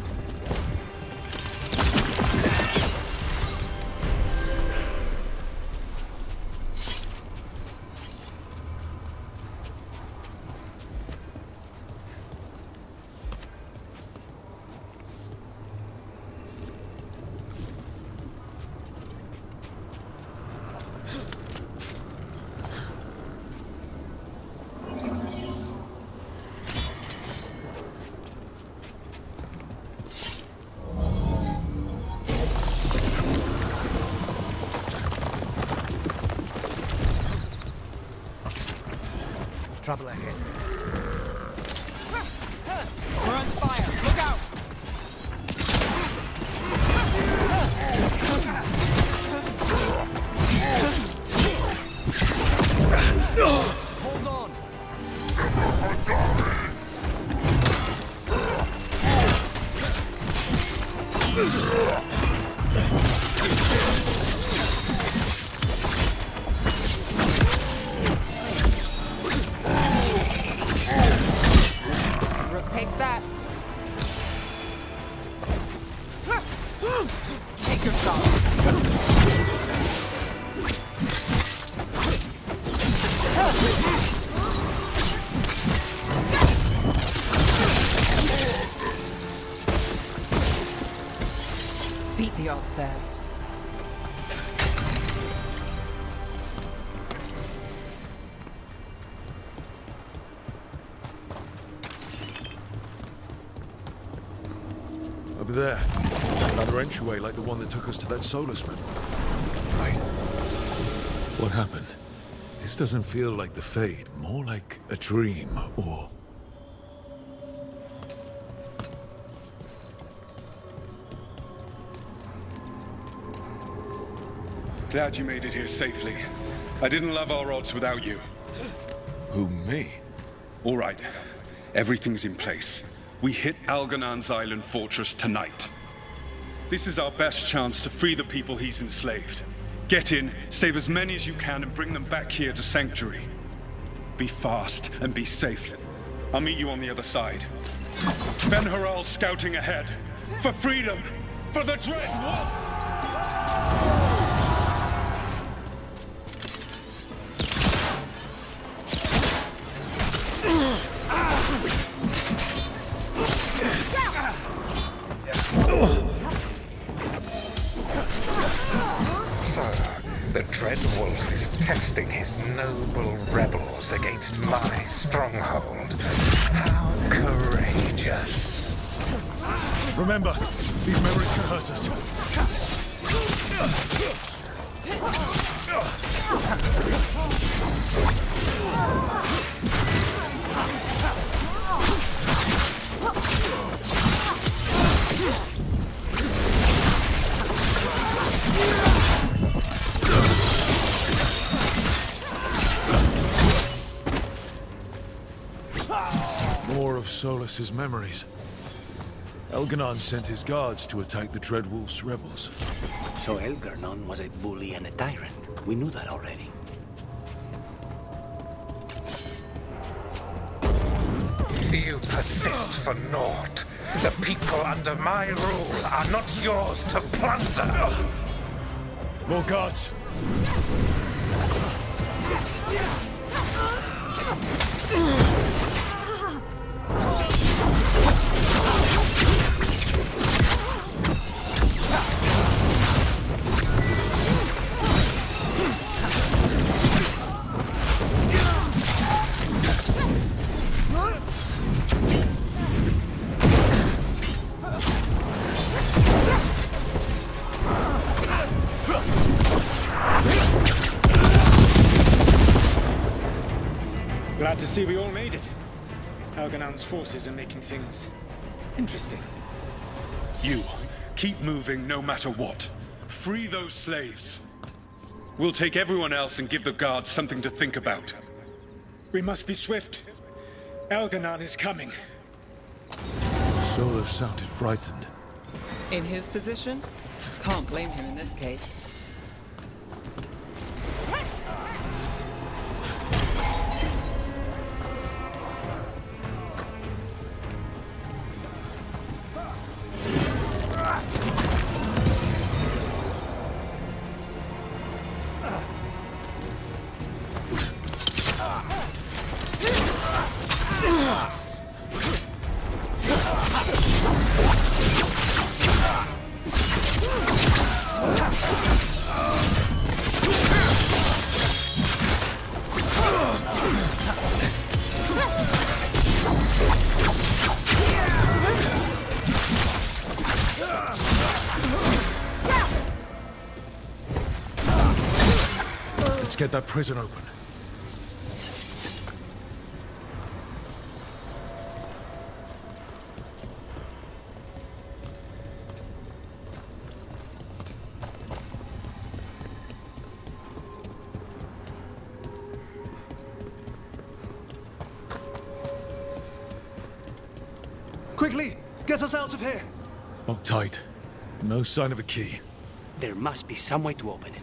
Trouble ahead. We're on fire! Look out! Hold on. Take that. Take your shot. Beat the odds there. Over there. Another entryway like the one that took us to that solarspin. Right. What happened? This doesn't feel like the Fade, more like a dream, or... Glad you made it here safely. I didn't love our odds without you. Who, me? All right. Everything's in place. We hit Algernon's island fortress tonight. This is our best chance to free the people he's enslaved. Get in, save as many as you can, and bring them back here to Sanctuary. Be fast and be safe. I'll meet you on the other side. Ben Haral's scouting ahead. For freedom! For the Dread Wolf! So, the noble rebels against my stronghold. How courageous. Remember, these memories can hurt us. More of Solus's memories. Elganon sent his guards to attack the Dreadwolf's rebels. So Elganon was a bully and a tyrant. We knew that already. You persist for naught. The people under my rule are not yours to plunder. More guards. Glad to see we all made it. Elganon's forces are making things interesting. You, keep moving no matter what. Free those slaves. We'll take everyone else and give the guards something to think about. We must be swift. Elganon is coming. Solus sounded frightened. In his position, can't blame him in this case. Let's get that prison open. Quickly, get us out of here. Locked tight. No sign of a key. There must be some way to open it.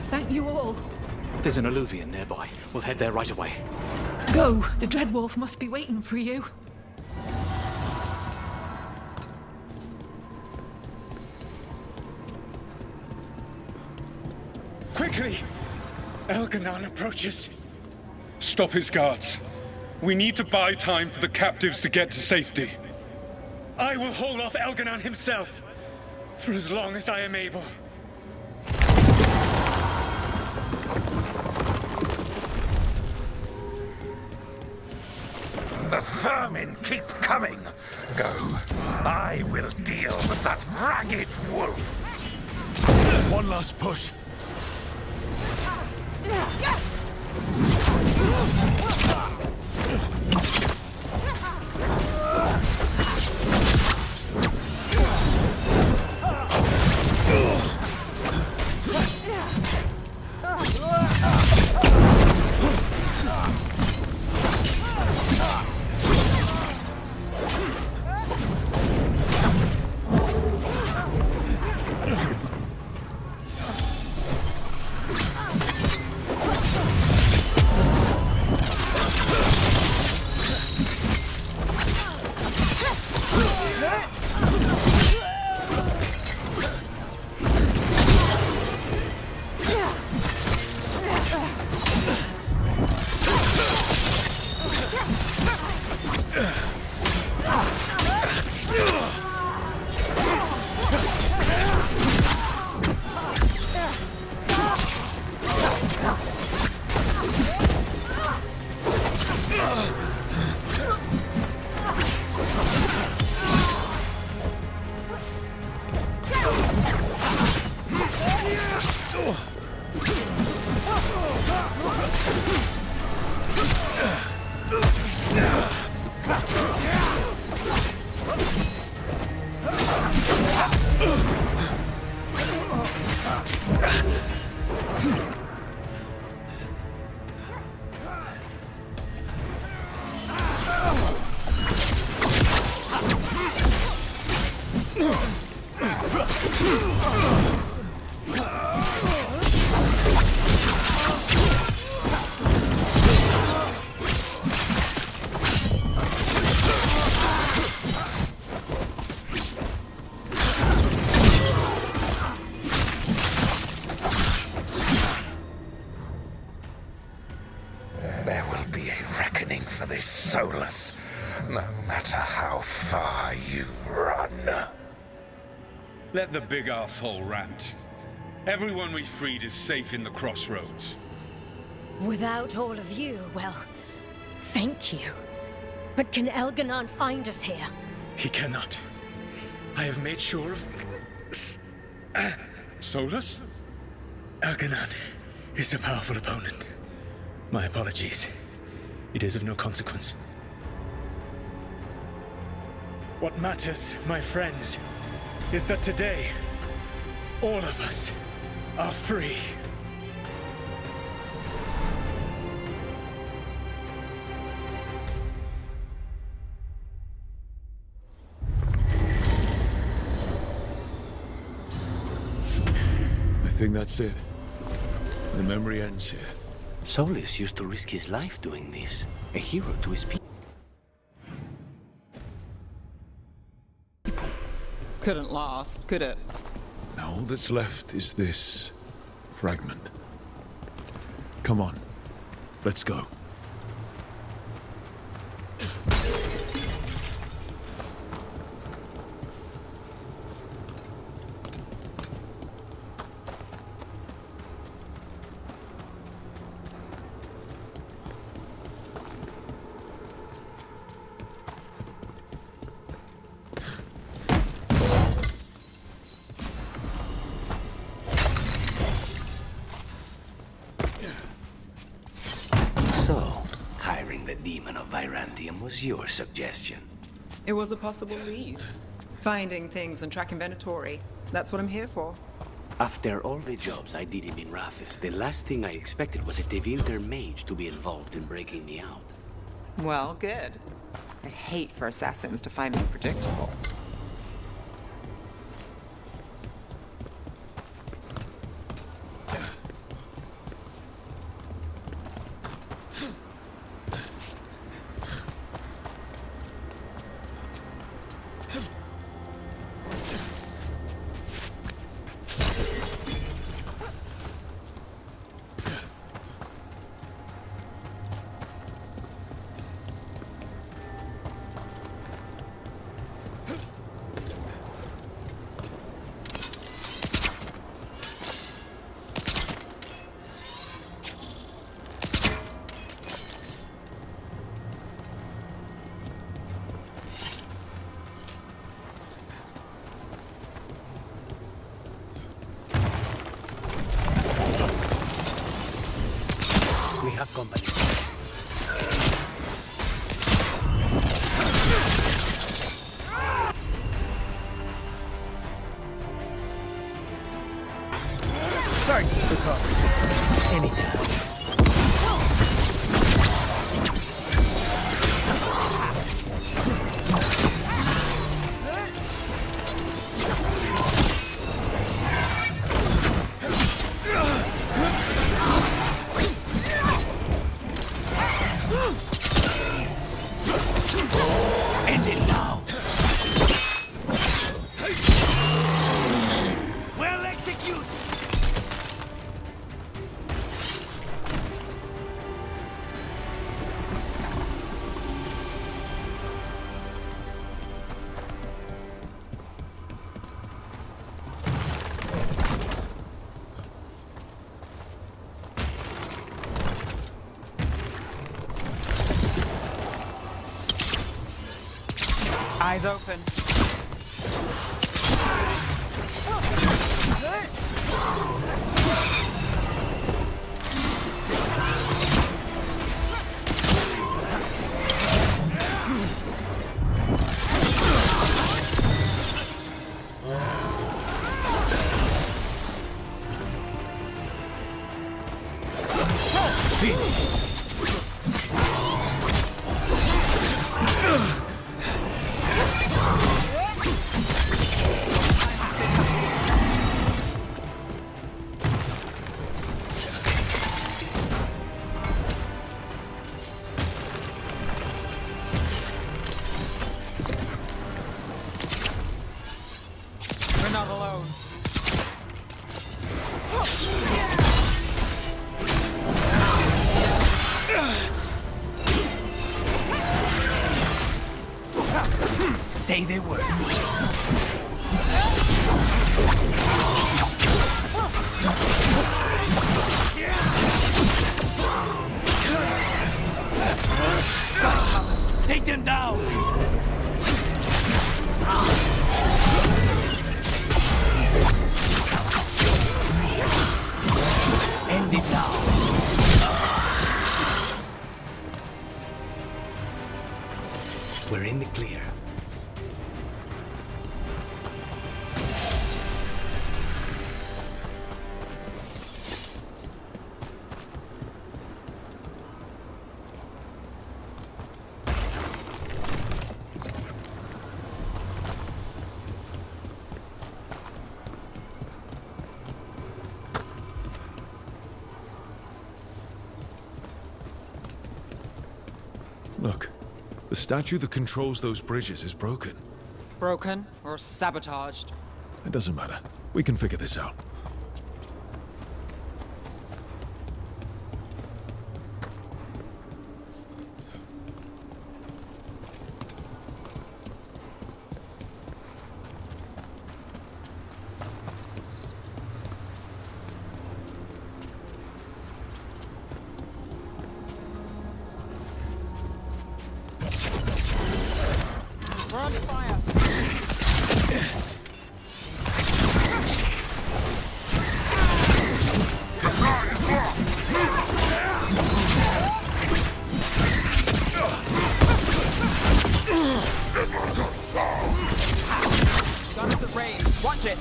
Thank you all. There's an alluvion nearby. We'll head there right away. Go. The Dreadwolf must be waiting for you. Quickly! Elganon approaches. Stop his guards. We need to buy time for the captives to get to safety. I will hold off Elganon himself, for as long as I am able. The vermin keep coming. Go. I will deal with that ragged wolf. One last push. There will be a reckoning for this Solus, no matter how far you run. Let the big asshole rant. Everyone we freed is safe in the crossroads. Without all of you, well, thank you. But can Elganon find us here? He cannot. I have made sure of... Solus? Elganon is a powerful opponent. My apologies. It is of no consequence. What matters, my friends, is that today, all of us are free. I think that's it. The memory ends here. Solus used to risk his life doing this. A hero to his people. Couldn't last, could it? Now all that's left is this fragment. Come on, let's go. Was your suggestion? It was a possible lead. Finding things and tracking Venatori. That's what I'm here for. After all the jobs I did in Minrathis, the last thing I expected was a Tevinter mage to be involved in breaking me out. Well, good. I'd hate for assassins to find me predictable. Company. Thanks for coming. Anytime. Eyes open. We're not alone. Say the word. Take them down! End it now. We're in the clear. Look, the statue that controls those bridges is broken. Broken or sabotaged? It doesn't matter. We can figure this out. We're under fire. Guns at range. Watch it.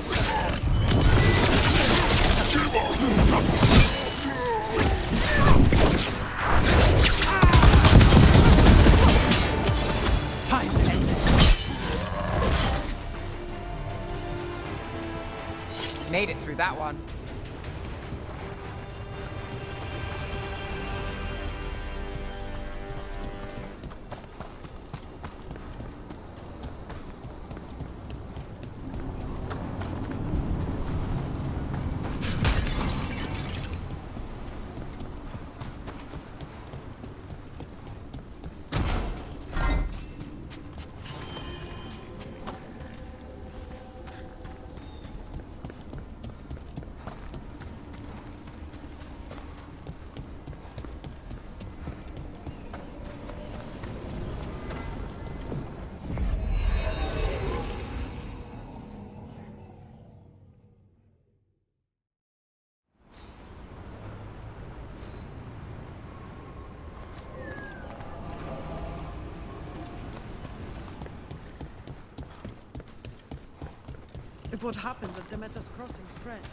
Time to end this. Made it through that one. If what happened at Demeter's Crossing spreads.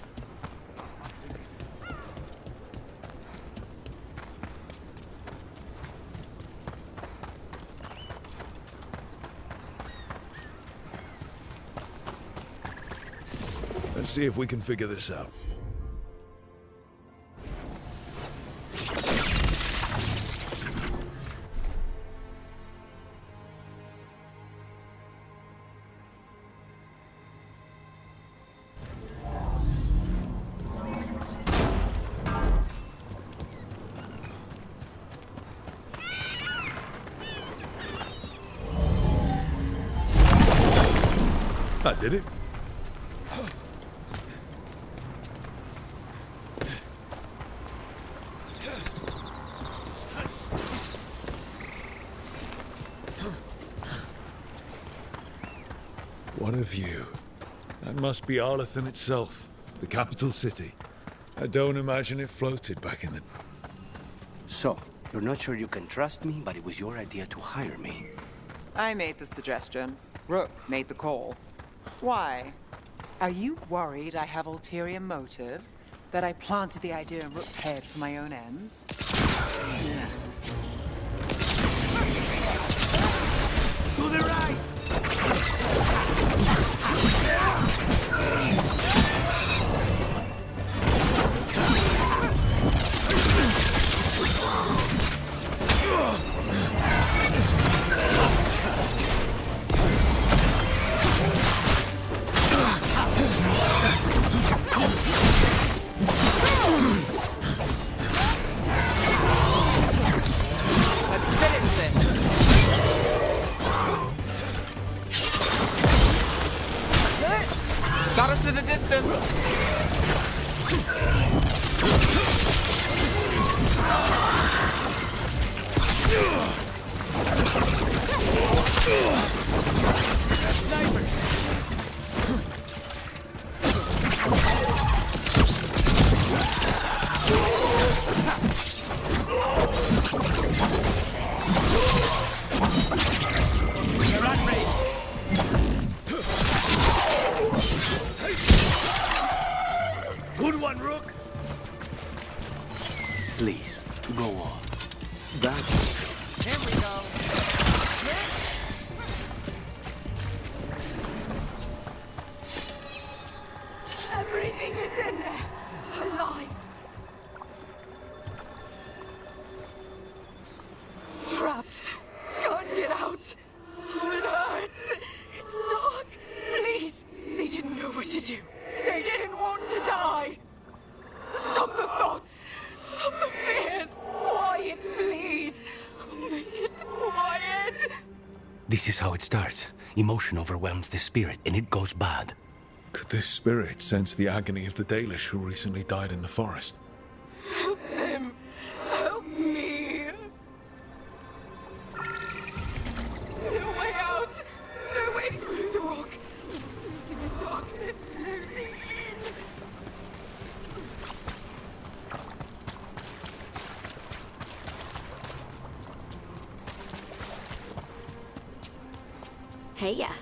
Let's see if we can figure this out. I did it. What a view. That must be Arlathan itself, the capital city. I don't imagine it floated back in the... So, you're not sure you can trust me, but it was your idea to hire me. I made the suggestion. Rook made the call. Why? Are you worried I have ulterior motives? That I planted the idea in Rook's head for my own ends? To the right! Got us at a distance! Good one, Rook! Please, go on. Here we go. Everything is in there. Our lives. Trapped. Can't get out. Oh, it hurts. It's dark. Please. They didn't know what to do. They didn't want to die. Stop the thoughts. Stop the fears. Quiet, please. Make it quiet. This is how it starts. Emotion overwhelms the spirit, and it goes bad. Could this spirit sense the agony of the Dalish who recently died in the forest? Help them. Help me. No way out. No way through the rock. Losing in darkness. Losing in. Hey, yeah.